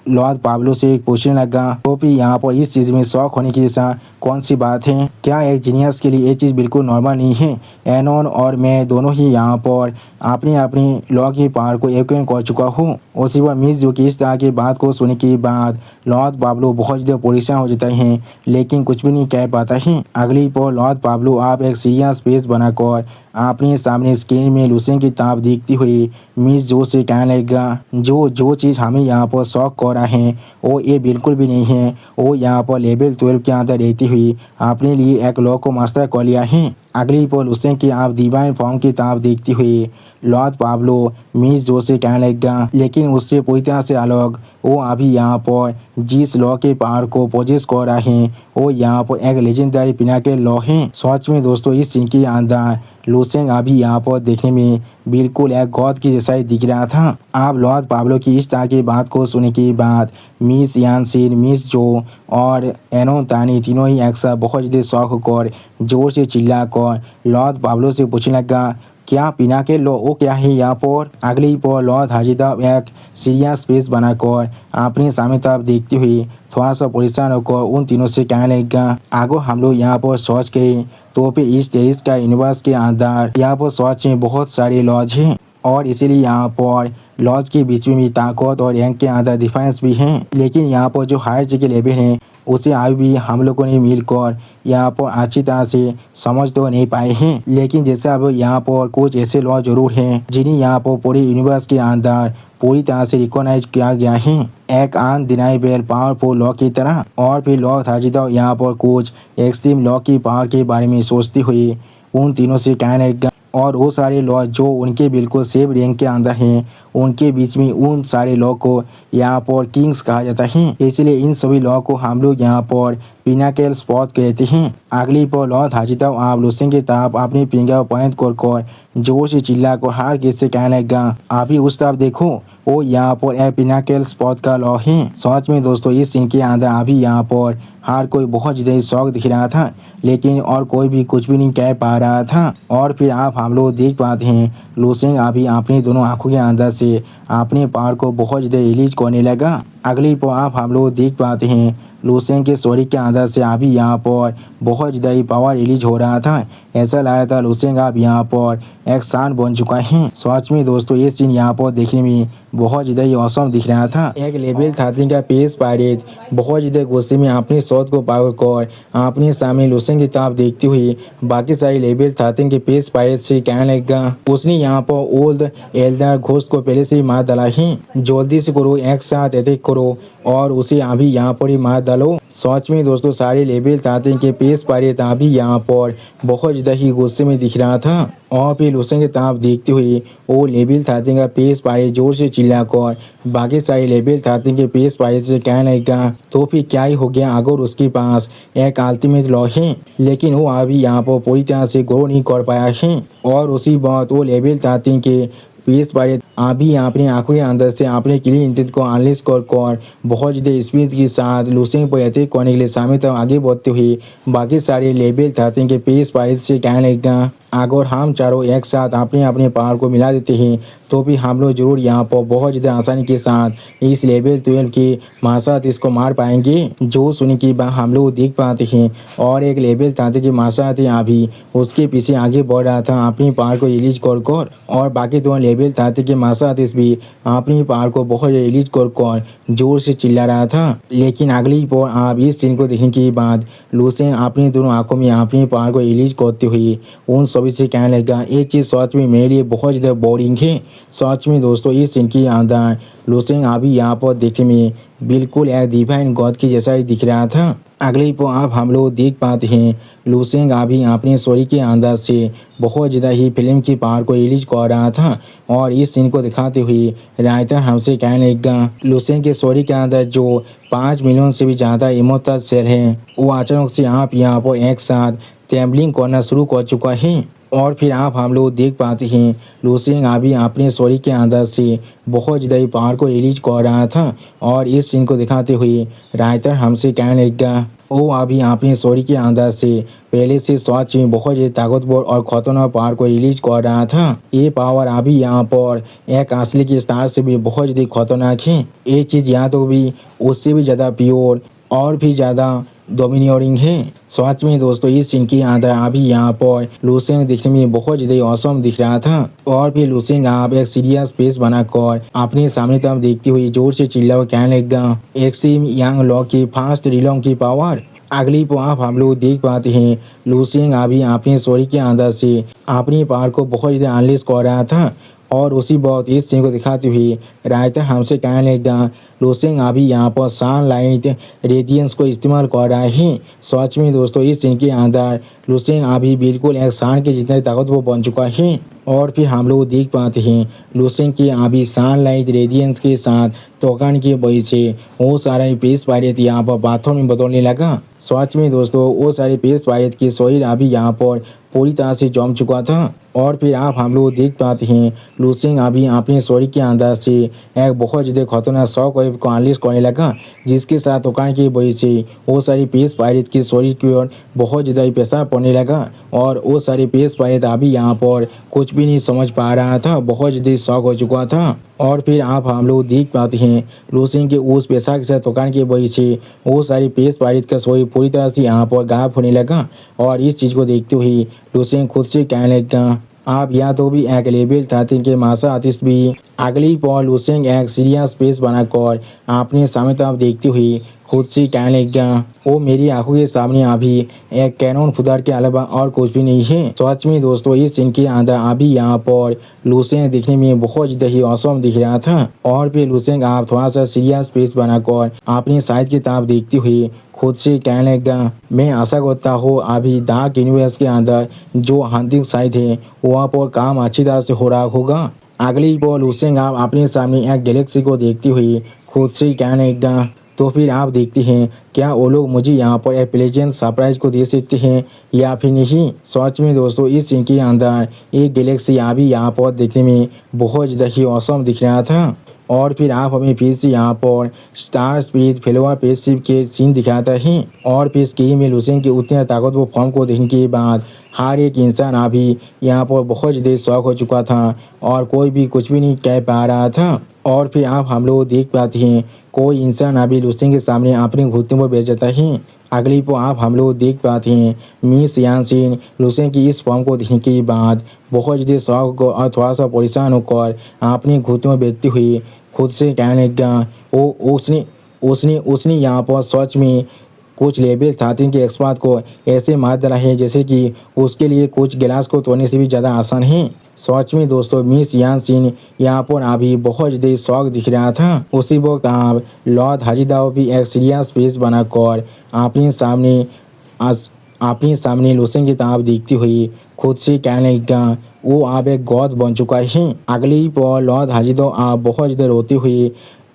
लॉर्ड पाब्लो से पूछने लगा, तो फिर यहाँ पर इस चीज़ में शौक होने की जैसा कौन सी बात है। क्या एक जीनियस के लिए ये चीज़ बिल्कुल नॉर्मल नहीं है। एनोन और मैं दोनों ही यहाँ पर अपनी अपनी लॉ की पावर को एक्वेन कर चुका हूँ। उसी पर मिस जो कि इस तरह की बात को सुनने के बाद लॉर्ड पाब्लो बहुत ज़्यादा परेशान हो जाते हैं, लेकिन कुछ भी नहीं कह पाता है। अगली पर लॉर्ड पाब्लो आप एक सीरियस फेस बनाकर अपने सामने स्क्रीन में लुसेंग की ताप देखती हुई मिस जो से कहने लगा, जो चीज़ हमें यहाँ पर शौक कर रहा है वो ये बिल्कुल भी नहीं है। वो यहाँ पर लेवल 12 के अंदर रहती हुई अपने लिए एक लॉ को मास्टर कर लिया है। अगली पर लुसेंग की आप डिवाइन फॉर्म की ताप देखती हुई लॉर्ड पाब्लो मिस जो से कहने लगा, लेकिन उससे पूरी तरह से अलग वो अभी यहाँ पर जिस लॉ के पावर को पोजेस कर रहा है वो यहाँ पर एक लेजेंडरी पिनाकल लॉ है। सच में दोस्तों इस सीन के अंदर लुसेंग अभी यहाँ पर देखने में बिल्कुल एक गॉड की जैसा ही दिख रहा था। अब लॉर्ड पाब्लो की इस तरह की बात को सुनने के बाद मिस यानसीन, मिस जो और एनोन तानी तीनों ही एक साथ बहुत ज़्यादा शौक होकर जोर से चिल्ला कर लॉर्ड पाब्लो से पूछने लगा, क्या पिनाकल लॉ वो क्या है यहाँ पर। अगली पर लॉर्ड हाजिदा एक सीरियस फेस बनाकर अपने सामने तरफ देखते हुए थोड़ा सा परेशान होकर उन तीनों से कहने लगा, आगो हम लोग यहाँ पर सोच गए तो फिर इस टेरिस का यूनिवर्स के अंदर यहाँ पर सोच में बहुत सारे लॉज हैं और इसीलिए यहाँ पर लॉज के बीच में भी ताकत और रैंक के अंदर डिफरेंस भी हैं। लेकिन यहाँ पर जो हायर जी के लेवल हैं उसे अभी भी हम लोगों ने मिलकर यहाँ पर अच्छी तरह से समझ तो नहीं पाए हैं। लेकिन जैसे अब यहाँ पर कुछ ऐसे लॉ जरूर हैं जिन्हें यहाँ पर पूरे यूनिवर्स के अंदर पूरी तरह से रिकॉग्नाइज किया गया है एक अनडिनाइबल पावरफुल लॉ की तरह। और फिर लॉ हाजिदा यहाँ पर कुछ एक्सट्रीम लॉ की पावर के बारे में सोचती हुई उन तीनों से कहने लगा, और वो सारे लॉ जो उनके बिल्कुल सेम रैंक के अंदर हैं उनके बीच में उन सारे लॉ को यहाँ पर किंग्स कहा जाता है। इसलिए इन सभी लॉ को हम लोग यहाँ पर पिनाकल स्पॉट कहते हैं। अगली पर लॉर्ड हाजिदा आप लुसेंग की तरफ अपनी फिंगर पॉइंट कर जोर से चिल्ला कर हर किस से कहने लगा, अभी उस तरफ देखो वो यहाँ पर एक पिनाकल स्पॉट का लॉ है। सच में दोस्तों इस सीन के अंदर अभी यहाँ पर हर कोई बहुत ज़्यादा शौक दिख रहा था, लेकिन और कोई भी कुछ भी नहीं कह पा रहा था। और फिर आप हम लोग देख पाते हैं लुसेंग अभी अपनी दोनों आंखों के अंदर से अपने पावर को बहुत ज़्यादा रिलीज करने लगा। अगली पर आप हम लोग देख पाते हैं लुसेंग के स्टोरी के अंदर से अभी यहाँ पर बहुत ज़्यादा ही पावर रिलीज हो रहा था। ऐसा लग रहा था लुसेंग अब यहाँ पर एक शान बन चुका है। सच में दोस्तों ये सीन यहाँ पर देखने में बहुत ज़्यादा ही औसम दिख रहा था। एक लेवल 13 का पेस पायरेट बहुत ज़्यादा गुस्से में अपनी शॉट को पावर कर अपने सामने लुसेंग की तरफ देखती हुई बाकी सारे लेवल 13 के पेस पायरेट से कहने लगा, उसने यहाँ पर ओल्ड एल्डर घोस्ट को पहले से ही मार डाला है, जल्दी से करो एक साथ अटैक करो और उसे अभी यहाँ पर ही मार डालो। सच में दोस्तों सारे लेवल 13 के पेस पायरेट अभी यहाँ पर बहुत ज़्यादा ही गुस्से में दिख रहा था। और फिर लुसेंग की तरफ देखते हुए वो लेवल 13 का पेस पायरेट जोर से चिल्लाकर बाकी सारे लेवल 13 के पेस पायरेट से कहने लगा, तो फिर क्या ही हो गया अगर उसके पास एक अल्टीमेट लॉ है, लेकिन वो अभी यहाँ पर पूरी तरह से ग्रो नहीं कर पाया है। और उसी बात वो लेवल 13 के पेस पायरेट अभी अपनी आंखों के अंदर से अपने क्लीन इंटेंट को अनलिस्ट कर बहुत ज़्यादा स्पीड के साथ लुसेंग पर अटैक करने के लिए सामने तक आगे बढ़ते हुए बाकी सारे लेवल 13 के पेस पायरेट से कहने लगा, अगर हम चारों एक साथ अपने अपने पावर को मिला देते हैं तो भी हम लोग जरूर यहाँ पर बहुत ज़्यादा आसानी के साथ इस लेवल 12 के मार्शल आर्टिस्ट को मार पाएंगे। जो सुनने की बात हम लोग देख पाते हैं और एक लेवल 13 के मार्शल आर्टिस्ट अभी उसके पीछे आगे बढ़ रहा था अपनी पावर को रिलीज कर और बाकी दोनों लेवल 13 के मार्शल आर्टिस्ट भी अपनी पावर को बहुत रिलीज कर जोर से चिल्ला रहा था। लेकिन अगली पर आप इस सीन को देखने के बाद लुसेंग अपनी दोनों आंखों में अपनी पावर को रिलीज करते हुए उन सभी से कहने लगा, ये चीज़ सच में मेरे लिए बहुत ज़्यादा बोरिंग है। सच में दोस्तों इस सीन के अंदर लुसेंग अभी यहाँ पर देखने में बिल्कुल एक डिवाइन गॉड के जैसा ही दिख रहा था। अगले पर आप हम लोग देख पाते हैं लुसेंग अभी अपने स्टोरी के अंदर से बहुत ज़्यादा ही फिल्म की पावर को रिलीज कर रहा था और इस सीन को दिखाते हुए राइटर हमसे कहने लगा, लुसेंग के स्टोरी के अंदर जो 5 मिलियन से भी ज़्यादा इमोटल सेल हैं वो अचानक से आप यहाँ पर एक साथ टैम्बलिंग करना शुरू कर चुका है। और फिर आप हम लोग देख पाते हैं लुसेंग अभी अपने स्टोरी के अंदर से बहुत ज़्यादा ही पावर को रिलीज कर रहा था और इस सीन को दिखाते हुए राइटर हमसे कहने लगा, वो अभी अपनी स्टोरी के अंदर से पहले से सच में बहुत ज़्यादा ताकतवर और खतरनाक पावर को रिलीज कर रहा था। ये पावर अभी यहाँ पर एक असली की स्टार से भी बहुत ज़्यादा खतरनाक है। ये चीज़ यहाँ तो भी उससे भी ज़्यादा प्योर और भी ज़्यादा डोमिनियरिंग है। सच में दोस्तों इस सीन के अंदर अभी यहाँ पर लुसेंग दिखने में बहुत ज़्यादा औसम दिख रहा था और फिर लुसेंग आप एक सीरियस फेस बनाकर अपने सामने तरफ देखती हुई जोर से चिल्ला कहने लगा, एक्सट्रीम यंग लॉक की फास्ट रिलोंग की पावर। अगली पर आप हम लोग देख पाते हैं लुसेंग अभी अपनी स्टोरी के अंदर से अपनी पावर को बहुत ज़्यादा अनलीज कर रहा था और उसी वक्त इस सीन को दिखाते हुए राइटर हमसे कहने लगा, लुसेंग अभी यहाँ पर सनलाइट रेडियंस को इस्तेमाल कर रहा है। सच में दोस्तों इस सीन के अंदर लुसेंग अभी बिल्कुल एक सान के जितना ताकतवर बन चुका है और फिर हम लोग देख पाते हैं लुसेंग के अभी सनलाइट रेडियंस के साथ टोकन की वजह से वो सारा पेस पायरेट यहाँ पर बाथरूम में बदलने लगा। सच में दोस्तों वो सारे पेस पायरेट की शरीर अभी यहाँ पर पूरी तरह से जम चुका था और फिर आप हम लोग देख पाते हैं लुसेंग अभी अपने शरीर के अंदर से एक बहुत ज़्यादा खतरनाक शॉक वेव को अनलीज करने लगा, जिसके साथ टोकन की वजह से वो सारी पेस पायरेट की शरीर की ओर बहुत ज़्यादा पेशाब पड़ने लगा और वो सारे पेस पायरेट अभी यहाँ पर कुछ भी नहीं समझ पा रहा था, बहुत ज़्यादा शॉक हो चुका था। और फिर आप हम लोग देख पाते हैं लुसेंग के उस पेशा के साथ टोकन की वजह से वो सारी पेस पायरेट का शरीर पूरी तरह से यहाँ पर गायब होने लगा और इस चीज़ को देखते हुए लुसेंग खुद से कहने लगा, आप या तो भी एक लेवल 13 के मार्शल आर्टिस्ट भी। अगली पर लुसेंग एक सीरियस फेस बनाकर अपने सामने तरफ देखती हुई खुद से कहने लगा, वो मेरी आंखों के सामने अभी एक कैनन खुदार के अलावा और कुछ भी नहीं है। सच में दोस्तों इस सीन के अंदर अभी यहाँ पर लुसेंग दिखने में बहुत ज़्यादा ही औसम दिख रहा था और फिर लुसेंग आप थोड़ा सा सीरियस फेस बनाकर अपनी साइड की तरफ देखती हुई खुद से कहने लगा, मैं आशा करता हूँ अभी डार्क यूनिवर्स के अंदर जो हंटिंग साइट है वहाँ पर काम अच्छी तरह से हो रहा होगा। अगली बार लुसेंग आप अपने सामने एक गैलेक्सी को देखती हुई खुद से कहने लगा, तो फिर आप देखते हैं क्या वो लोग मुझे यहाँ पर एक प्लेजेंट सरप्राइज को दे सकते हैं या फिर नहीं। सच में दोस्तों इस सीन के अंदर एक गैलेक्सी अभी यहाँ पर देखने में बहुत ज़्यादा ही औसम दिख रहा था और फिर आप हमें फिर से यहाँ पर स्टार स्पिरिट फेलोवा पेसिव के सीन दिखाता है और फिर स्क्रीन में लुसेंग के उतने ताकतवर फॉर्म को देखने के बाद हर एक इंसान अभी यहाँ पर बहुत ज़्यादा शौक हो चुका था और कोई भी कुछ भी नहीं कह पा रहा था। और फिर आप हम लोग देख पाते हैं कोई इंसान अभी लुसेंग के सामने अपने घुटनों पर बैठ जाता है। अगली पर आप हम लोग देख पाते हैं मिस यानसिन लुसेंग की इस फॉर्म को देखने के बाद बहुत ज़्यादा शौक और थोड़ा सा परेशान होकर अपने घुटनों में बैठती हुई खुद से कहने लगा, उसने यहाँ पर सच में कुछ लेवल 13 के एक्सपर्ट को ऐसे मार डाला है जैसे कि उसके लिए कुछ गिलास को तोड़ने से भी ज़्यादा आसान है। सच में दोस्तों मिस यानसिन यहाँ पर अभी बहुत ज़्यादा शौक दिख रहा था। उसी वक्त आप लॉर्ड हाजिदाओ भी एक सीरियस फेस बनाकर अपने सामने लुसेंग की तरफ देखती हुई खुद से कहने लगा, वो आप एक गॉड बन चुका है। अगली पर लॉर्ड हाजिदाओ आप बहुत ज़्यादा रोती हुई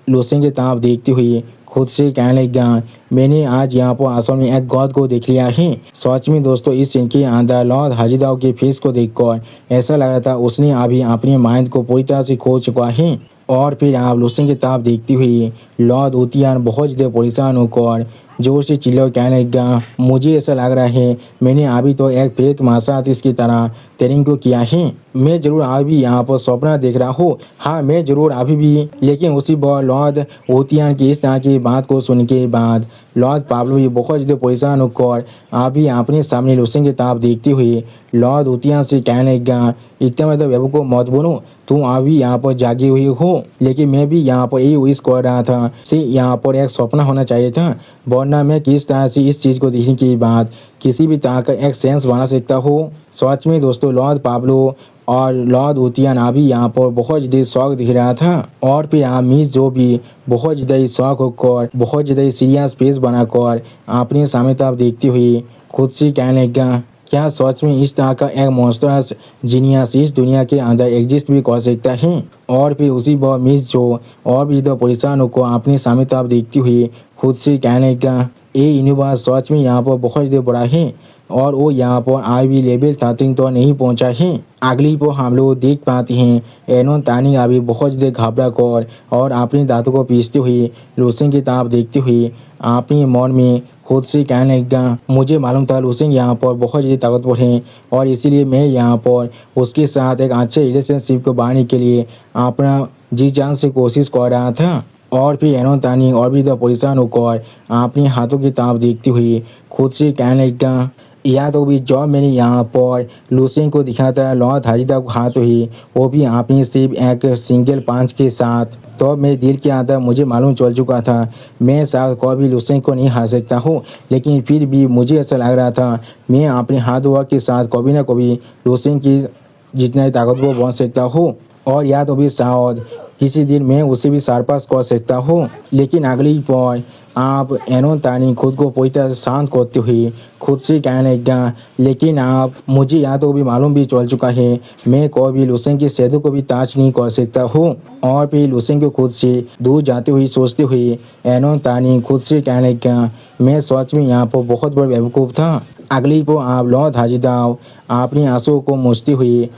लुसेंग की तरफ देखती हुई खुद से कहने लगा, मैंने आज यहाँ पर असल में एक गॉड को देख लिया है। सच में दोस्तों इस सीन के अंदर लॉर्ड हाजिदाओ के फेस को देखकर ऐसा लग रहा था उसने अभी अपने माइंड को पूरी तरह से खो चुका है। और फिर आप लुसेंग की तरफ देखती हुई लॉर्ड उतियान बहुत ज़्यादा परेशान होकर जोर से चिल्ला कहने लगा, मुझे ऐसा लग रहा है मैंने अभी तो एक फेक मार्शल आर्टिस्ट की तरह ट्रेनिंग को किया है। मैं ज़रूर अभी यहाँ पर सपना देख रहा हूँ, हाँ मैं ज़रूर अभी भी। लेकिन उसी बार लॉर्ड ओतियान की इस तरह की बात को सुन के बाद लॉर्ड पाब्लो भी बहुत ज़्यादा परेशान होकर अभी अपने सामने लुसेंग की ताप देखते हुए लॉर्ड उतियान से कहने लगा, इतना मैं तो बेवकूफ़ मत बोलो, तुम अभी यहाँ पर जागी हुई हो, लेकिन मैं भी यहाँ पर यही विश कर रहा था से यहाँ पर एक सपना होना चाहिए था, वरना मैं किस तरह से इस चीज़ को देखने के बाद किसी भी तरह का एक सेंस बना सकता हूँ। सच में दोस्तों लॉर्ड पाब्लो और लॉर्ड उतियान अभी यहाँ पर बहुत ज़्यादा शौक दिख रहा था और फिर मिस जो भी बहुत ज़्यादा शौक होकर बहुत ज़्यादा सीरियस फेस बनाकर अपने सामने तरफ देखती हुई खुद से कहने लगा, क्या सच में इस तरह का एक मॉन्स्टरस जीनियस इस दुनिया के अंदर एग्जिस्ट भी कर सकता है। और फिर उसी वह मिस जो और भी ज़्यादा परेशान होकर अपने सामने तरफ देखती हुई खुद से कहने लगा, ये यूनिवर्स सच में यहाँ पर बहुत ज़्यादा बड़ा है और वो यहाँ पर आई भी लेवल 13 तो नहीं पहुँचा है। अगली पर हम लोग देख पाते हैं एनोन तानिंग अभी बहुत ज़्यादा घबरा कर और अपने दांतों को पीसते हुए लुसेंग की तरफ देखते हुए अपने मन में खुद से कहने लगा, मुझे मालूम था लुसेंग यहाँ पर बहुत ज़्यादा ताकतवर है और इसीलिए मैं यहाँ पर उसके साथ एक अच्छे रिलेशनशिप को बनाने के लिए अपना जी जान से कोशिश कर रहा था। और फिर एनोन तानिंग और भी परेशान होकर अपने हाथों की तरफ देखते हुए खुद से कहने लगा, या तो भी जब मैंने यहाँ पर लुसेंग को दिखाया था लॉर्ड हाजिदा को हाथ हुई वो भी अपनी सिर्फ एक सिंगल पंच के साथ, तो मेरे दिल के अंदर मुझे मालूम चल चुका था मैं शायद कभी लुसेंग को नहीं हार सकता हूँ, लेकिन फिर भी मुझे ऐसा लग रहा था मैं अपने हाथ वर्क के साथ कभी ना कभी लुसेंग की जितना ही ताकतवर बन सकता हूँ और या तो भी शायद किसी दिन मैं उसे भी सरपास कर सकता हूँ। लेकिन अगली पॉइंट आप एनोन तानिंग खुद को पूरी तरह से शांत करते हुए खुद से कहने लगा, लेकिन आप मुझे यहाँ तो भी मालूम भी चल चुका है मैं कोई भी लुसेंग के शहदों को भी टच नहीं कर सकता हूँ। और फिर लुसेंग को खुद से दूर जाते हुए सोचते हुए एनोन तानिंग खुद से कहने लगा, मैं सच में यहाँ पर बहुत बड़ा बेवकूफ़ था। अगली को आप लॉर्ड हाजिदाव अपनी आंसुओं को मूछते हुए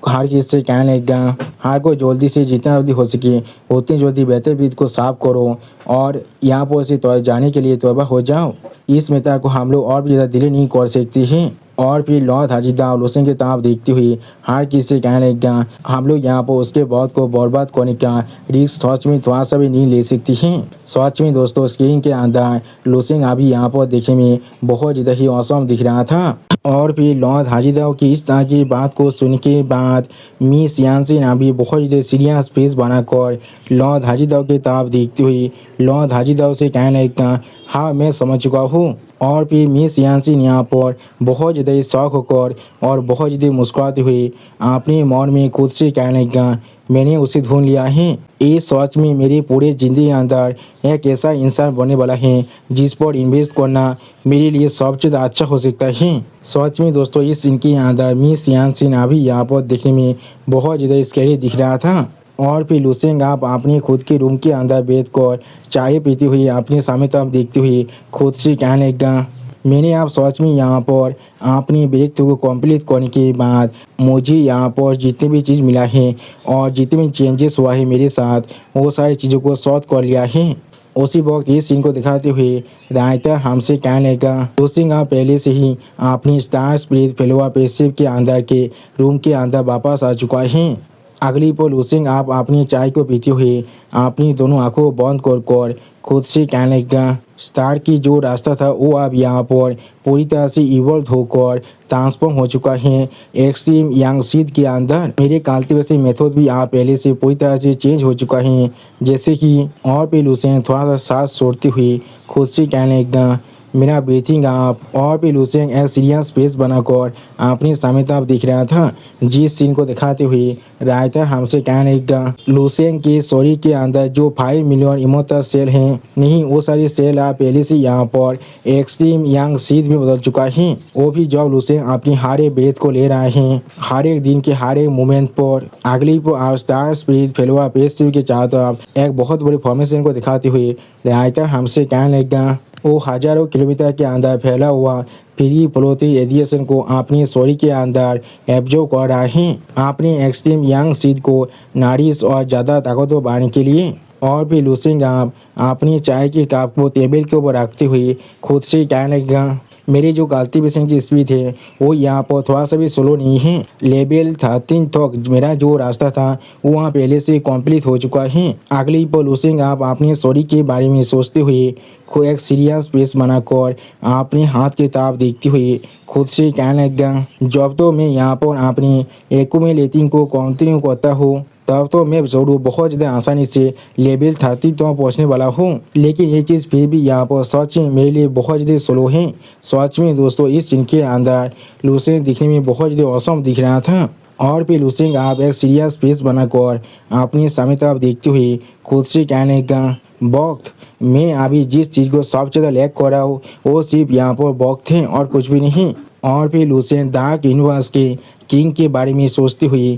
हर किसी से कहने लगा, हार को जल्दी से जितना जल्दी हो सके उतनी जल्दी बेहतर ब्रीथ को साफ करो और यहाँ पर से जाने के लिए तौबा हो जाओ। इस मेथड को हम लोग और भी ज़्यादा डिले नहीं कर सकते हैं। और फिर लॉर्ड हाजिदा लुसेंग की तरफ देखती हुई हर किसी से कहने लगा, हम लोग यहाँ पर उसके बहुत को बर्बाद करने का रिस्क सच में थोड़ा सा भी नहीं ले सकती हैं। सच में दोस्तों स्क्रीन के अंदर लुसेंग अभी यहाँ पर देखने में बहुत ज़्यादा ही औसम दिख रहा था। और फिर लॉर्ड हाजिदाव की इस तरह की बात को सुन के बाद मिस यानसिन अभी बहुत ज़्यादा सीरियस फेस बनाकर लॉर्ड हाजिदाव की तरफ देखती हुई लॉर्ड हाजिदाव से कहने लगा, हाँ मैं समझ चुका हूँ। और फिर मिस यानसिन यहाँ पर बहुत ज़्यादा शौक होकर और बहुत ज़्यादा मुस्कुराते हुए अपने मन में खुद से कहने लगा, मैंने उसे ढूंढ लिया है, ये सच में मेरी पूरी ज़िंदगी अंदर एक ऐसा इंसान बनने वाला है जिस पर इन्वेस्ट करना मेरे लिए सबसे ज़्यादा अच्छा हो सकता है। सच में दोस्तों इस सीन के अंदर मिस यानसिन अभी यहाँ पर देखने में बहुत ज़्यादा स्कैरी दिख रहा था। और फिर लुसेंग आप अपने खुद के रूम के अंदर बैठकर चाय पीती हुई अपने सामने तरफ देखते हुए खुद से कहने लगा, मैंने आप सच में यहाँ पर अपनी ब्रेक थ्रू को कंप्लीट करने के बाद मुझे यहाँ पर जितने भी चीज़ मिला है और जितने भी चेंजेस हुआ है मेरे साथ वो सारी चीज़ों को सॉल्व कर लिया है। उसी वक्त इस सीन को दिखाते हुए राइटर हमसे कहने लगा, लुसेंग आप पहले से ही अपनी स्टार स्पिरिट फेलोआ पेशिप के अंदर के रूम के अंदर वापस आ चुका है। अगली पर लुसेंग आप अपनी चाय को पीते हुए अपनी दोनों आंखों को बंद कर खुद से कहने लगा, स्टार की जो रास्ता था वो अब यहाँ पर पूरी तरह से इवॉल्व होकर ट्रांसफॉर्म हो चुका है एक्सट्रीम यंग सीड के अंदर। मेरे कल्टीवेशन मेथड भी आप पहले से पूरी तरह से चेंज हो चुका है जैसे कि। और फिर लुसेंग थोड़ा सा सांस छोड़ते हुए खुद से कहने लगा, मेरा ब्रीथिंग आप। और फिर लुसेंग एक सीरियस फेस बनाकर अपने सामने तरफ दिख रहा था जिस सीन को दिखाते हुए राइटर हमसे कहने लगा, लुसेंग के शरीर के अंदर जो 5 मिलियन इमोटल सेल हैं नहीं वो सारी सेल आप पहले से यहाँ पर एक्सट्रीम यंग सीड में बदल चुका है। वो भी जब लुसेंग अपनी हर एक ब्रेथ को ले रहे हैं हर एक दिन के हर एक मोमेंट पर। अगली को आप स्टार स्पिरिट फेलोआ पेशिप के चारों तरफ एक बहुत बड़ी फॉर्मेशन को दिखाते हुए राइटर हमसे कहने लगा, वो हजारों किलोमीटर के अंदर फैला हुआ फ्री फ्लोटिंग रेडिएशन को अपने शरीर के अंदर एब्जॉर्ब कर रहा है अपने एक्सट्रीम यंग सीड को नारिश और ज़्यादा ताकतवर बनाने के लिए। और भी लुसेंग आप अपनी चाय के कप को टेबल के ऊपर रखते हुए खुद से कहने लगा, मेरी जो कल्टीवेशन की स्पीड है वो यहाँ पर थोड़ा सा भी स्लो नहीं है। लेवल 13 तक मेरा जो रास्ता था वो वहाँ पहले से कंप्लीट हो चुका है। अगली पर लूसिंग आप अपने स्टोरी के बारे में सोचते हुए को एक सीरियस फेस बनाकर अपने हाथ की किताब देखते हुए खुद से कहने लगा, जब तो मैं यहाँ पर अपनी एक्यूमुलेटिंग को कंटिन्यू करता हूँ तब तो मैं जरूर बहुत ज़्यादा आसानी से लेवल 30 तो पहुँचने वाला हूँ, लेकिन ये चीज़ फिर भी यहाँ पर सच में मेरे लिए बहुत ज़्यादा स्लो है। सच में दोस्तों इस सीन के अंदर लूसेंग दिखने में बहुत ज़्यादा औसम दिख रहा था। और फिर लूसेंग आप एक सीरियस फेस बनाकर अपनी सामने तरफ देखते हुए खुद से कहने लगा, वक्त मैं अभी जिस चीज़ को सबसे ज़्यादा लैक कर रहा हूँ वो सिर्फ यहाँ पर वक्त है और कुछ भी नहीं। और फिर लूसेंग डार्क यूनिवर्स के किंग के बारे में सोचते हुए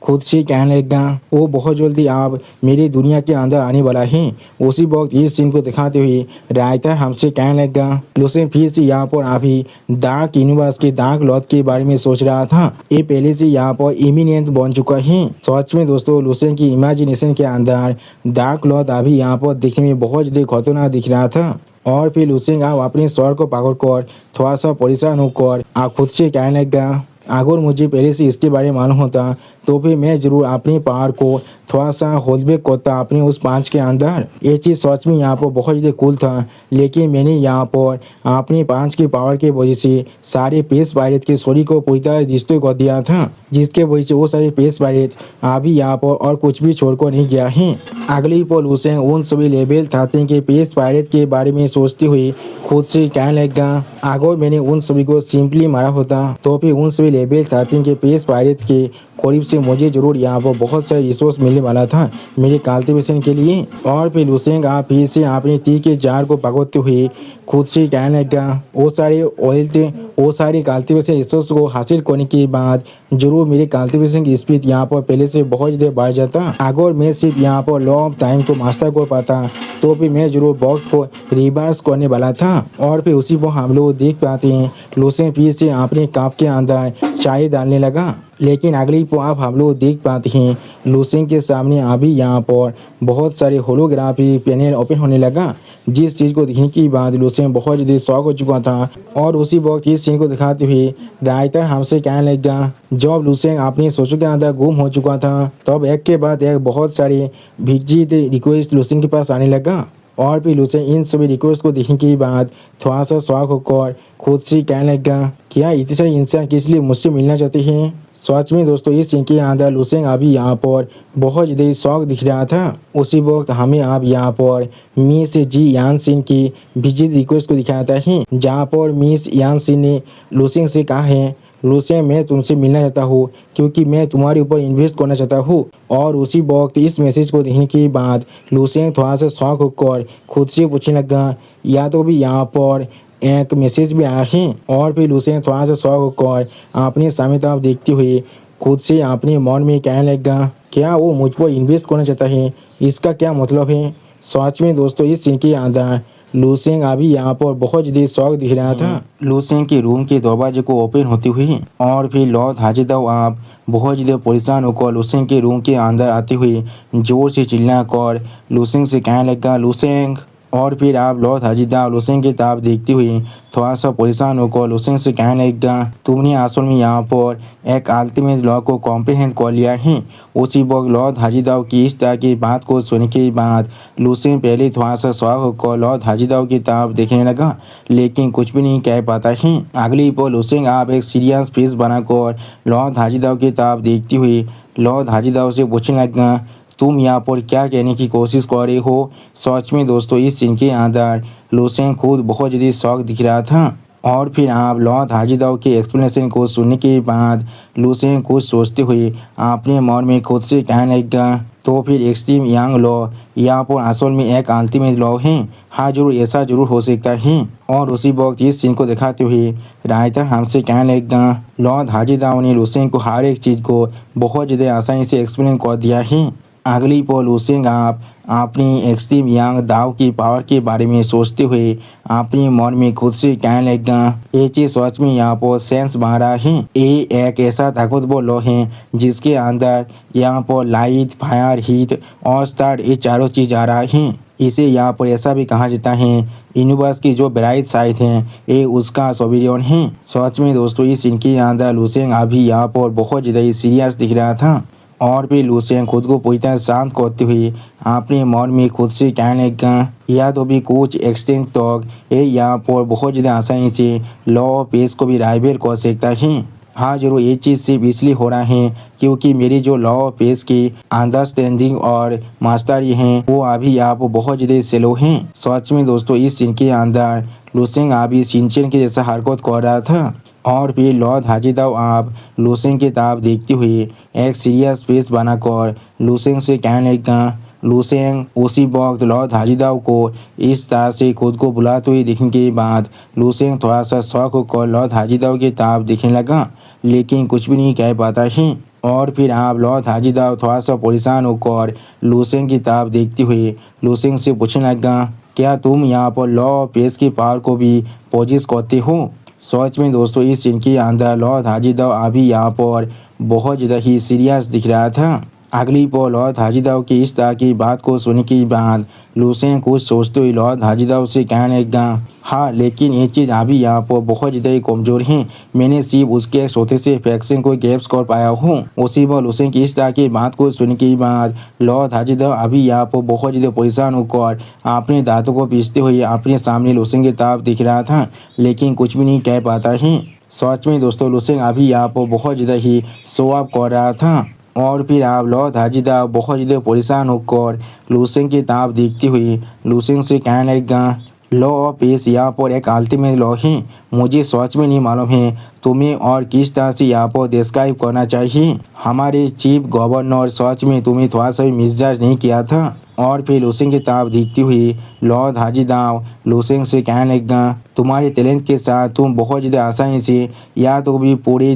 खुद से कहने लगा, वो बहुत जल्दी आप मेरी दुनिया के अंदर आने वाला है। उसी वक्त इस सीन को दिखाते हुए राइटर हमसे कहने लगा, लूसेंग फिर से यहाँ पर अभी डार्क यूनिवर्स के डार्क लॉर्ड के बारे में सोच रहा था। ये पहले से यहाँ पर इमिनेंट बन चुका है। सच में दोस्तों लूसेंग की इमेजिनेशन के अंदर डार्क लॉर्ड अभी यहाँ पर दिखने में बहुत ज़्यादा खतरनाक दिख रहा था। और फिर लूसेंग आप अपने स्वर को पकड़कर थोड़ा सा परेशान होकर आप खुद से कहने लगा, अगर मुझे पहले से इसके बारे में मालूम होता तो फिर मैं जरूर अपनी पावर को थोड़ा सा होल्ड बैक करता अपने उस पांच के अंदर। ये चीज़ सच में यहाँ पर बहुत ज़्यादा कूल था, लेकिन मैंने यहाँ पर अपनी पांच की पावर के वजह से सारे पेस पायरेट के स्टोरी को पूरी तरह डिस्ट्रॉय कर दिया था, जिसके वजह से वो सारे पेस पायरेट अभी यहाँ पर और कुछ भी छोड़कर नहीं गया है। अगली पर लूसेंग उन सभी लेवल 13 के पेस पायरेट के बारे में सोचते हुए खुद से कहने लगा, अगर मैंने उन सभी को सिंपली मारा होता तो फिर उन सभी लेवल 13 के पेस पायरेट के करीब से मुझे जरूर यहाँ पर बहुत सारे रिसोर्स मिलने वाला था मेरे कल्टीवेशन के लिए। और फिर लूसेंग आप फिर से अपने तीर के जार को पकड़ते हुए खुद से कहने लगा, वो सारे ऑयल थे वो सारे कल्टीवेशन रिसोर्स को हासिल करने के बाद जरूर मेरे कल्टीवेशन की स्पीड यहाँ पर पहले से बहुत ज़्यादा बढ़ जाता। अगर मैं सिर्फ यहाँ पर लॉ ऑफ टाइम को मास्टर कर पाता तो फिर मैं जरूर वक्त को रिवर्स करने वाला था। और फिर उसी पर हम लोग देख पाते हैं लूसेंग फिर से अपने कप के अंदर चाय डालने लगा। लेकिन अगली पर आप हम लोग देख पाते हैं लूसेंग के सामने अभी यहाँ पर बहुत सारे होलोग्राफी पैनल ओपन होने लगा, जिस चीज़ को देखने के बाद लूसेंग बहुत ज़्यादा शॉक हो चुका था। और उसी वक्त इस सीन को दिखाते हुए राइटर हमसे कहने लगा, जब लूसेंग अपनी सोचों के अंदर गुम हो चुका था तब एक के बाद एक बहुत सारे विजिट रिक्वेस्ट लूसेंग के पास आने लगा। और फिर लूसेंग इन सभी रिक्वेस्ट को देखने के बाद थोड़ा सा शॉक होकर खुद से कहने लगा, क्या इतने सारे इंसान किस लिए मुझसे मिलना चाहते हैं। सच में दोस्तों इस सीन के अंदर लूसेंग अभी यहाँ पर बहुत ज़्यादा शौक दिख रहा था। उसी वक्त हमें अब यहाँ पर मिस जी यान सिंह की विजिट रिक्वेस्ट को दिखाता है, जहाँ पर मिस यान सिंह ने लूसेंग से कहा है, लूसेंग मैं तुमसे मिलना चाहता हूँ क्योंकि मैं तुम्हारे ऊपर इन्वेस्ट करना चाहता हूँ। और उसी वक्त इस मैसेज को देखने के बाद लूसेंग थोड़ा सा शौक होकर खुद से पूछने लगा, या तो भी यहाँ पर एक मैसेज भी आया है। और फिर लूसेंग थोड़ा सा शौक होकर अपने सामने तरफ देखते हुए खुद से अपने मन में कहने लगा, क्या वो मुझ पर इन्वेस्ट करना चाहता है, इसका क्या मतलब है। सच में दोस्तों इस सीन के अंदर लूसेंग अभी यहाँ पर बहुत ज़्यादा शौक दिख रहा था। लूसेंग के रूम के दरवाजे को ओपन होते हुए और फिर लॉर्ड हाजिदाव आप बहुत ज़्यादा परेशान होकर लूसेंग के रूम के अंदर आते हुए जोर से चिल्ला कर लूसेंग से कहने लगा, लूसेंग। और फिर आप लॉर्ड हाजिदाव लूसेंग की तरफ देखते हुए थोड़ा सा परेशान होकर लूसेंग से कहने लगा, तुमने असल में यहाँ पर एक अल्टीमेट लॉ को कॉम्प्रिहेंड कर लिया है। उसी वक्त लॉर्ड हाजिदाव की इस तरह की बात को सुनने के बाद लूसेंग पहले थोड़ा सा सवाल होकर लॉर्ड हाजिदाव की तरफ देखने लगा, लेकिन कुछ भी नहीं कह पाता है। अगली पर लूसेंग आप एक सीरियस फेस बनाकर लॉर्ड हाजिदाव की तरफ देखते हुए लॉर्ड हाजिदाव से पूछने लगा, तुम यहाँ पर क्या कहने की कोशिश कर रहे हो। सच में दोस्तों इस सीन के अंदर लूसेंग खुद बहुत ज़्यादा शौक दिख रहा था। और फिर आप लॉर्ड हाजिदाव के एक्सप्लेनेशन को सुनने के बाद लूसेंग कुछ सोचते हुए अपने मन में खुद से कहने लगा, तो फिर एक्सट्रीम यंग लॉ यहाँ पर असल में एक अल्टीमेट लॉ है। हाँ जरूर ऐसा जरूर हो सकता है। और उसी वक्त इस सीन को दिखाते हुए राइटर हमसे कहने लगा, लॉर्ड हाजिदाव ने लूसेंग को हर एक चीज़ को बहुत ज़्यादा आसानी से एक्सप्लेन कर दिया है। अगली पर लूसेंग आप अपनी एक्सट्रीम यंग दाव की पावर के बारे में सोचते हुए अपने मन में खुद से कहने लगा, ये चीज़ सच में यहाँ पर सेंस बन रहा है। ये एक ऐसा ताकतवर लॉ है जिसके अंदर यहाँ पर लाइट, फायर, हीट और स्टार ये चारों चीज़ आ रहा है। इसे यहाँ पर ऐसा भी कहा जाता है यूनिवर्स की जो ब्राइट साइड है ये उसका सोवेरियन है। सच में दोस्तों इस सीन के अंदर लुसेंग अभी यहाँ पर बहुत ज़्यादा ही सीरियस दिख रहा था और फिर लुसेंग खुद को पूरी तरह शांत करते हुए अपने मन में खुद से कहने लगा या तो भी कुछ एक्सटेंट तक ये यहाँ पर बहुत ज़्यादा आसानी से लॉ ऑफ पेस को भी राइवल कर सकता है। हाँ जरूर ये चीज़ सिर्फ इसलिए हो रहा है क्योंकि मेरी जो लॉ ऑफ पेस की अंडरस्टैंडिंग और मास्टरी हैं वो अभी आप बहुत ज़्यादा स्लो हैं। सच में दोस्तों इस सीन के अंदर लुसेंग अभी सिंचन के जैसा हरकत कर रहा था और फिर लॉर्ड हाजीदाव आप लुसेंग की तरफ देखते हुए एक सीरियस फेस बनाकर लुसेंग से कहने लगा। लुसेंग उसी वक्त लॉर्ड हाजीदाव को इस तरह से खुद को बुलाते हुए देखने के बाद लुसेंग थोड़ा सा शौक होकर लॉर्ड हाजीदाव की तरफ देखने लगा लेकिन कुछ भी नहीं कह पाता है। और फिर आप लॉर्ड हाजीदाव थोड़ा सा परेशान होकर लुसेंग की तरफ देखते हुए लुसेंग से पूछने लगा क्या तुम यहाँ पर लॉ ऑफ पेस की पावर को भी पोजिस करते हो। सच में दोस्तों इस सीन के अंदर लॉर्ड हाजीदाव अभी यहाँ पर बहुत ज़्यादा ही सीरियस दिख रहा था। अगली पल लॉर्ड हाजीदाव की इस तरह की बात को सुनने के बाद लुसेंग कुछ सोचते हुए लॉर्ड हाजीदाव से कहने लगा हाँ लेकिन ये चीज़ अभी यहाँ पर बहुत ज़्यादा ही कमज़ोर है। मैंने सिर्फ उसके एक छोटे से फैक्शन को ग्रैप्स कर पाया हूँ। उसी पर लुसेंग की इस तरह की बात को सुनने के बाद लॉर्ड हाजीदाव अभी यहाँ पर बहुत ज़्यादा परेशान होकर अपने दांतों को पीसते हुए अपने सामने लुसेंग की तरफ दिख रहा था लेकिन कुछ भी नहीं कह पाता है। सच में दोस्तों लुसेंग अभी यहाँ पर बहुत ज़्यादा ही शो ऑफ कर रहा था और फिर आप लॉर्ड हाजीदाव बहुत ज़्यादा परेशान होकर लुसेंग की तरफ देखते हुए लुसेंग से कहने लगा लॉ ऑफ पेस यहाँ पर एक अल्टीमेट लॉ है। मुझे सच में नहीं मालूम है तुम्हें और किस तरह से यहाँ पर डिस्क्राइब करना चाहिए। हमारे चीफ गवर्नर सच में तुम्हें थोड़ा सा भी मिसजाज नहीं किया था। और फिर लुसेंग की तरफ देखती हुई लॉर्ड हाजीदाव लुसेंग से कहने लगा तुम्हारे टैलेंट के साथ तुम बहुत ज़्यादा आसानी से या तो भी पूरी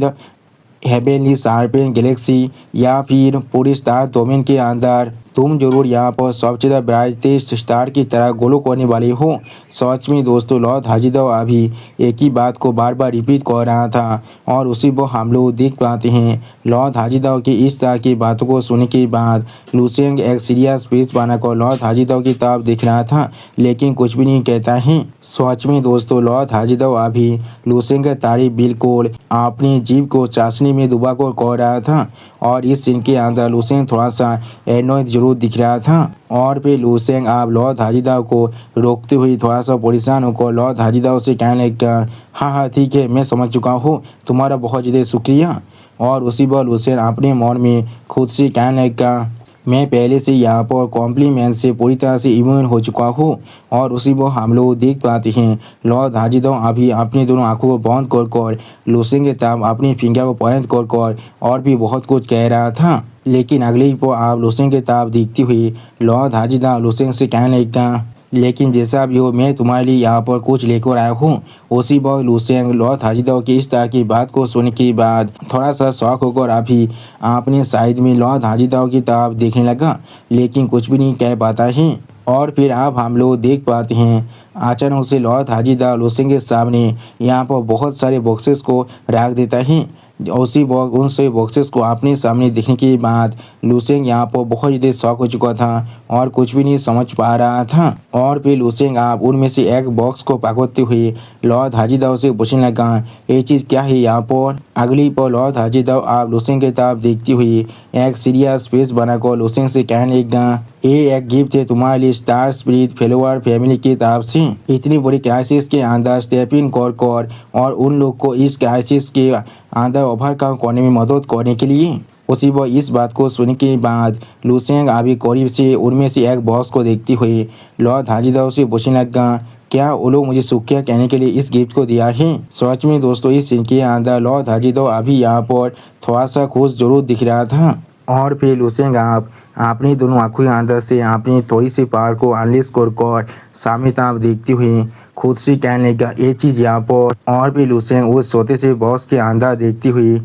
हेवेनली शार्पेन गैलेक्सी या फिर पूरी स्टार डोमेन के अंदर तुम जरूर यहाँ पर सबसे ज़्यादा ब्राइटेस्ट स्टार की तरह गोलो करने वाले हो। सच में दोस्तों लॉर्ड हाजीदाव अभी एक ही बात को बार बार रिपीट कर रहा था और उसी को हम लोग देख पाते हैं। लॉर्ड हाजीदाव की इस तरह की बातों को सुनने के बाद लुसेंग एक सीरियस फेस बनाकर लॉर्ड हाजीदाव की तरफ देख रहा था लेकिन कुछ भी नहीं कहता है। सच में दोस्तों लॉर्ड हाजीदाव अभी लुसेंग की तारीफ बिल्कुल अपनी जीभ को चाशनी में डुबा कर रहा था और इस सीन के अंदर लुसेंग थोड़ा सा एनोयड जरूर दिख रहा था। और फिर लुसेंग आप लॉर्ड हाजीदाव को रोकते हुए थोड़ा सा परेशान होकर लॉर्ड हाजीदाव से कहने लगा हाँ ठीक है मैं समझ चुका हूँ तुम्हारा बहुत ज़्यादा शुक्रिया। और उसी पर लुसेंग अपने मन में खुद से कहने लगा मैं पहले से यहाँ पर कॉम्प्लीमेंट से पूरी तरह से इम्यून हो चुका हूँ। और उसी को हम लोग देख पाते हैं लॉर्ड हाजीदाव अभी अपनी दोनों आंखों को बंद कर लुसेंग के तरफ अपनी फिंगर को पॉइंट कर और भी बहुत कुछ कह रहा था। लेकिन अगले पर आप लुसेंग के तरफ देखती हुई लॉर्ड हाजीदाव लुसेंग से कहने लगा लेकिन जैसा भी हो मैं तुम्हारे लिए यहाँ पर कुछ लेकर आया हूँ। उसी वक्त लुसेंग लॉर्ड हाजीदाव की इस तरह की बात को सुनने के बाद थोड़ा सा शौक होकर अभी अपने साइड में लॉर्ड हाजीदाव की तरफ देखने लगा लेकिन कुछ भी नहीं कह पाता है। और फिर आप हम लोग देख पाते हैं अचानक से लॉर्ड हाजीदाव लुसेंग के सामने यहाँ पर बहुत सारे बॉक्सेस को रख देता है। उसी उन सभी बॉक्सेस को अपने सामने देखने के बाद लुसेंग यहाँ पर बहुत ज़्यादा शॉक हो चुका था और कुछ भी नहीं समझ पा रहा था। और फिर लुसेंग आप उनमें से एक बॉक्स को पकड़ते हुए लॉर्ड हाजीदाव से पूछने लगा ये चीज़ क्या है यहाँ पर। अगली पर लॉर्ड हाजीदाव आप लुसेंग की तरफ देखती हुई एक सीरियस फेस बनाकर लुसेंग से कहने लगा ये एक गिफ्ट है तुम्हारे लिए स्टार स्पिरिट फेलोवर फैमिली की तरफ से इतनी बड़ी क्राइसिस के अंदर स्टेप इन कर और उन लोग को इस क्राइसिस के अंदर ओवरकम करने में मदद करने के लिए। उसी वो इस बात को सुनने के बाद लुसेंग अभी करीब से उनमें से एक बॉक्स को देखती हुई लॉर्ड हाजीदाव से पूछने लगा क्या वो लोग मुझे शुक्रिया कहने के लिए इस गिफ्ट को दिया है। सच में दोस्तों इस सीन के अंदर लॉर्ड हाजीदाव अभी यहाँ पर थोड़ा सा खुश जरूर दिख रहा था। और फिर लुसेंग आप अपनी दोनों आंखों के अंदर से अपनी थोड़ी सी पावर को अनलिश कर सामने तरफ देखती हुई खुद से कहने लगा ये चीज़ यहाँ पर। और फिर लुसेंग उस छोटे से बॉक्स के अंदर देखती हुई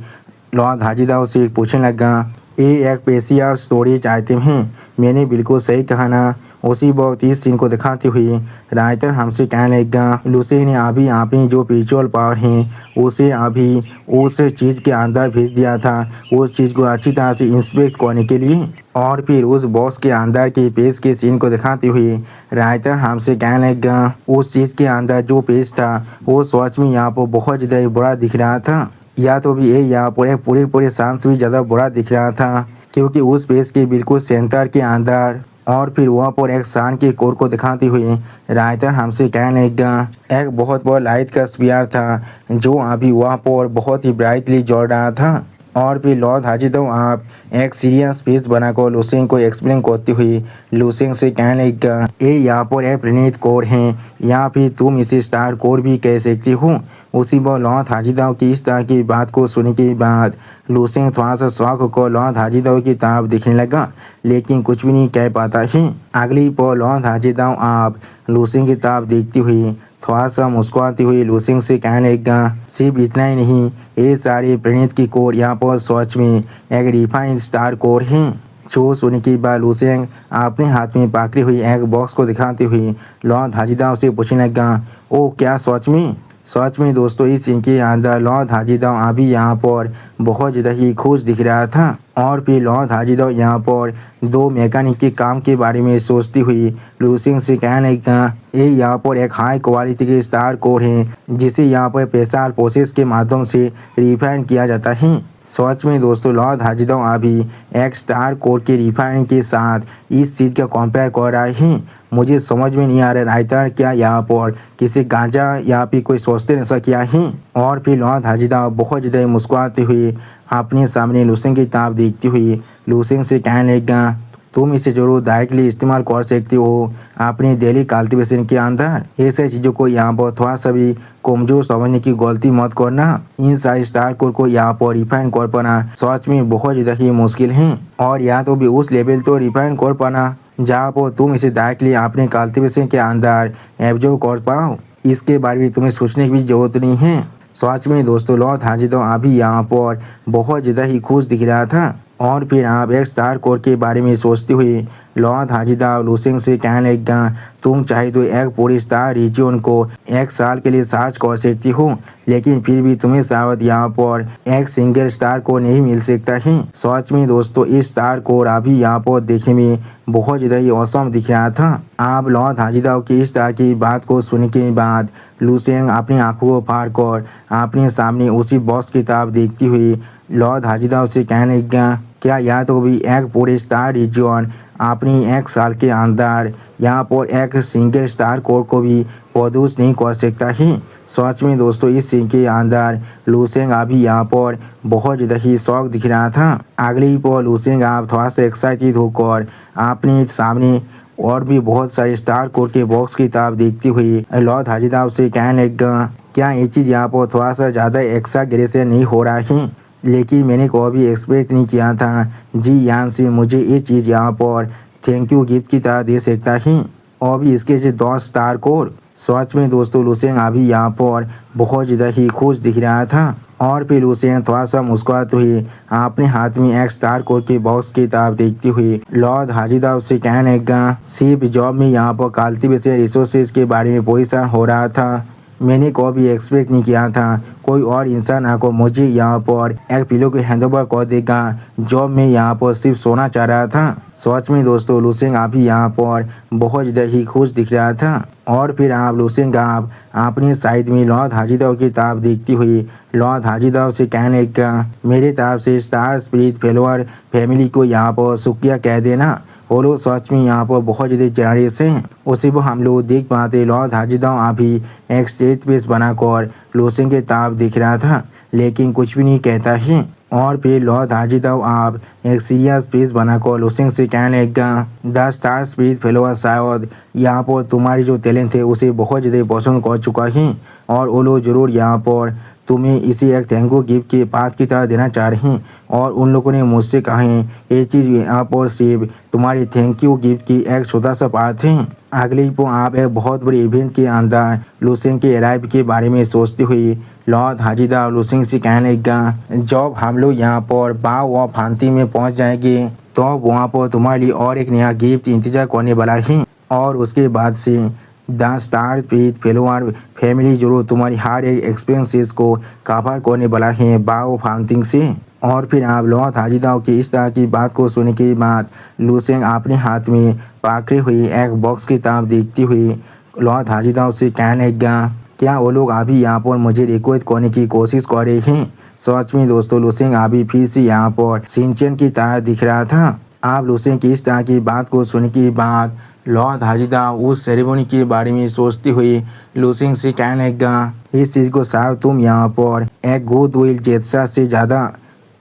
लॉर्ड हाजीदाव से पूछने लगा ये एक पेशियर स्टोरेज आइटम है। मैंने बिल्कुल सही कहा ना। उसी वक्त इस सीन को दिखाते हुए राइटर हमसे कहने लगा, लूसी ने अभी अपनी जो स्पिरिचुअल पावर है उसे अभी उस चीज़ के अंदर भेज दिया था, उस चीज़ को अच्छी तरह से इंस्पेक्ट करने के लिए। और फिर उस बॉक्स के अंदर के पेज के सीन को दिखाते हुए राइटर हमसे कहने लगा, उस चीज़ के अंदर जो पेज था वो सच में यहाँ पर बहुत ज़्यादा बड़ा दिख रहा था, या तो भी ये यहाँ पर पूरे सांस भी ज़्यादा बड़ा दिख रहा था, क्योंकि उस पेज के बिल्कुल सेंटर के अंदर। और फिर वहाँ पर एक सान के कोर को दिखाते हुए राइटर हमसे कहने लगा, एक बहुत बड़ा लाइट का स्फीयर था जो अभी वहाँ पर बहुत ही ब्राइटली जल रहा था। और फिर लॉर्ड हाजिदो आप एक सीरियस फेस बनाकर लूसेंग को एक्सप्लेन करते हुए लूसेंग से कहने लगा, ये यहाँ पर एक प्लेनेट कोर है, या फिर तुम इसे स्टार कोर भी कह सकते हो। उसी पर लॉर्ड हाजिदो की इस तरह की बात को सुनने के बाद लूसेंग थोड़ा सा शौक होकर लॉर्ड हाजिदो की तरफ देखने लगा, लेकिन कुछ भी नहीं कह पाता है। अगली पर लॉर्ड हाजिदो आप लूसेंग की तरफ देखते हुए थोड़ा सा मुस्कुराती हुई लूसेंग से कहने लगा, सिर्फ इतना ही नहीं, ये सारे प्लेनेट की कोर यहाँ पर सच में एक रिफाइंड स्टार कोर है। जो सुनने के बाद लूसेंग अपने हाथ में पकड़ी हुई एक बॉक्स को दिखाते हुए लॉर्ड हाजिदो से पूछने लगा, ओ क्या सच में? सच में दोस्तों इस सीन के अंदर लॉर्ड हाजिदो अभी यहाँ पर बहुत ज़्यादा ही खुश दिख रहा था। और फिर लॉर्ड हाजिदो यहाँ पर दो मैकेनिक के काम के बारे में सोचती हुई लूसेंग से कहने लगा, ये यहाँ पर एक हाई क्वालिटी के स्टार कोर है जिसे यहाँ पर प्रेशर प्रोसेस के माध्यम से रिफाइन किया जाता है। सच में दोस्तों लॉर्ड हाजिदो अभी एक स्टार कोर के रिफाइन के साथ इस चीज़ का कंपेयर कर रहा है। मुझे समझ में नहीं आ रहा राइटर क्या यहाँ पर किसी गांजा या फिर कोई सोचते नशा किया है। और फिर लॉर्ड हाजिदो बहुत ज़्यादा मुस्कुराते हुए अपने सामने लूसेंग की तरफ देखती हुई लूसेंग से कहने लगा, तुम इसे जरूर डायरेक्टली इस्तेमाल कर सकते हो अपनी डेली कल्टीवेशन के अंदर। ऐसे चीज़ों को यहाँ पर थोड़ा सा भी कमजोर समझने की गलती मत करना। इन सारे स्टार कोर को यहाँ पर रिफाइन कर पाना सच में बहुत ज़्यादा ही मुश्किल है, और या तो भी उस लेवल तो रिफाइन कर पाना जहाँ पर तुम इसे डायरेक्टली अपने कल्टीवेशन के अंदर एब्जॉर्ब कर पाओ। इसके बारे में तुम्हें सोचने की भी जरूरत नहीं है। सच में दोस्तों लॉर्ड हाजिदो अभी यहाँ पर बहुत ज़्यादा ही खुश दिख रहा था। और फिर आप एक स्टार कोर के बारे में सोचते हुए लॉर्ड हाजिदो लूसेंग से कहने लगा, तुम चाहे तो एक पूरी स्टार रीजन को एक साल के लिए सर्च कर सकती हो, लेकिन फिर भी तुम्हें शायद यहाँ पर एक सिंगल स्टार को नहीं मिल सकता है। सच में दोस्तों इस स्टार कोर अभी यहाँ पर देखने में बहुत ज़्यादा ही औसम दिख रहा था। आप लॉर्ड हाजिदो की इस तरह की बात को सुनने के बाद लूसेंग अपनी आंखों को फाड़ कर अपने सामने उसी बॉक्स की तरफ देखती हुई लॉर्ड हाजिदो से कहने लगा, क्या या तो भी एक पूरे स्टार रीजन अपनी एक साल के अंदर यहाँ पर एक सिंगल स्टार कोर को भी प्रोड्यूस नहीं कर सकता है। सच में दोस्तों इस सीन के अंदर लूसेंग अभी यहाँ पर बहुत ज़्यादा ही शौक दिख रहा था। अगली पर लूसेंग आप थोड़ा सा एक्साइटेड होकर अपने सामने और भी बहुत सारे स्टार कोर के बॉक्स की तरफ देखती हुई लॉर्ड हाजिदो से कहने लगा, क्या ये चीज़ यहाँ पर थोड़ा सा ज़्यादा एक्साग्रेशन नहीं हो रहा है? लेकिन मैंने कभी एक्सपेक्ट नहीं किया था जी यान से मुझे ये चीज़ यहाँ पर थैंक यू गिफ्ट की तरह दे सकता है, और भी इसके से 10 स्टार कोर। सच में दोस्तों लूसेंग अभी यहाँ पर बहुत ज़्यादा ही खुश दिख रहा था। और फिर लूसेंग थोड़ा सा मुस्कुराते हुए अपने हाथ में एक स्टार कोर के बॉक्स की तरफ देखते हुए लॉर्ड हाजिदो से कहने लगा, सिर्फ जॉब में यहाँ पर कल्टीवेशन रिसोर्सेज के बारे में पोजीशन हो रहा था। मैंने कभी एक्सपेक्ट नहीं किया था कोई और इंसान आकर मुझे यहाँ पर एक पिलो के हैंडओवर कर देगा जब मैं यहाँ पर सिर्फ सोना चाह रहा था। सच में दोस्तों लूसेंग अभी यहाँ पर बहुत ज़्यादा ही खुश दिख रहा था। और फिर आप लूसेंग आप अपने साइड में लॉर्ड हाजिदो की तरफ देखती हुई लॉर्ड हाजिदो से कहने का, मेरे तरफ से स्टार स्पिरिट फेलोअर फैमिली को यहाँ पर शुक्रिया कह देना। और वो सच में यहाँ पर बहुत ज़्यादा जेनरस हैं। उसी पर हम लोग देख पाते लॉर्ड हाजिदो अभी एक स्टेज पेस बनाकर लूसेंग के तरफ दिख रहा था, लेकिन कुछ भी नहीं कहता है। और फिर लॉर्ड हाजिदो आप एक सीरियस पेस बनाकर लूसेंग से कहने लगा, द स्टार स्पिरिट फेलोअर शायद यहाँ पर तुम्हारी जो टैलेंट है उसे बहुत ज़्यादा पसंद कर चुका है, और वो लोग ज़रूर यहाँ पर तुम्हें इसी एक थैंक यू गिफ्ट के पार्ट की तरह देना चाह रहे हैं। और उन लोगों ने मुझसे कहा है ये चीज़ यहाँ पर सिर्फ तुम्हारी थैंक यू गिफ्ट की एक छोटा सा पार्ट है। अगले को आप एक बहुत बड़े इवेंट के अंदर लूसेंग के अराइव के बारे में सोचते हुए लॉर्ड हाजिदो लूसेंग से कहने लगा, जब हम लोग यहाँ पर बाव ऑफ हांती में पहुँच जाएंगे तो वहाँ पर तुम्हारे लिए और एक नया गिफ्ट इंतजार करने वाला है। और उसके बाद से द स्टार स्पिरिट फेलोअर फैमिली जरूर तुम्हारी हर एक एक्सपीरियंसेस को कवर करने वाला है बाओ फाउंटिंग से। और फिर आप लॉर्ड हाजिदाओ की इस तरह की बात को सुनने के बाद लुसेंग अपने हाथ में पकड़े हुई एक बॉक्स की तरफ देखती हुई लॉर्ड हाजिदाओ से कहने लगा, क्या वो लोग अभी यहाँ पर मुझे रिक्वेस्ट करने की कोशिश कर रहे हैं? सच में दोस्तों लुसेंग अभी फिर से यहाँ पर सिंचन की तरह दिख रहा था। आप लुसेंग की इस तरह की बात को सुनने के बाद लॉर्ड हाजिदाओ उस सेरेमनी के बारे में सोचती हुई लुसेंग से कहने लगा, इस चीज़ को शायद तुम यहाँ पर एक गुड विल जेस्चर से ज़्यादा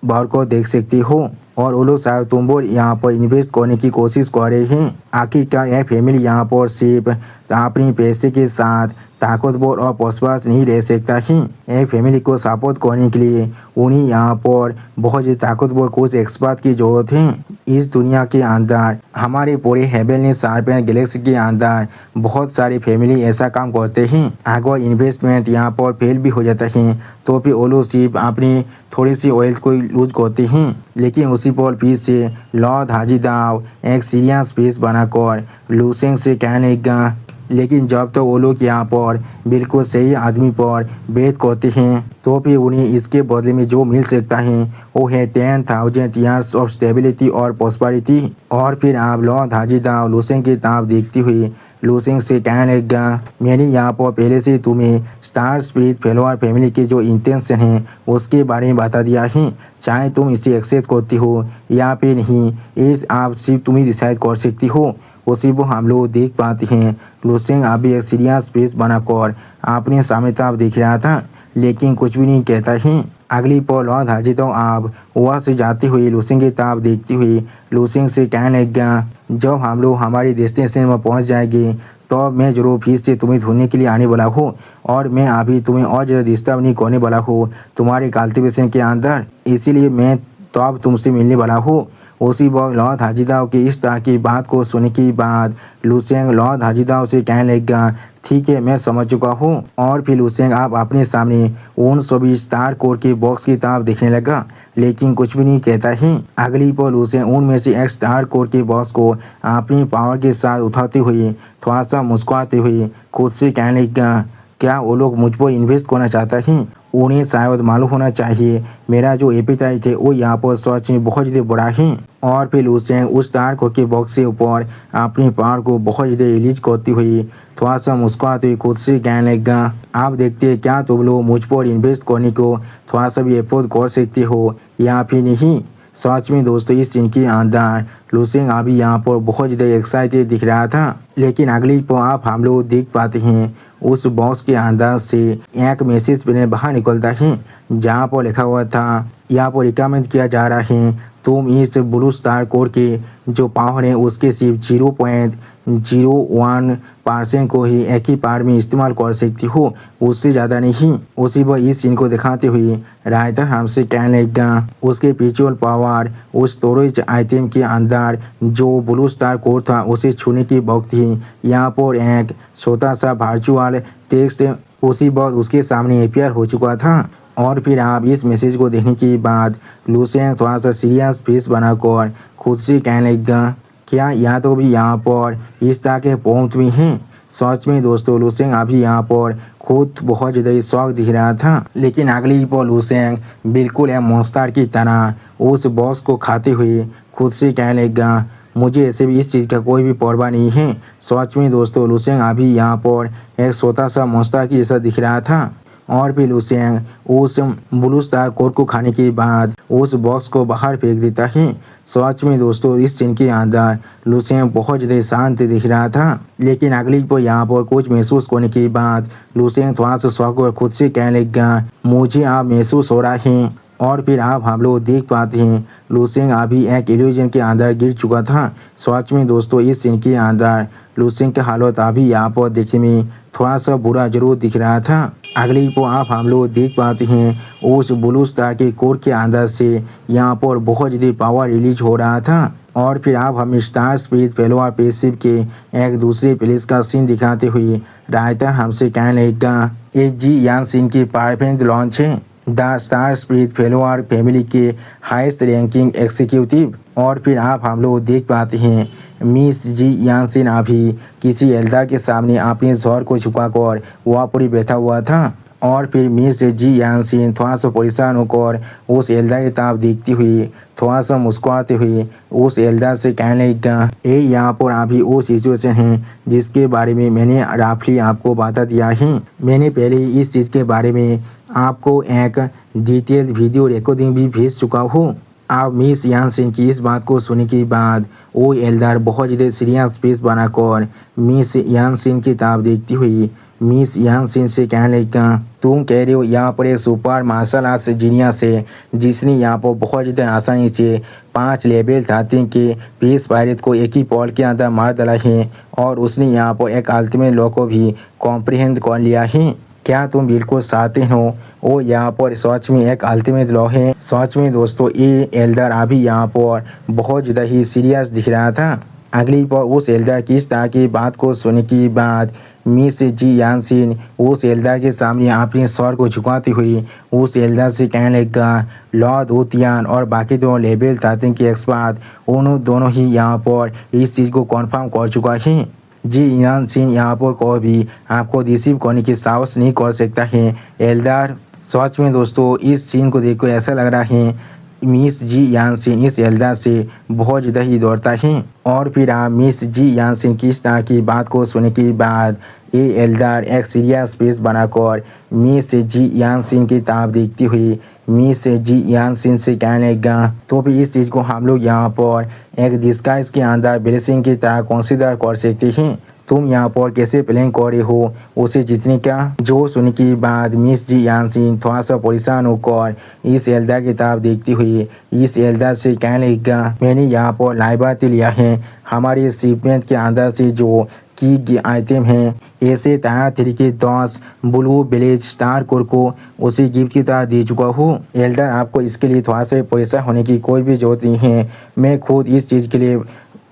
बार को देख सकती हो और वो लोग शायद तुम पर यहाँ पर इन्वेस्ट करने की कोशिश कर रहे हैं। आखिरकार यह फैमिली यहाँ पर सिर्फ अपने पैसे के साथ ताकतवर और पॉस्पर्स नहीं रह सकता है। यह फैमिली को सपोर्ट करने के लिए उन्हें यहाँ पर बहुत ही ताकतवर कुछ एक्सपर्ट की जरूरत है। इस दुनिया के अंदर हमारे पूरे हेवनली शार्पेन गैलेक्सी के अंदर बहुत सारे फैमिली ऐसा काम करते हैं। अगर इन्वेस्टमेंट यहाँ पर फेल भी हो जाता है तो फिर वो लोग सिर्फ अपनी थोड़ी सी ऑयल को लूज करते हैं। लेकिन उसी पर फिर से लॉर्ड हाजिदाओ एक सीरियस फेस बनाकर लुसेंग से कहने लगा, लेकिन जब तक वो लोग यहाँ पर बिल्कुल सही आदमी पर बेट करते हैं तो फिर उन्हें इसके बदले में जो मिल सकता है वो है 10,000 ईयर्स ऑफ स्टेबिलिटी और प्रॉस्पेरिटी। और फिर आप लॉर्ड हाजिदाओ लुसेंग की तरफ देखती हुई लुसेंग से कहने लगा, मैंने यहाँ पर पहले से तुम्हें स्टार स्पिरिट फेलोअर फैमिली के जो इंटेंशन हैं उसके बारे में बता दिया है। चाहे तुम इसे एक्सेप्ट करती हो या फिर नहीं, इस आप सिर्फ तुम ही डिसाइड कर सकती हो। उसी वो हम लोग देख पाते हैं लुसेंग अभी एक सीरियस फेस बनाकर अपने सामने तरफ देख रहा था लेकिन कुछ भी नहीं कहता है। अगली पल लॉर्ड हाजिदाओ आप वहाँ से जाते हुए लुसेंग की तरफ देखती हुई लुसेंग से कहने लगा, जब हम लोग हमारी डेस्टिनेशन में पहुँच जाएंगे तो मैं जरूर फिर से तुम्हें ढूंढने के लिए आने वाला हूँ और मैं अभी तुम्हें और ज़्यादा डिस्टर्ब नहीं करने वाला हूँ तुम्हारे कल्टिवेशन के अंदर, इसीलिए मैं तो अब तुमसे मिलने वाला हूँ। उसी वक्त लॉर्ड हाजिदाओ की इस तरह की बात को सुनने के बाद लुसेंग लॉर्ड हाजिदाओ से कहने लगा, ठीक है मैं समझ चुका हूँ। और फिर लुसेंग आप अपने सामने उन सभी स्टार कोर के बॉक्स की तरफ देखने लगा लेकिन कुछ भी नहीं कहता है। अगली पल लुसेंग उनमें से एक स्टार कोर के बॉक्स को अपनी पावर के साथ उठाते हुए थोड़ा सा मुस्कुराते हुए खुद से कहने लगा, क्या वो लोग मुझ पर इन्वेस्ट करना चाहता है? उन्हें शायद मालूम होना चाहिए मेरा जो एपेटाइट है वो यहाँ पर सच में बहुत ज़्यादा बड़ा है। और फिर लुसेंग उस स्टार कोर के बॉक्स से ऊपर अपनी पावर को बहुत ज़्यादा रिलीज करती हुई थोड़ा सा मुस्कुराते हुए खुद से कहने लगा, आप देखते हैं क्या तुम लोग मुझ पर इन्वेस्ट करने को थोड़ा सा भी एफोर्ड कर सकते हो या फिर नहीं? सच में दोस्तों इस सीन के अंदर लुसेंग अभी यहाँ पर बहुत ज़्यादा एक्साइटेड दिख रहा था। लेकिन अगली पर आप हम लोग देख पाते हैं उस बॉक्स के अंदर से एक मैसेज पहले बाहर निकलता है जहाँ पर लिखा हुआ था, यहाँ पर रिकमेंड किया जा रहा है तुम इस ब्लू स्टार कोर के जो पावर है उसके सिर्फ 0.01% को ही एक ही पार में इस्तेमाल कर सकती हो, उससे ज़्यादा नहीं। उसी पर इस सीन को दिखाते हुए राइटर हमसे कहने लगा, उसके पिछुअल पावर उस स्टोरेज आइटम के अंदर जो ब्लू स्टार कोर था उसे छूने की वक्त ही यहाँ पर एक छोटा सा वर्चुअल टेक्स्ट उसी वक्त उसके सामने अपियर हो चुका था। और फिर आप इस मैसेज को देखने के बाद लुसेंग थोड़ा सा सीरियस फेस बनाकर खुद से कहने लगा, क्या या तो भी यहाँ पर इस तरह के पॉइंट भी हैं? सच में दोस्तों लुसेंग अभी यहाँ पर खुद बहुत ज़्यादा शौक दिख रहा था। लेकिन अगली पर लुसेंग बिल्कुल एक मॉन्स्टर की तरह उस बॉक्स को खाते हुए खुद से कहने लगा, मुझे ऐसे भी इस चीज़ का कोई भी परवाह नहीं है। सच में दोस्तों लुसेंग अभी यहाँ पर एक छोटा सा मॉन्स्टर की जैसा दिख रहा था। और फिर लुसेंग उस ब्लू स्टार कोर को खाने के बाद उस बॉक्स को बाहर फेंक देता है। सच में दोस्तों इस सीन के अंदर लुसेंग बहुत ज़्यादा शांत दिख रहा था। लेकिन अगली पर यहाँ पर कुछ महसूस करने के बाद लुसेंग थोड़ा सा शौक और खुद से कहने लगा, मुझे आप महसूस हो रहा है। और फिर आप हम लोग देख पाते हैं लुसेंग अभी एक इल्यूजन के अंदर गिर चुका था। सच में दोस्तों इस सीन के अंदर लुसेंग की हालत अभी यहाँ पर देखने में थोड़ा सा बुरा जरूर दिख रहा था। अगली को आप हम लोग देख पाते हैं उस ब्लू स्टार के कोर के अंदर से यहाँ पर बहुत ज़्यादा पावर रिलीज हो रहा था। और फिर आप हमें स्टार स्पिरिट फेलोअर पेसिव के एक दूसरे प्लेस का सीन दिखाते हुए राइटर हमसे कहने लगा, जी यान सीन की परफेक्ट लॉन्च है द स्टार स्पिरिट फेलोअर फैमिली के हाईएस्ट रैंकिंग एग्जीक्यूटिव। और फिर आप हम लोग देख पाते हैं मिस जी यानसिन अभी किसी एल्डर के सामने अपने सर को झुकाकर वहाँ पर ही बैठा हुआ था और फिर मिस जी यानसिन थोड़ा सा परेशान होकर उस एल्डर की तरफ देखती हुई थोड़ा सा मुस्कुराते हुए उस एल्डर से कहने लगा, ये यहाँ पर अभी वो सिचुएशन है जिसके बारे में मैंने रफली आपको बता दिया है। मैंने पहले इस चीज़ के बारे में आपको एक डिटेल वीडियो रिकॉर्डिंग भी भेज चुका हूँ। अब मिस यानसिन की इस बात को सुनने के बाद वो एल्डर बहुत ज़्यादा सीरियस फेस बनाकर मिस यानसिन की तरफ देखती हुई मिस यानसिन से कहने लगा, तुम कह रहे हो यहाँ पर एक सुपर मार्शल आर्ट्स जीनियस है जिसने यहाँ पर बहुत ज़्यादा आसानी से 5 लेवल 13 के पीस पायरेट को एक ही पॉल के अंदर मार डाला है और उसने यहाँ पर एक अल्टीमेट लॉ को भी कॉम्प्रिहेंड कर लिया है। क्या तुम बिल्कुल चाहते हो वो यहाँ पर सच में एक अल्टीमेट लॉ है? सच में दोस्तों ये एल्डर अभी यहाँ पर बहुत ज़्यादा ही सीरियस दिख रहा था। अगली बार उस एल्डर की इस तरह की बात को सुनने के बाद मिस जी यानसिन उस एल्डर के सामने अपने सर को झुकाती हुई उस एल्डर से कहने लगा, लॉर्ड वुतियान और बाकी दोनों लेवल 13 के एक्सपर्ट उन्होंने दोनों ही यहाँ पर इस चीज़ को कन्फर्म कर चुका है। जी यानसिन यहाँ पर कोई भी आपको रिसीव करने की साहस नहीं कर सकता है। एल्डर सच में दोस्तों इस सीन को देखकर ऐसा लग रहा है मिस जी यानसिन इस एल्डर से बहुत ज़्यादा ही दौड़ता है और फिर आप मिस जी यानसिन की इस तरह की बात को सुनने के बाद ये एल्डर एक सीरियस फेस बनाकर मिस जी यानसिन की तरफ देखती हुई मिस जी यानसिन से कहने लगा, तो भी इस चीज़ को हम लोग यहाँ पर एक डिस्गाइज के अंदर ब्लेसिंग की तरह कंसीडर कर सकते हैं। तुम यहाँ पर कैसे प्लान कर रहे हो उसे जीतने का? जो सुनने के बाद मिस जी यानसिन थोड़ा सा परेशान होकर इस एल्डर की तरफ देखती हुई इस एल्डर से कहने लगा, मैंने यहाँ पर लाइबार्टी लिया है। हमारे शिपमेंट के अंदर से जो की आइटम है ऐसे तैयार तरीके 10 ब्लू विलेज स्टार कोर को उसी गिफ्ट की तरह दे चुका हूँ। एल्डर आपको इसके लिए थोड़ा सा परेशान होने की कोई भी जरूरत नहीं है। मैं खुद इस चीज़ के लिए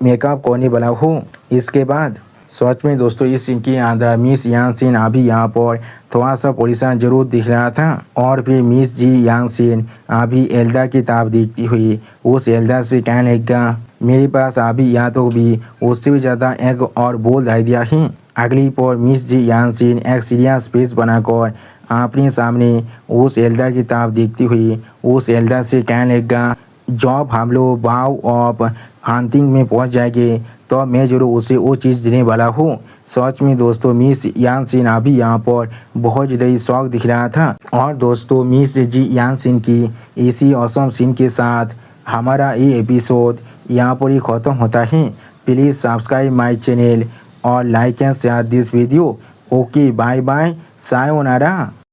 मेकअप करने वाला हूँ। इसके बाद सच में दोस्तों इस सीन के अंदर मिस यानसिन अभी यहाँ पर थोड़ा सा परेशान जरूर दिख रहा था और फिर मिस जी यानसिन अभी एल्डर की तरफ देखती हुई उस एल्डर से कहने लगा, मेरे पास अभी या तो भी उससे भी ज़्यादा एक और बोल्ड आइडिया है। अगली पर मिस जी यानसिन एक सीरियस फेस बनाकर अपने सामने उस एल्डर की तरफ देखती हुई उस एल्डर से कहने लगा, जब हम लोग वाव ऑफ हंटिंग में पहुंच जाएंगे तो मैं जरूर उसे वो चीज़ देने वाला हूँ। सच में दोस्तों मिस यानसिन अभी यहाँ पर बहुत ज़्यादा ही शौक दिख रहा था और दोस्तों मिस जी यानसिन की इसी ऑसम सीन के साथ हमारा ये एपिसोड यहाँ पर ही ख़त्म होता है। प्लीज़ सब्सक्राइब माय चैनल और like and share this video. Okay bye bye, sayonara.